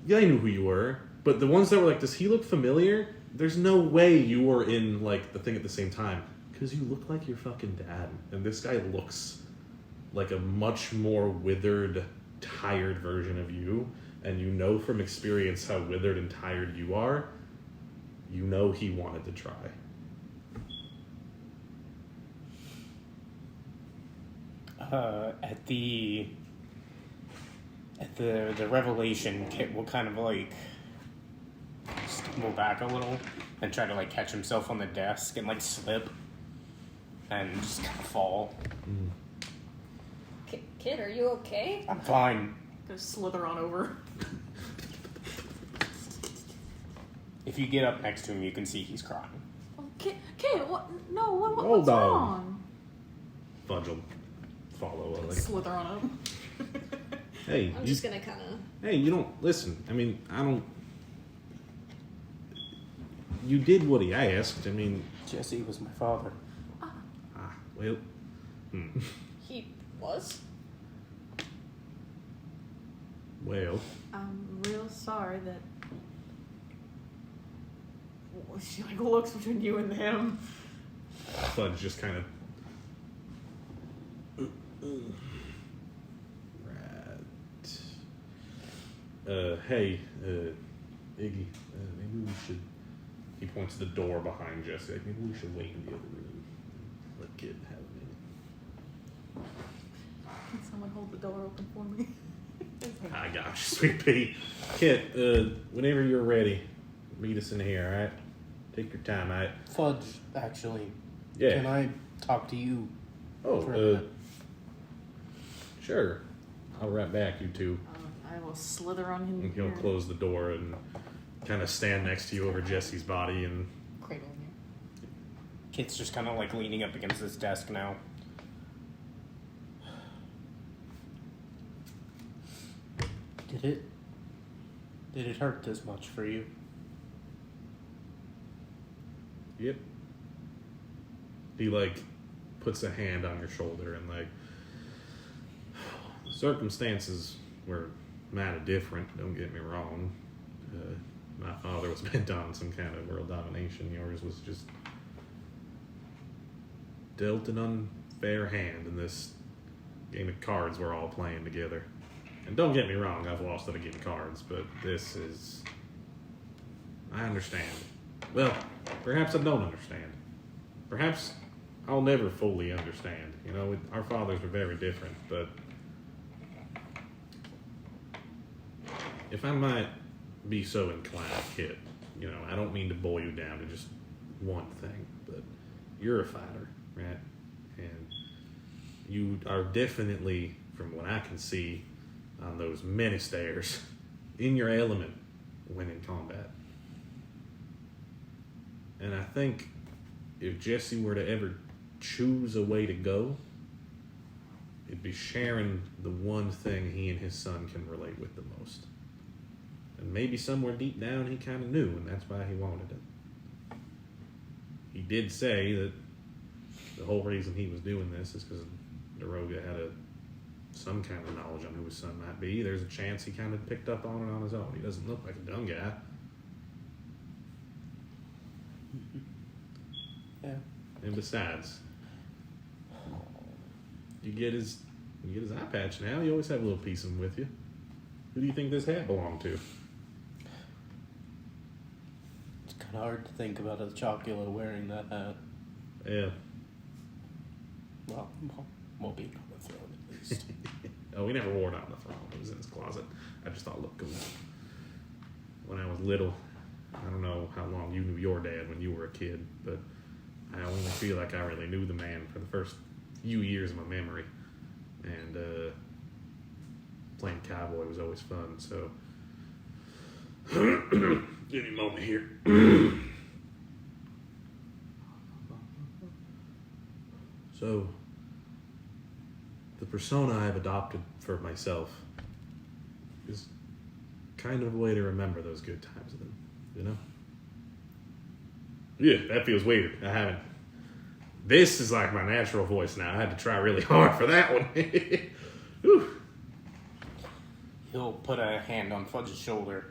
yeah, I knew who you were, but the ones that were like, does he look familiar? There's no way you were in, like, the thing at the same time, because you look like your fucking dad, and this guy looks like a much more withered, tired version of you, and you know from experience how withered and tired you are. You know he wanted to try. At the revelation, Kit will kind of like stumble back a little and try to like catch himself on the desk and like slip and just kind of fall. Kid, are you okay? I'm fine. Gonna slither on over. If you get up next to him, you can see he's crying. Oh, kid, what? No, Hold what's on. wrong? Fudge will follow. Like, Slither on him. hey, I'm just gonna kind of. hey, you don't listen. I mean, I don't. You did what he asked. I mean, Jesse was my father. well, He was? well. I'm real sorry that she like looks between you and him. Fudge just kind of. Right. Hey, Iggy, maybe we should. He points to the door behind Jesse. Like, maybe we should wait in the other room. Let Kid have a minute. Can someone hold the door open for me? I got you, sweet pea. Kit, whenever you're ready, meet us in here, alright? Take your time, alright? Fudge, actually. Yeah. Can I talk to you? Oh, for a minute? Sure. I'll right back, you two. I will slither on him. And he'll close the door and kind of stand next to you over Jesse's body and... Cradle him. Kit's just kind of like leaning up against this desk now. Did it hurt this much for you? Yep. He, like, puts a hand on your shoulder and, like... Circumstances were mighty different, don't get me wrong. My father was bent on some kind of world domination. Yours was just dealt an unfair hand in this game of cards we're all playing together. And don't get me wrong, I've lost at a game of cards, but this is... I understand. Well, perhaps I don't understand. Perhaps I'll never fully understand. You know, our fathers were very different, but... If I might be so inclined, Kit, you know, I don't mean to boil you down to just one thing, but you're a fighter, right? And you are definitely, from what I can see on those many stairs, in your element when in combat. And I think if Jesse were to ever choose a way to go, it'd be sharing the one thing he and his son can relate with the most. And maybe somewhere deep down he kind of knew, and that's why he wanted it. He did say that the whole reason he was doing this is because Daroga had some kind of knowledge on who his son might be. There's a chance he kind of picked up on it on his own. He doesn't look like a dumb guy. Yeah. And besides, you get his eye patch now. You always have a little piece of him with you. Who do you think this hat belonged to? of hard to think about a Chocula wearing that hat. Yeah. Well, won't be on the throne at least. Oh, we never wore it on the throne. It was in his closet. I just thought it looked cool. When I was little, I don't know how long you knew your dad when you were a kid, but I only feel like I really knew the man for the first few years of my memory. And playing cowboy was always fun, so give me a moment here. So, the persona I've adopted for myself is kind of a way to remember those good times with them, you know? Yeah, that feels weird. I haven't. This is like my natural voice now. I had to try really hard for that one. Whew. He'll put a hand on Fudge's shoulder.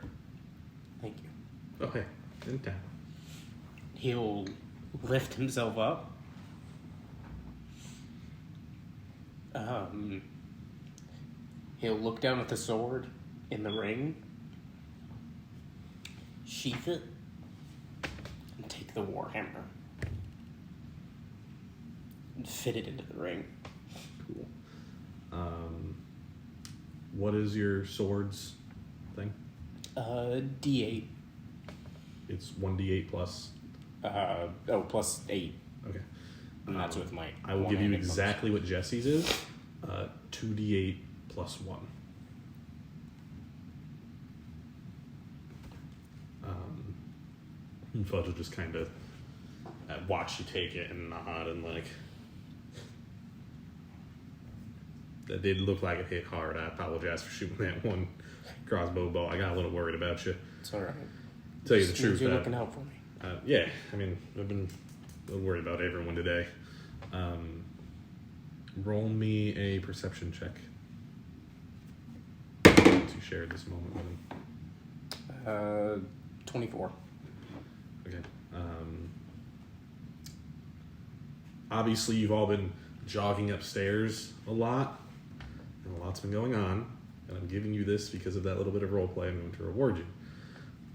Thank you. Okay, anytime. He'll lift himself up. He'll look down at the sword in the ring, sheath it, and take the warhammer and fit it into the ring. Cool. What is your sword's thing? D8. It's 1d8 plus. Plus 8. Okay. And that's with my. I will give you one-handed exactly what Jesse's is. 2d8 plus 1. And Fudge will just kind of watch you take it and nod and like. That did look like it hit hard. I apologize for shooting that one crossbow bolt. I got a little worried about you. It's alright. Tell you the truth. You're looking out for me. Yeah, I mean, I've been a little worried about everyone today. Roll me a perception check to share this moment with him. 24. Okay. Obviously, you've all been jogging upstairs a lot, and a lot's been going on, and I'm giving you this because of that little bit of roleplay I'm going to reward you.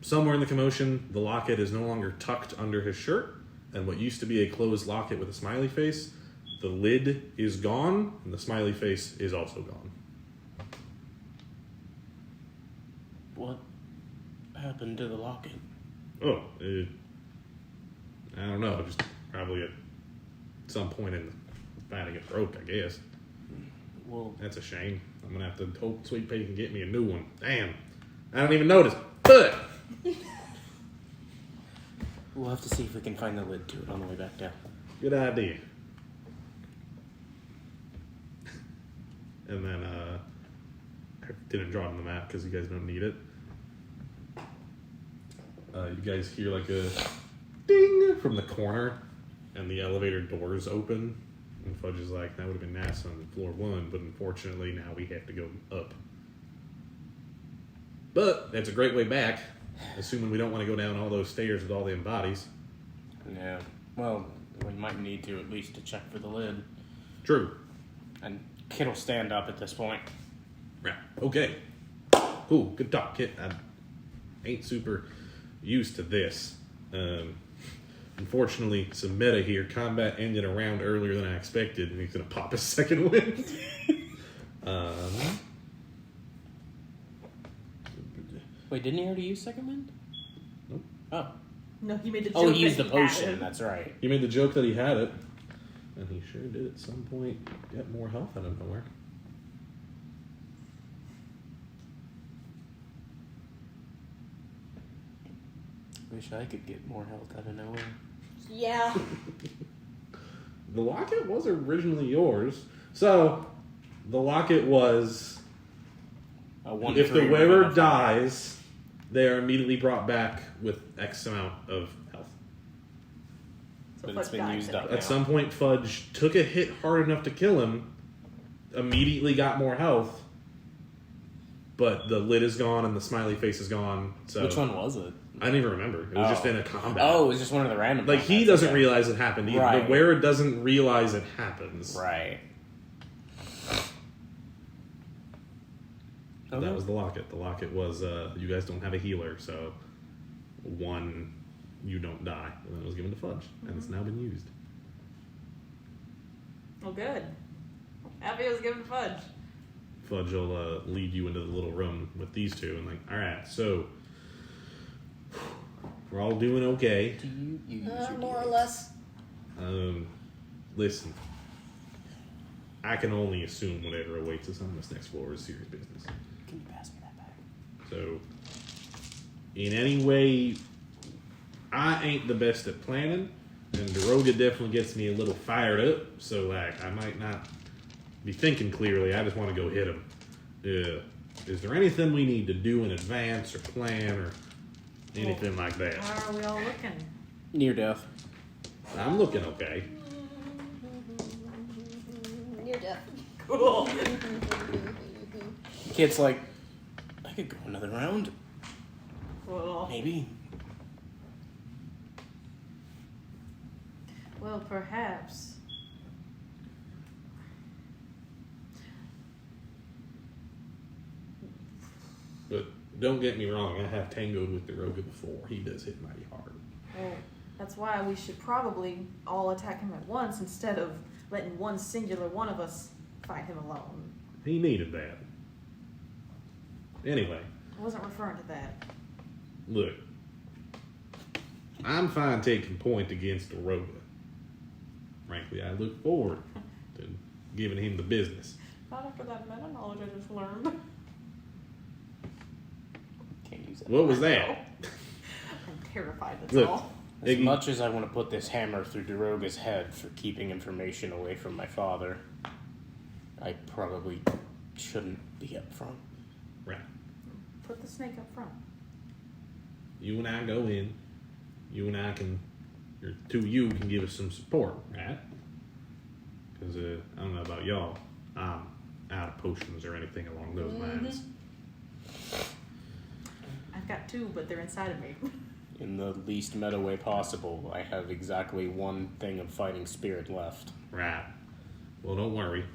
Somewhere in the commotion, the locket is no longer tucked under his shirt, and what used to be a closed locket with a smiley face, the lid is gone, and the smiley face is also gone. What happened to the locket? Oh, I don't know, just probably at some point in the fighting it broke, I guess. Well, That's a shame. I'm gonna have to hope Sweet Pea can get me a new one. Damn. I don't even notice. But we'll have to see if we can find the lid to it on the way back down. good idea. And then I didn't draw it on the map because you guys don't need it. You guys hear like a ding from the corner, and the elevator doors open. And Fudge is like, that would have been nice on floor 1, but unfortunately now we have to go up. But that's a great way back, assuming we don't want to go down all those stairs with all them bodies. Yeah. Well, we might need to at least to check for the lid. True. And Kit'll stand up at this point. Right. Okay. Cool. Good talk, Kit. I ain't super used to this. Unfortunately, some meta here. Combat ended a round earlier than I expected, and he's going to pop his second win. Wait, didn't he already use second wind? Nope. Oh. No, he made the joke. Oh, he used the that he had potion. it. That's right. He made the joke that he had it, and he sure did at some point get more health out of nowhere. Wish I could get more health out of nowhere. Yeah. The locket was originally yours. So, the locket was... if the wearer dies, they are immediately brought back with X amount of health. So But it's Fudge been died used today. up. At some point, Fudge took a hit hard enough to kill him, immediately got more health, but the lid is gone and the smiley face is gone. So Which one was it? I don't even remember. It was just in a combat. Oh, it was just one of the random. Like, he combats, doesn't okay. realize it happened either. Right. The wearer doesn't realize it happens. Right. That was the locket. The locket was, you guys don't have a healer, so 1 you don't die. And then it was given to Fudge, and it's now been used. Well, good. Happy it was given Fudge. Fudge will lead you into the little room with these two, and like, all right, so we're all doing okay. Do you use your More or D8s? less. Listen, I can only assume whatever awaits us on this next floor is serious business. Can you pass me that back? So, in any way, I ain't the best at planning, and Daroga definitely gets me a little fired up. So, like, I might not be thinking clearly. I just want to go hit him. Is there anything we need to do in advance or plan or anything like that? How are we all looking? Near death. I'm looking okay. You're deaf. Cool. Kid's like, I could go another round. Cool. Maybe. Well, perhaps. But don't get me wrong, I have tangoed with Daroga before. He does hit mighty hard. Well, that's why we should probably all attack him at once instead of letting one singular one of us fight him alone. He needed that. Anyway, I wasn't referring to that. look. I'm fine taking point against Daroga. Frankly, I look forward to giving him the business. Not after that meta knowledge I just learned. Can't use it. What was that? I'm terrified, that's Look. all. As Iggy- much as I want to put this hammer through Daroga's head for keeping information away from my father, I probably shouldn't be up front. Right. Put the snake up front. You and I go in. You and I can, or two of you can give us some support, right? Because I don't know about y'all. I'm out of potions or anything along those lines. I've got two, but they're inside of me. In the least meta way possible, I have exactly one thing of fighting spirit left. Right. Well, don't worry.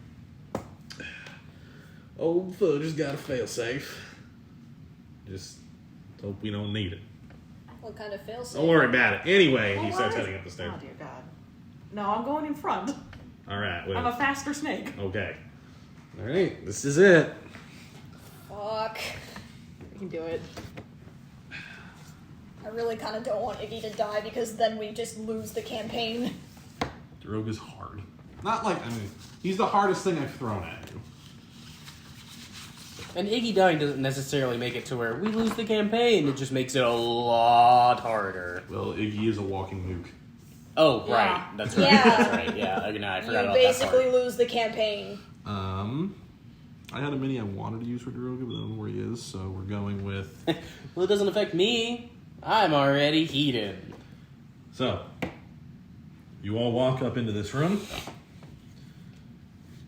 Old Fudge has got a failsafe. Just hope we don't need it. What kind of failsafe? Don't worry about it. Anyway, he Oh, starts what? heading up the stairs. Oh, dear God. No, I'm going in front. All right. I'm a Well, faster snake. okay. All right. This is it. Fuck. We can do it. I really kind of don't want Iggy to die because then we just lose the campaign. Daroga's hard. Not like, I mean, he's the hardest thing I've thrown at you. And Iggy dying doesn't necessarily make it to where we lose the campaign. It just makes it a lot harder. Well, Iggy is a walking nuke. Oh, Yeah. right. That's right. Yeah. That's right. Yeah. Okay, no, I You forgot about basically that part. lose the campaign. I had a mini I wanted to use for Daroga, but I don't know where he is, so we're going with... Well, it doesn't affect me. I'm already heated. So, you all walk up into this room.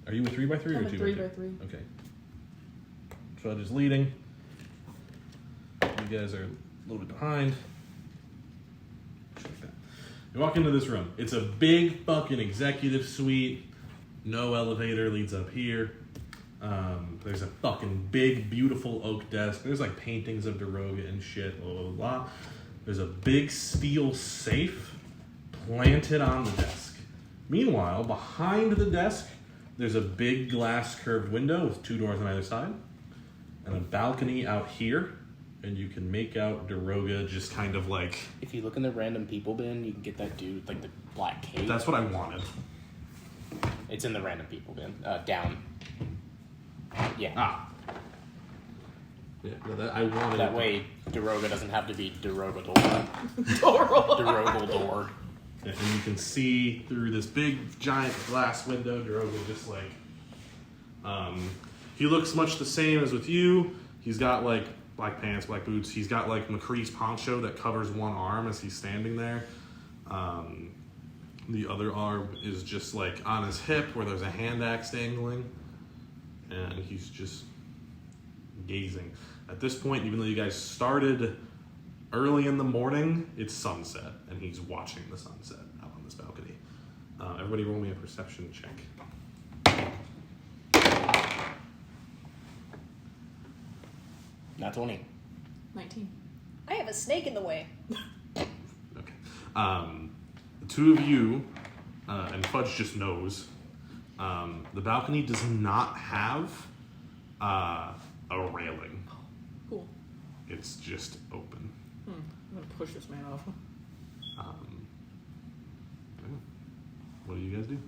Are you a 3x3 or I'm a 2x2? 3x3. Okay. Fudge is leading. You guys are a little bit behind. Just like that. You walk into this room. It's a big fucking executive suite. No elevator leads up here. There's a fucking big, beautiful oak desk. There's like paintings of Daroga and shit, blah, blah, blah. There's a big steel safe planted on the desk. Meanwhile, behind the desk, there's a big glass curved window with two doors on either side. And a balcony out here. And you can make out Daroga just kind of like... If you look in the random people bin, you can get that dude with like the black cape. That's what I wanted. It's in the random people bin. Down. Yeah. Ah. Yeah, no, that, I wanted That it. way, Daroga doesn't have to be Darogador. Darogador. And you can see through this big, giant glass window, Daroga just like... he looks much the same as with you. He's got like black pants, black boots. He's got like McCree's poncho that covers one arm as he's standing there. The other arm is just like on his hip where there's a hand axe dangling. And he's just gazing. At this point, even though you guys started early in the morning, it's sunset. And he's watching the sunset out on this balcony. Everybody roll me a perception check. Not 20. 19. I have a snake in the way. Okay. The two of you, and Fudge just knows, the balcony does not have a railing. Cool. It's just open. I'm gonna push this man off. Yeah. What do you guys do?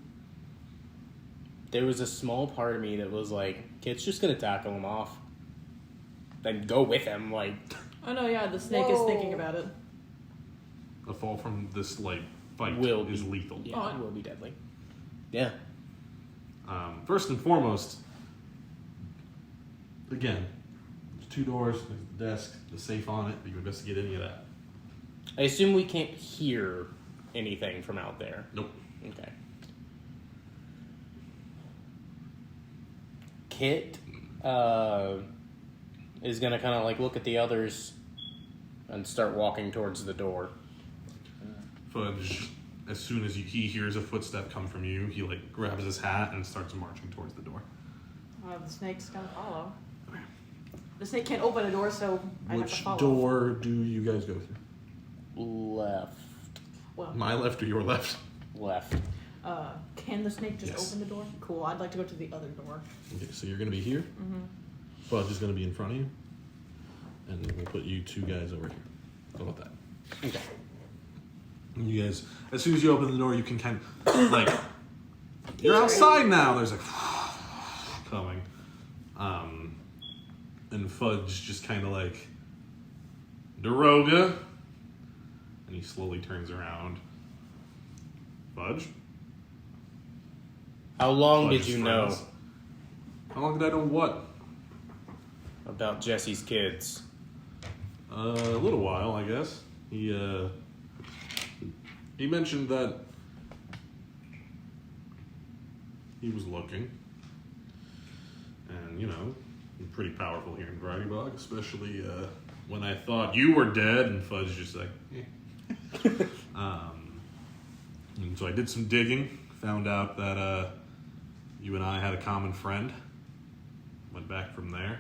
There was a small part of me that was like, kid's just gonna tackle him off. Then go with him, like... Oh no, yeah, the snake is thinking about it. A fall from this like fight is lethal. Yeah, it will be deadly. Yeah. First and foremost, again, there's 2 doors, there's the desk, the safe on it. You can investigate any of that. I assume we can't hear anything from out there. Nope. Okay. Kit is gonna kind of like look at the others and start walking towards the door. Fudge, as soon as he hears a footstep come from you, he like grabs his hat and starts marching towards the door. The snake's gonna follow. The snake can't open a door, so I have to Which follow. door do you guys go through? Left. Well, My left or your left? Left. can the snake just Yes. open the door? Cool. I'd like to go to the other door. Okay, so you're gonna be here. Fudge is gonna be in front of you, and we'll put you 2 guys over here. How about that? Okay. You guys, as soon as you open the door, you can kind of like you're outside now. There's like coming, and Fudge just kind of like Daroga, and he slowly turns around. Fudge. How long Fudge's did you know friends. How long did I know what? about Jesse's kids? A little while, I guess. He mentioned that he was looking, and you know, I'm pretty powerful here in Variety Bog, especially when I thought you were dead, and Fudge just like, eh. And so I did some digging, found out that you and I had a common friend. Went back from there,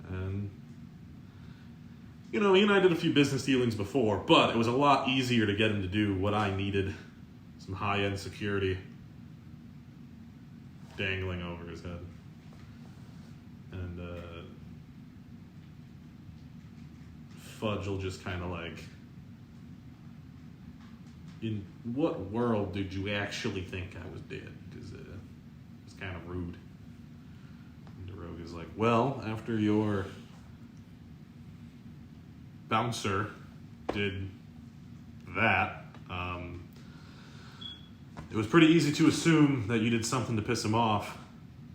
and you know, he and I did a few business dealings before, but it was a lot easier to get him to do what I needed. Some high-end security dangling over his head. And Fudge will just kind of like, in what world did you actually think I was dead? It's kind of rude. And DeRogue is like, well, after your bouncer did that, it was pretty easy to assume that you did something to piss him off.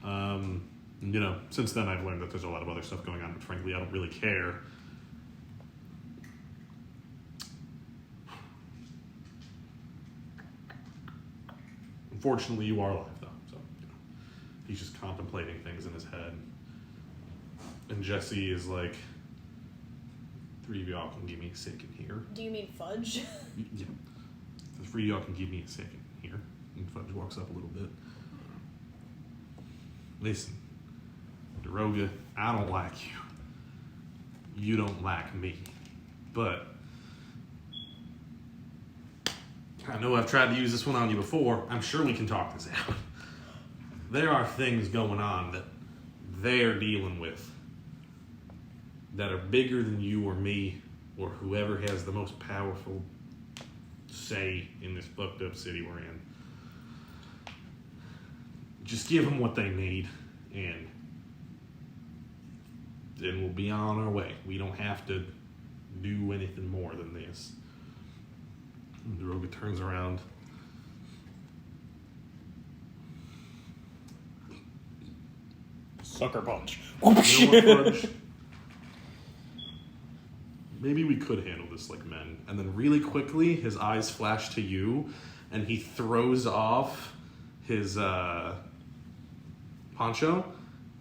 You know, since then I've learned that there's a lot of other stuff going on, but frankly I don't really care. Unfortunately, you are alive though, so you know, he's just contemplating things in his head. And Jesse is like, 3 of y'all can give me a second here. Do you mean Fudge? Yeah. The 3 of y'all can give me a second here. And Fudge walks up a little bit. Listen, Daroga, I don't like you. You don't like me. But I know I've tried to use this one on you before. I'm sure we can talk this out. There are things going on that they're dealing with that are bigger than you or me or whoever has the most powerful say in this fucked up city we're in. Just give them what they need, and then we'll be on our way. We don't have to do anything more than this. And Daroga turns around. Sucker punch. You know what, Fudge? Maybe we could handle this like men. And then really quickly, his eyes flash to you, and he throws off his poncho,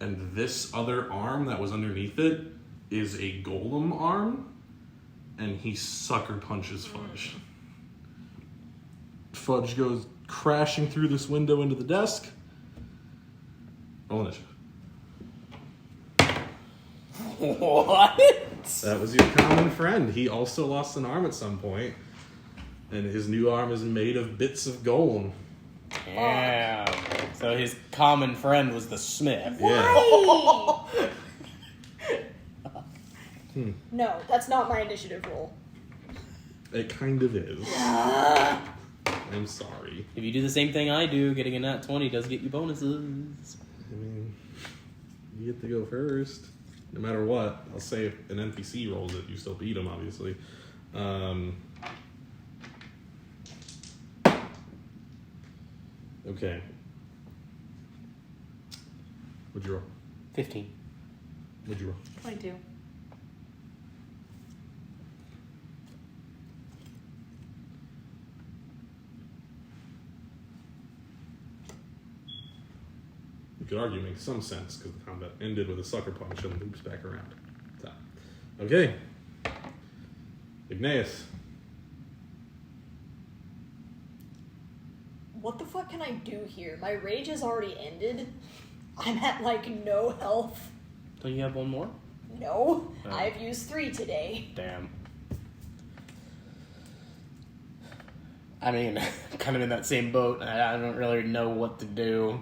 and this other arm that was underneath it is a golem arm, and he sucker punches Fudge. Fudge goes crashing through this window into the desk. Roll initiative. What? That was your common friend. He also lost an arm at some point. and his new arm is made of bits of golem. Yeah. So his common friend was the smith. Why? No, that's not my initiative roll. It kind of is. I'm sorry. If you do the same thing I do, getting a nat 20 does get you bonuses. I mean, you get to go first. No matter what. I'll say if an NPC rolls it, you still beat him, obviously. Okay. What'd you roll? 15. What'd you roll? 22. You could argue it makes some sense because the combat ended with a sucker punch and loops back around. So, okay. Igneas. What the fuck can I do here? My rage has already ended. I'm at like no health. Don't you have one more? No, Oh. I've used 3 today. Damn. I mean, I'm kind of in that same boat. I don't really know what to do.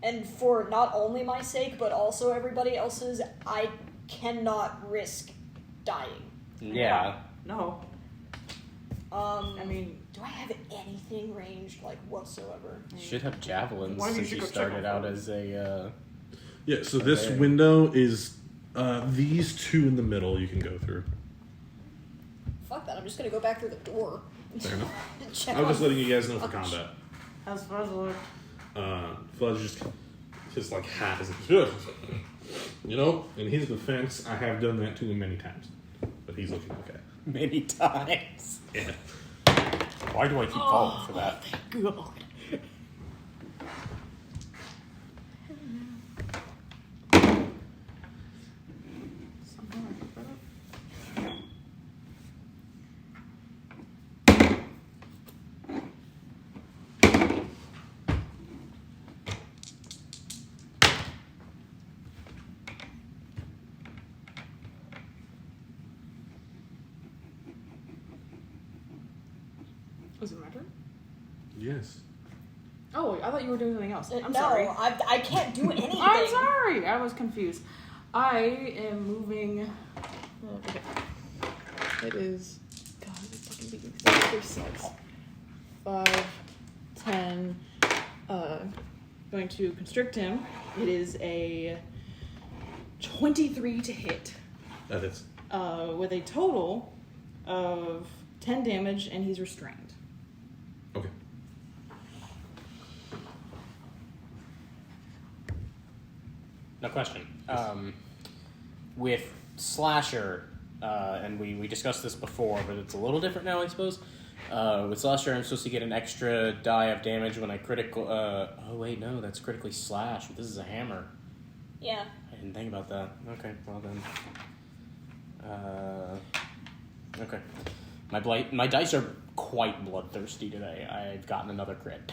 And for not only my sake, but also everybody else's, I cannot risk dying. Yeah. No. I mean, do I have anything ranged, like, whatsoever? You should have javelins Why don't you since you should go started check out on as a... Yeah, so this Okay. window is these two in the middle you can go through. Fuck that, I'm just gonna go back through the door. Fair enough. Check I'm just on- letting you guys know for Fuck. combat. how's Fuzz look? Fudge just his like hat is like, you know, in his defense, I have done that to him many times. But he's looking okay. many times. Yeah. Why do I keep falling for that? God. Something like that. Was it my turn? Yes. Oh, I thought you were doing something else. I'm no, sorry. I can't do anything. I'm sorry. I was confused. I am moving. Okay. It is. God, this fucking beating this sucks. 5, 10. Going to constrict him. It is a 23 to hit. That is. With a total of 10 damage, and he's restrained. Okay. No question. With Slasher, and we discussed this before, but it's a little different now, I suppose. With Slasher, I'm supposed to get an extra die of damage when I critical... oh, wait, no, that's critically slash. This is a hammer. Yeah. I didn't think about that. Okay, well then. Okay. My dice are quite bloodthirsty today. I've gotten another crit.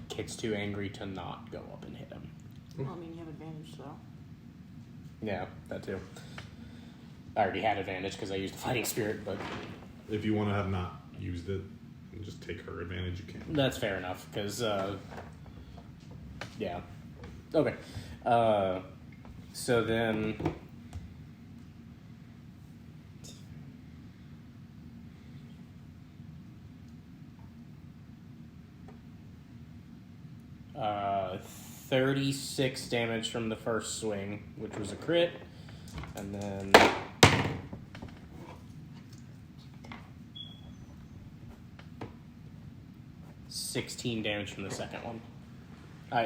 Kid's too angry to not go up and hit him. Well, I mean, you have advantage, though. Yeah, that too. I already had advantage because I used the fighting spirit, but If you want to have not used it and just take her advantage, you can. that's fair enough because, yeah. Okay. So then. Uh, 36 damage from the first swing, which was a crit, and then 16 damage from the second one.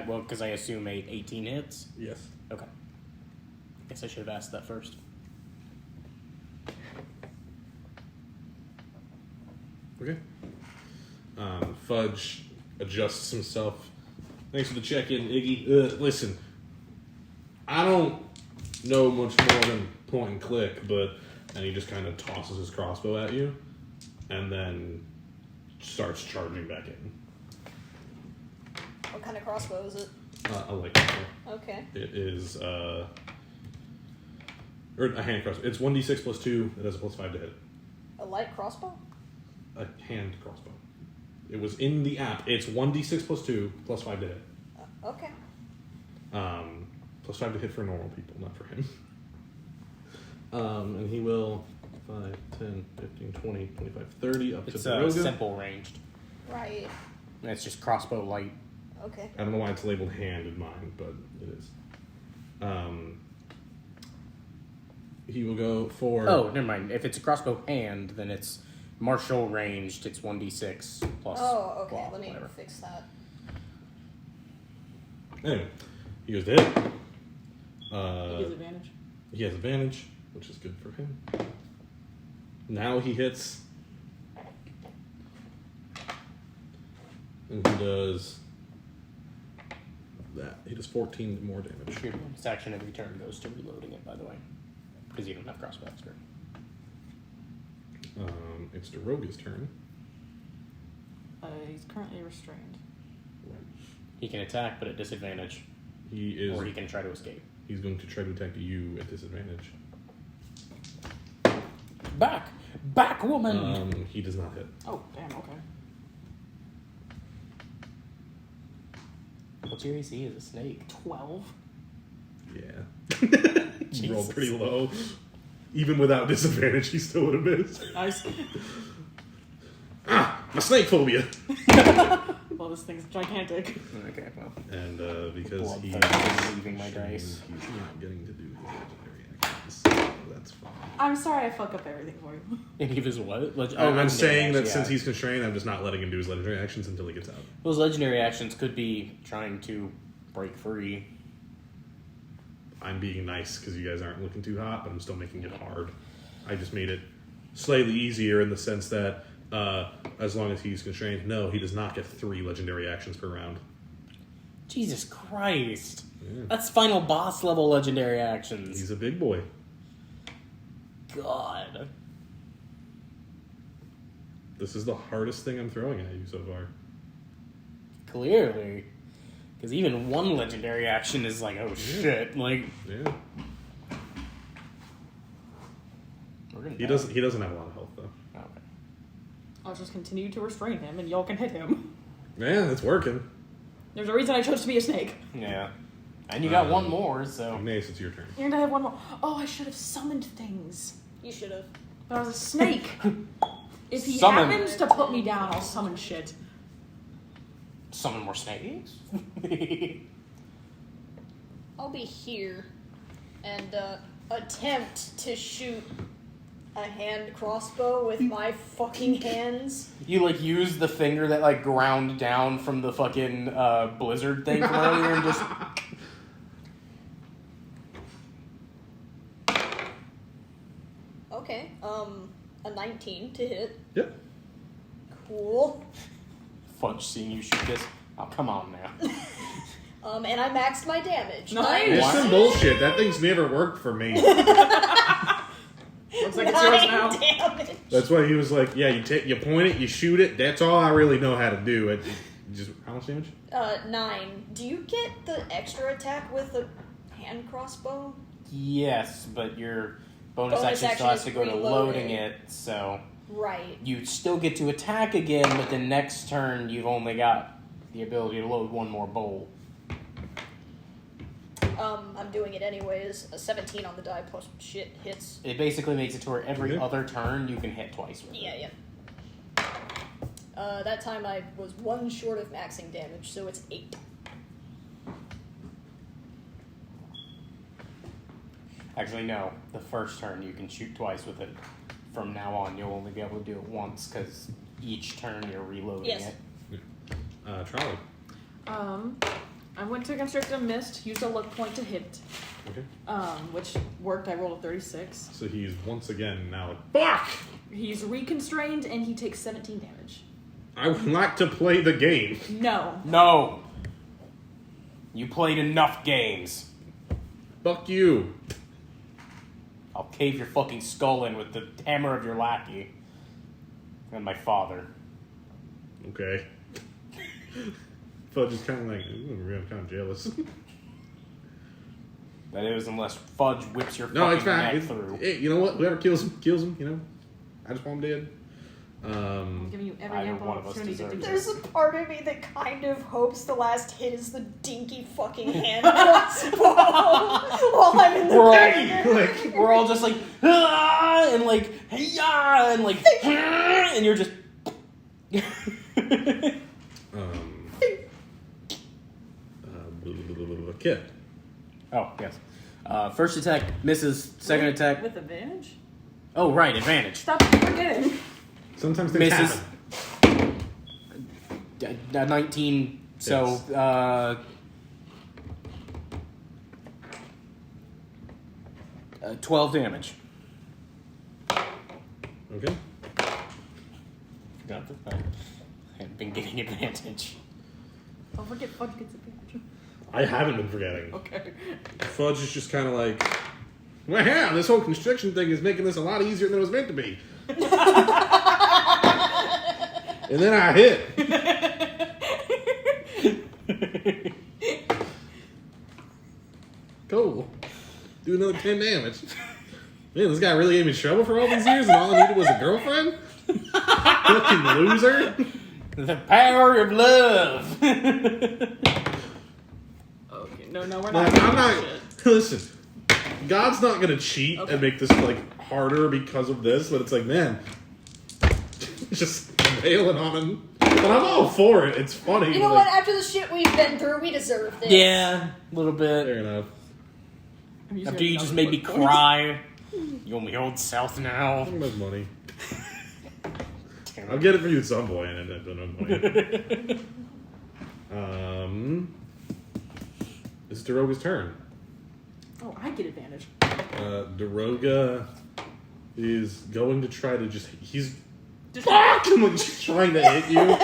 Well, because I assume 18 hits. Yes. Okay. Guess I should have asked that first. Okay. Fudge adjusts himself. Thanks for the check-in, Iggy. Listen, I don't know much more than point and click, but... And he just kind of tosses his crossbow at you, and then starts charging back in. What kind of crossbow is it? A light rifle. Okay. It is, Or a hand crossbow. It's 1d6 plus 2. It has a plus 5 to hit. A light crossbow? A hand crossbow. It was in the app. It's 1d6 plus 2 plus 5 to hit. Okay. Plus 5 to hit for normal people, not for him. And he will 5, 10, 15, 20, 25, 30 up It's to Daroga. simple ranged. Right. And it's just crossbow light. Okay. I don't know why it's labeled hand in mine, but it is. He will go for... Oh, never mind. If it's a crossbow hand, then it's martial ranged. It's 1d6 plus... Oh, okay. well, Let me whatever. fix that. Anyway, he goes to hit. He gives advantage. He has advantage, which is good for him. Now he hits. And he does that. He does 14 more damage. Your bonus action every turn goes to reloading it, by the way. Because you don't have crossbow extra. It's Daroga's turn. He's currently restrained. He can attack, but at disadvantage. He is. Or he can try to escape. He's going to try to attack you at disadvantage. Back! Back, woman! He does not hit. Oh, damn, okay. What's your AC as a snake? 12. Yeah. He rolled pretty low. Even without disadvantage, he still would have missed. Nice. My snake phobia. Well, this thing's gigantic. Okay, well. And because Blood he is leaving my dice. he's not getting to do his legendary actions. So that's fine. I'm sorry I fuck up everything for you. Any of his what? I'm saying that yeah. since he's constrained, I'm just not letting him do his legendary actions until he gets out. Those legendary actions could be trying to break free. I'm being nice because you guys aren't looking too hot, but I'm still making it hard. I just made it slightly easier in the sense that as long as he's constrained, no, he does not get 3 legendary actions per round. Jesus Christ. Yeah. That's final boss level legendary actions. He's a big boy. God. This is the hardest thing I'm throwing at you so far. Clearly. Because even one legendary action is like, oh shit. Like, Yeah. we're gonna He die. doesn't have a lot of health though. Okay. I'll just continue to restrain him and y'all can hit him. Yeah, it's working. There's a reason I chose to be a snake. Yeah. And you got one more, so. Igneas, it's your turn. And I have one more. Oh, I should have summoned things. You should have. But I was a snake. If he Summon. happens to put me down, I'll summon shit. Summon more snakes? I'll be here and attempt to shoot a hand crossbow with my fucking hands. You, like, use the finger that, like, ground down from the fucking blizzard thing from earlier and just... Okay, a 19 to hit. Yep. Cool. Fudge seeing you shoot this. Oh, come on now. And I maxed my damage. Nice. It's What? some bullshit. That thing's never worked for me. Looks like it's yours 9 now. damage. That's why he was like, yeah, you point it, you shoot it. That's all I really know how to do. It just how much damage? 9. Do you get the extra attack with a hand crossbow? Yes, but your bonus Bonus action still action has is to go to reloading. loading it, so... Right. You still get to attack again, but the next turn you've only got the ability to load one more bowl. I'm doing it anyways. A 17 on the die plus shit hits. It basically makes it to where every Okay. other turn you can hit twice with it. Yeah. That time I was 1 short of maxing damage, so it's 8. Actually, no. The first turn you can shoot twice with it. From now on, you'll only be able to do it once, because each turn you're reloading Yes. it. Trolli. I went to constrict and missed, used a luck point to hit, Okay. which worked. I rolled a 36. So he's once again now. Fuck! He's reconstrained and he takes 17 damage. I would like to play the game. No. No! You played enough games. Fuck you. I'll cave your fucking skull in with the hammer of your lackey. And my father. Okay. Fudge is kind of like, ooh, I'm kind of jealous. That is, unless Fudge whips your No, it's fucking fine. neck through. Hey, you know what? Whoever kills him, you know? I just want him dead. I'm giving you every Either ample one of us opportunity to do deserves There's this. a part of me that kind of hopes the last hit is the dinky fucking hand crossbow while I'm in the corner. We're all just like, ah, and like, hey-ya, and like, ah, and you're just. Kid. Oh, yes. First attack misses, second attack. With advantage? Oh, right, advantage. Stop forgetting. Sometimes things Misses. happen. 19, so, Yes. 12 damage. Okay. I've been getting advantage. Don't forget Fudge gets advantage. I haven't been forgetting. Okay. Fudge is just kind of like, well, yeah, this whole constriction thing is making this a lot easier than it was meant to be. And then I hit. Cool. Do another 10 damage. Man, this guy really gave me trouble for all these years and all I needed was a girlfriend? Fucking loser. The power of love. Okay, no, we're Like, not. I'm not. Listen, God's not gonna cheat and make this like harder because of this, but it's like, man, just bailing on him. But I'm all for it. It's funny. You know like, what? After the shit we've been through, we deserve this. Yeah, a little bit. Fair enough. After you just made me cry. You're my old self now. How much money? I'll get it for you at some point. It's Daroga's turn. Oh, I get advantage. Daroga is going to try to just. He's. Just I'm like just trying to hit you.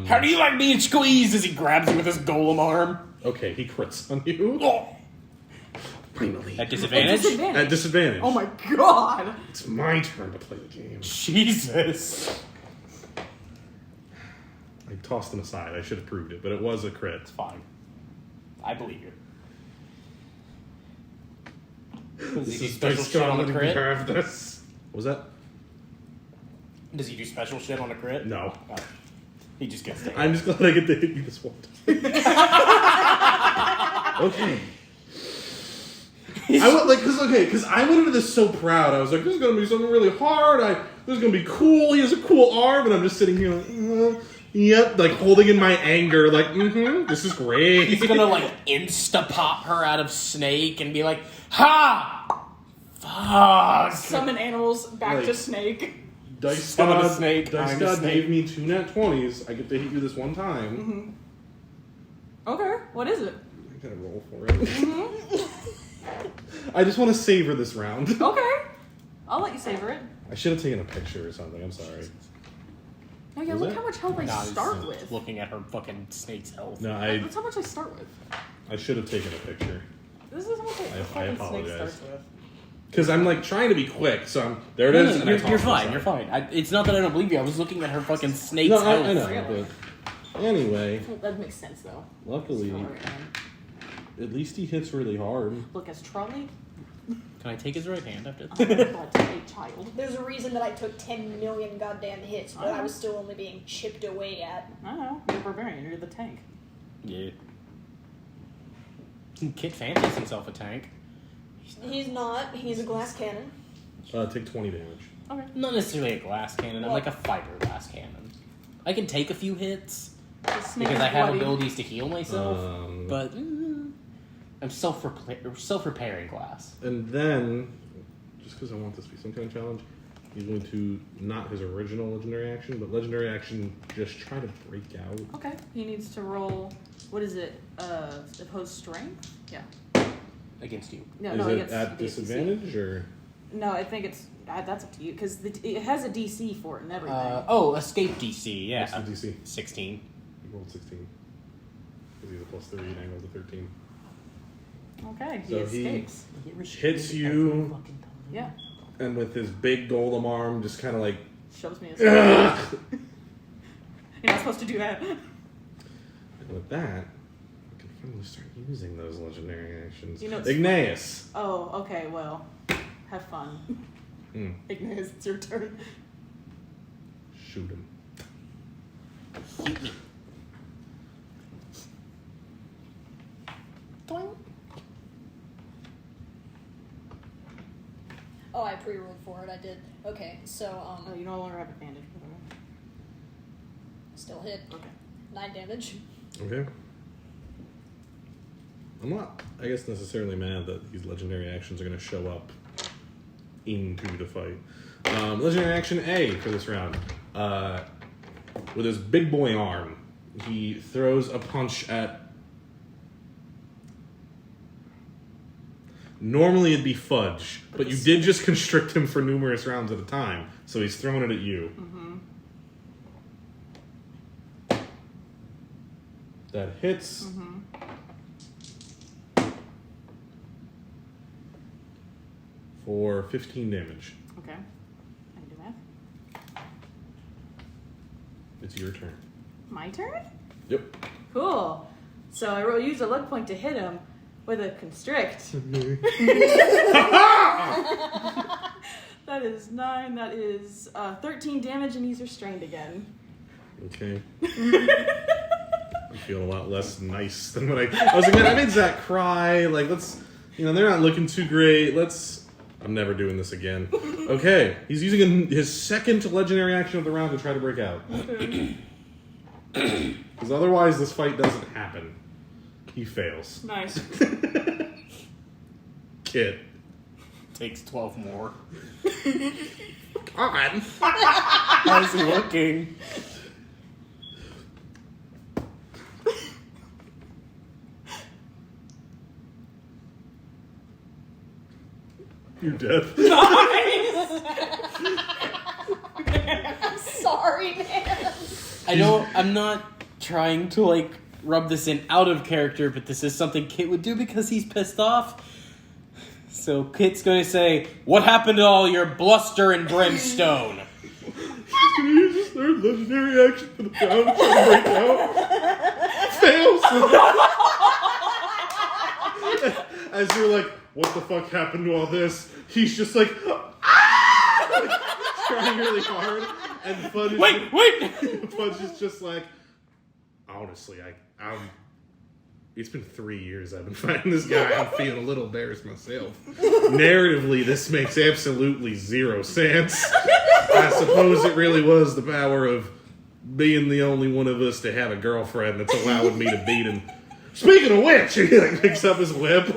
How do you like being squeezed as he grabs you with his golem arm? Okay, he crits on you. Finally. At disadvantage? At disadvantage. Oh my god! It's my turn to play the game. Jesus. I tossed him aside. I should have proved it, but it was a crit. It's fine. I believe you. Does he do special shit on the crit? This. What was that? Does he do special shit on a crit? No. Oh. He just gets to I'm just glad I get to hit you this one time. Okay. I went because I went into this so proud. I was like, this is gonna be something really hard. This is gonna be cool. He has a cool arm, and I'm just sitting here like, yep, like holding in my anger, like, this is great. He's gonna like insta pop her out of snake and be like, ha! Fuck! Summon animals back Like- to snake. Dice Summon a God, snake, Dice I'm a God snake. gave me 2 nat 20s. I get to hit you this one time. Okay, what is it? I gotta roll for it. I just want to savor this round. Okay. I'll let you savor it. I should have taken a picture or something. I'm sorry. Oh yeah, Was look it? how much health I Nah, start he's with. looking at her fucking snake's health. No, That's how much I start with. I should have taken a picture. This is how much I fucking apologize. snake starts with. Because I'm like trying to be quick, so there it No, is. no, and I you're toss it fine. aside. You're fine. it's not that I don't believe you. I was looking at her fucking snake's No, health. I know. But anyway, That makes sense though. luckily, at least he hits really hard. Look, as Trolli, Can I take his right hand after I'm this? but a child. There's a reason that I took 10 million goddamn hits, but I was still only being chipped away at. I don't know. You're a barbarian. You're the tank. Yeah. Kid fancies himself a tank. He's not. He's a glass cannon. Take 20 damage. Okay. Not necessarily a glass cannon. I'm like a fiberglass cannon. I can take a few hits The snake because is I have bloody. abilities to heal myself, Um, but I'm self-repairing glass. And then, just because I want this to be some kind of challenge, he's going to, not his original legendary action, but legendary action, just try to break out. Okay. He needs to roll. What is it? Opposed strength? Yeah. Against you. No, Is no, it against at the disadvantage, or? No, I think it's that's up to you because it has a DC for it and everything. Escape DC, yeah. What's the DC? 16. He rolled 16. Because he's a plus 3 and I rolled a 13. Okay, he So he- escapes. Hits you, Yeah, and with his big golem arm, just kind of like, shoves me. ugh! You're not supposed to do that. And with that, I can I'm gonna start using those legendary actions. You know, Igneas. Oh, okay, well. Have fun. Igneas, it's your turn. Shoot him. Doink. Oh, I pre-rolled for it. I did. Okay, so Oh, you no longer have advantage. still hit. Okay. 9 damage. Okay. I'm not, I guess, necessarily mad that these legendary actions are going to show up into the fight. Legendary action A for this round. With his big boy arm, he throws a punch at... Normally it'd be Fudge, but you did just constrict him for numerous rounds at a time, so he's throwing it at you. That hits. For 15 damage. Okay. I can do that. It's your turn. My turn? Yep. Cool. So I will use a luck point to hit him with a constrict. That is 9. That is 13 damage, and he's restrained again. Okay. I feel a lot less nice than what I was like, man, I made Zack cry. Like, let's, they're not looking too great. I'm never doing this again. Okay. He's using his second legendary action of the round to try to break out. Because otherwise this fight doesn't happen. He fails. Nice. Kid. Takes 12 more. God. How's he looking? You're dead. I'm sorry, man. I know I'm not trying to rub this in out of character, but this is something Kit would do because he's pissed off. So Kit's going to say, "What happened to all your bluster and brimstone?" He's going to use his third legendary action for the round to try to break out. Fails. As you're like, what the fuck happened to all this? He's just like, trying really hard. And Fudge is Wait! Fudge is just like, honestly, I'm. It's been 3 years I've been fighting this guy. I'm feeling a little embarrassed myself. Narratively, this makes absolutely zero sense. I suppose it really was the power of being the only one of us to have a girlfriend that's allowing me to beat him. Speaking of which, he picks up his whip.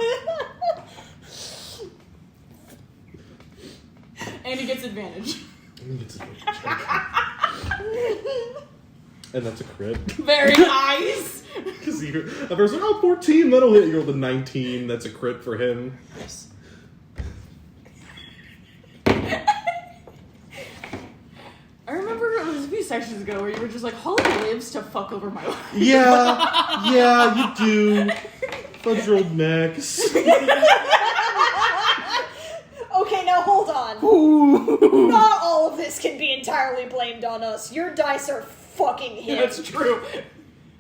And he gets advantage. And that's a crit. Very nice. Because I was like, 14, that'll hit. You rolled a 19, that's a crit for him. Yes. I remember it was a few sessions ago where you were just like, Holly lives to fuck over my life. Yeah, you do. Fudge rolled max. Okay, now hold on. Not all of this can be entirely blamed on us. Your dice are fucking him. That's true.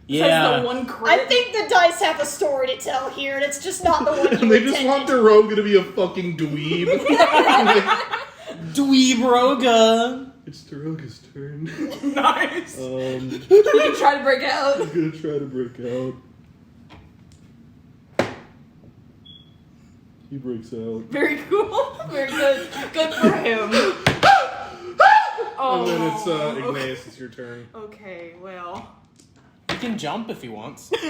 Yeah. Says the one crit. I think the dice have a story to tell here, and it's just not the one you And they just intended. want their rogue to be a fucking dweeb. Dweebroga. It's Daroga's turn. Nice. You You can try to break out. I'm gonna try to break out. He breaks out. Very cool. Very good. Good for him. And then it's Igneas, it's your turn. Okay, well. He can jump if he wants. Okay,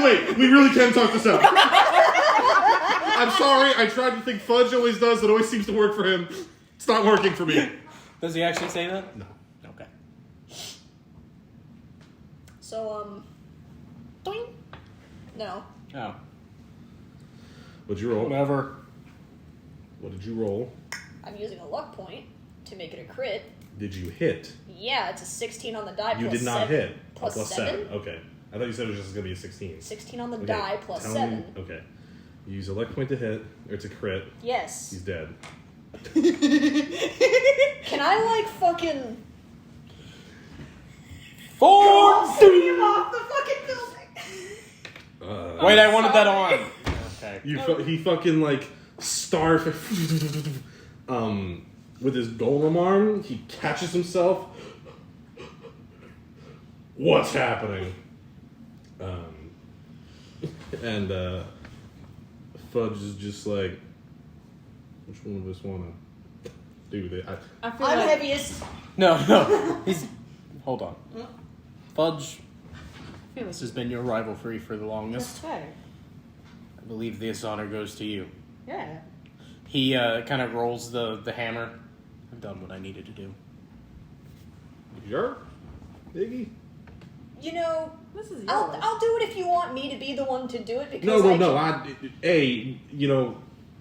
wait, we really can talk this out. I'm sorry, I tried to think Fudge always does, it always seems to work for him. It's not working for me. Does he actually say that? No. Okay. So, doink. No. Oh. What'd you roll? Whatever. What did you roll? I'm using a luck point to make it a crit. Did you hit? Yeah, it's a 16 on the die You plus did not 7. hit. Plus Plus 7? Okay. I thought you said it was just going to be a 16. 16 on the Okay, die plus tell 7. me- okay. You use a luck point to hit, or to crit. Yes. He's dead. Can I, fucking... 4! See him off the fucking building. Wait, I wanted that on. Okay. He fucking like starf with his golem arm. He catches himself. What's happening? And Fudge is just like, which one of us want to do that? I feel I'm like heaviest. No. He's. Hold on. Fudge, I feel like this has been your rivalry for the longest. Just say. I believe this honor goes to you. Yeah. He kind of rolls the hammer. I've done what I needed to do. Sure, Iggy. You know, This is yours. I'll do it if you want me to be the one to do it. Because No.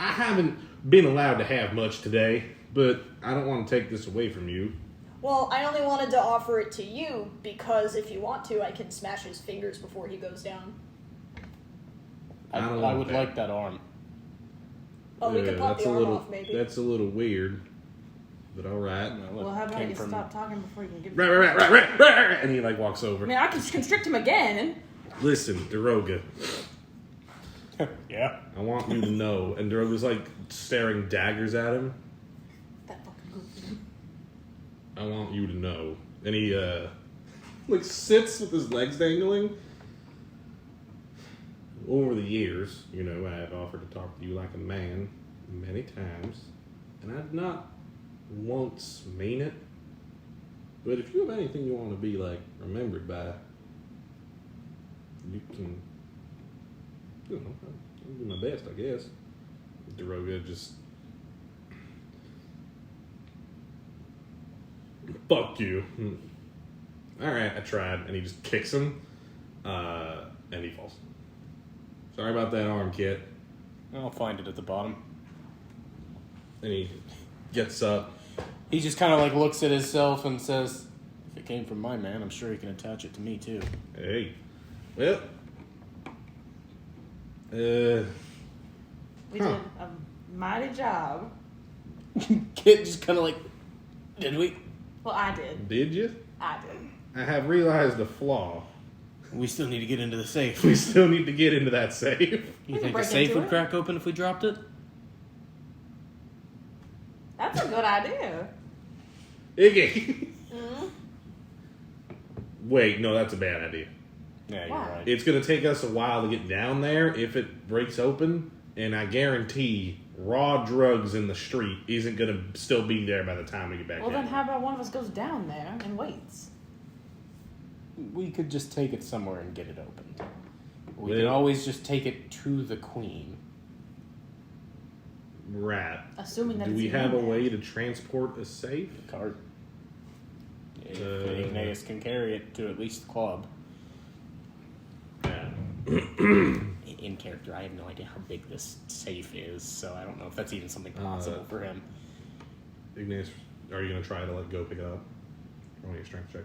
I haven't been allowed to have much today, but I don't want to take this away from you. Well, I only wanted to offer it to you because if you want to, I can smash his fingers before he goes down. I don't I want would that. like that arm. Oh, we could pop that's the a arm little. off, maybe. That's a little weird, but all right. Well, how about you stop talking before you can give Right. And he like walks over. I mean, I can constrict him again. Listen, Daroga, Yeah. I want you to know. And Daroga's like staring daggers at him. That fucking goofy. I want you to know. And he like sits with his legs dangling. Over the years, I have offered to talk to you like a man many times, and I've not once mean it. But if you have anything you want to be like remembered by, you can. I'll do my best, I guess. Daroga just. Fuck you. Alright, I tried. And he just kicks him. And he falls. Sorry about that arm, kid. I'll find it at the bottom. And he gets up. He just kind of like looks at himself and says, "If it came from my man, I'm sure he can attach it to me too." Hey. Well. We did a mighty job. Kid just kind of like, did we? Well, I did. Did you? I did. I have realized a flaw. We still need to get into the safe. We still need to get into that safe. You can think the break safe into would it. crack open if we dropped it? That's a good idea. Iggy. Wait, no, that's a bad idea. Yeah, you're Why? right. It's going to take us a while to get down there if it breaks open, and I guarantee raw drugs in the street isn't going to still be there by the time we get back Well, down. then how about one of us goes down there and waits? We could just take it somewhere and get it opened. We Well- can always just take it to the queen. Right. Assuming that Do it's we have a in there. way to transport a safe? Cart. If Igneas can carry it to at least the club. Yeah. In character, I have no idea how big this safe is, so I don't know if that's even something possible for him. Igneas, are you going to try to go pick it up? Or want your strength check?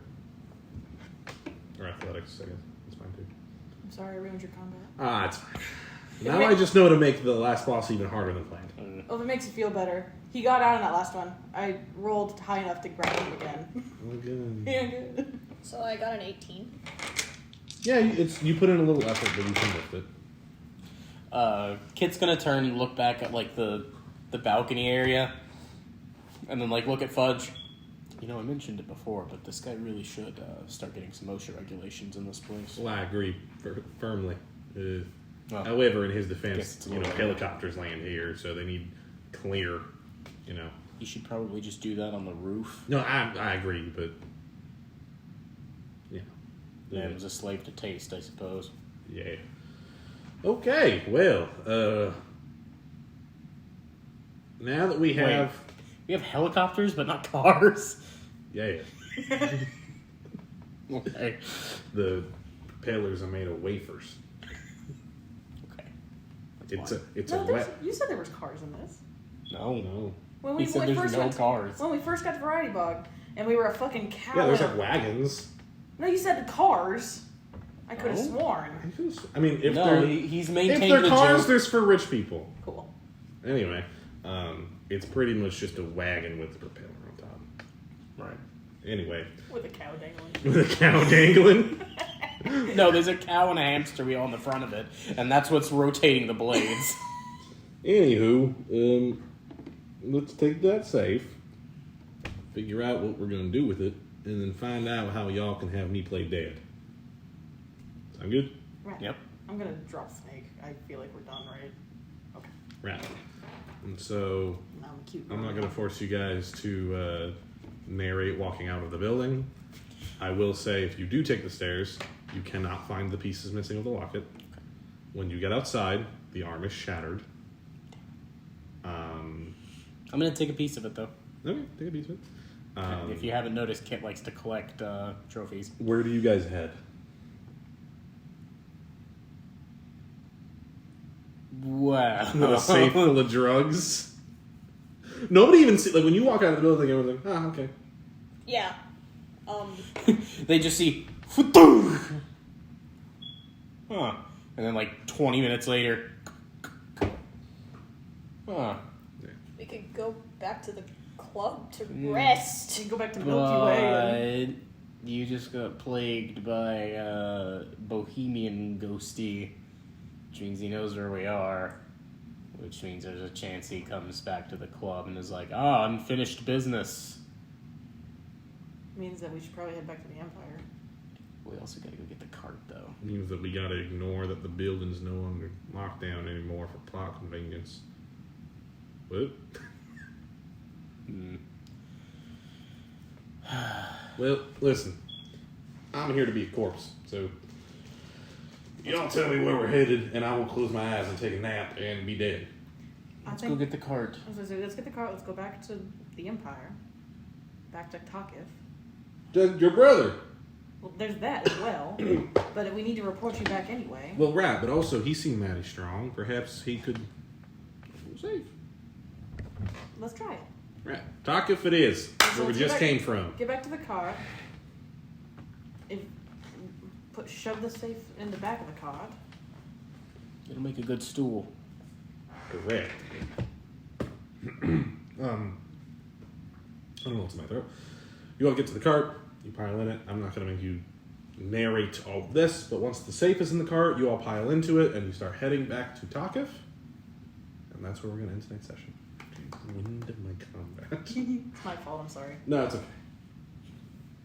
Or athletics, I guess. That's fine too. I'm sorry, I ruined your combat. It's fine. Now I just know to make the last boss even harder than planned. Oh, if it makes you feel better. He got out in that last one. I rolled high enough to grab him again. Okay. Yeah, good. So I got an 18. Yeah, you put in a little effort, but you can lift it. Kit's gonna turn and look back at the balcony area, and then look at Fudge. I mentioned it before, but this guy really should start getting some OSHA regulations in this place. Well, I agree firmly. Well, However, in his guess defense, it's a little- helicopters land here, so they need clear. you should probably just do that on the roof. No, I agree, but Man was a slave to taste, I suppose. yeah. Okay, well, now that we have, We have helicopters, but not cars. yeah, Okay. the propellers are made of wafers. Okay. It's No, a wet. you said there was cars in this. No. When He said there's first no went, cars. When we first got to Variety Bog, and we were a fucking cow. Yeah, there's in a- wagons. No, you said cars. I could have No? sworn. I mean, if No, they're he's if maintained they're the cars, joke. there's for rich people. Cool. Anyway, it's pretty much just a wagon with a propeller on top. Right. Anyway, With a cow dangling. with a cow dangling. No, there's a cow and a hamster wheel on the front of it, and that's what's rotating the blades. Anywho, let's take that safe, figure out what we're gonna do with it, and then find out how y'all can have me play dead. Sound good? Right. Yep. I'm gonna drop Snake. I feel like we're done, right? Okay. Right. And so Now I'm cute. I'm not gonna force you guys to narrate walking out of the building. I will say, if you do take the stairs, you cannot find the pieces missing of the locket. When you get outside, the arm is shattered. I'm gonna take a piece of it though. Okay, take a piece of it. If you haven't noticed, Kit likes to collect trophies. Where do you guys head? Wow. A safe full of drugs. Nobody even see, like when you walk out of the building, everyone's like, okay. Yeah. They just see, huh? And then like 20 minutes later, huh? We could go back to the club to rest. You can go back to Milky Way. But you just got plagued by Bohemian Ghosty, which means he knows where we are, which means there's a chance he comes back to the club and is like, unfinished business. Means that we should probably head back to the Empire. We also gotta go get the cart, though. Means that we gotta ignore that the building's no longer locked down anymore for plot convenience. What? Well, listen. I'm here to be a corpse, so y'all tell me where we're headed, and I will close my eyes and take a nap and be dead. Let's go get the cart. I was gonna say, let's get the car. Let's go back to the Empire. Back to Takif. Your brother. Well, there's that as well. But we need to report you back anyway. Well, right, but also he seemed mighty strong. Perhaps he could safe. Let's try it. Right. Talk if it is. Where we just came from. Get back to the car. Shove the safe in the back of the car. It'll make a good stool. Correct. I don't know what's in my throat. You all get to the cart. You pile in it. I'm not going to make you narrate all of this, but once the safe is in the cart, you all pile into it, and you start heading back to Takif. And that's where we're going to end tonight's session. Wind of my combat. It's my fault, I'm sorry. No, it's okay.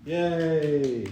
Yay!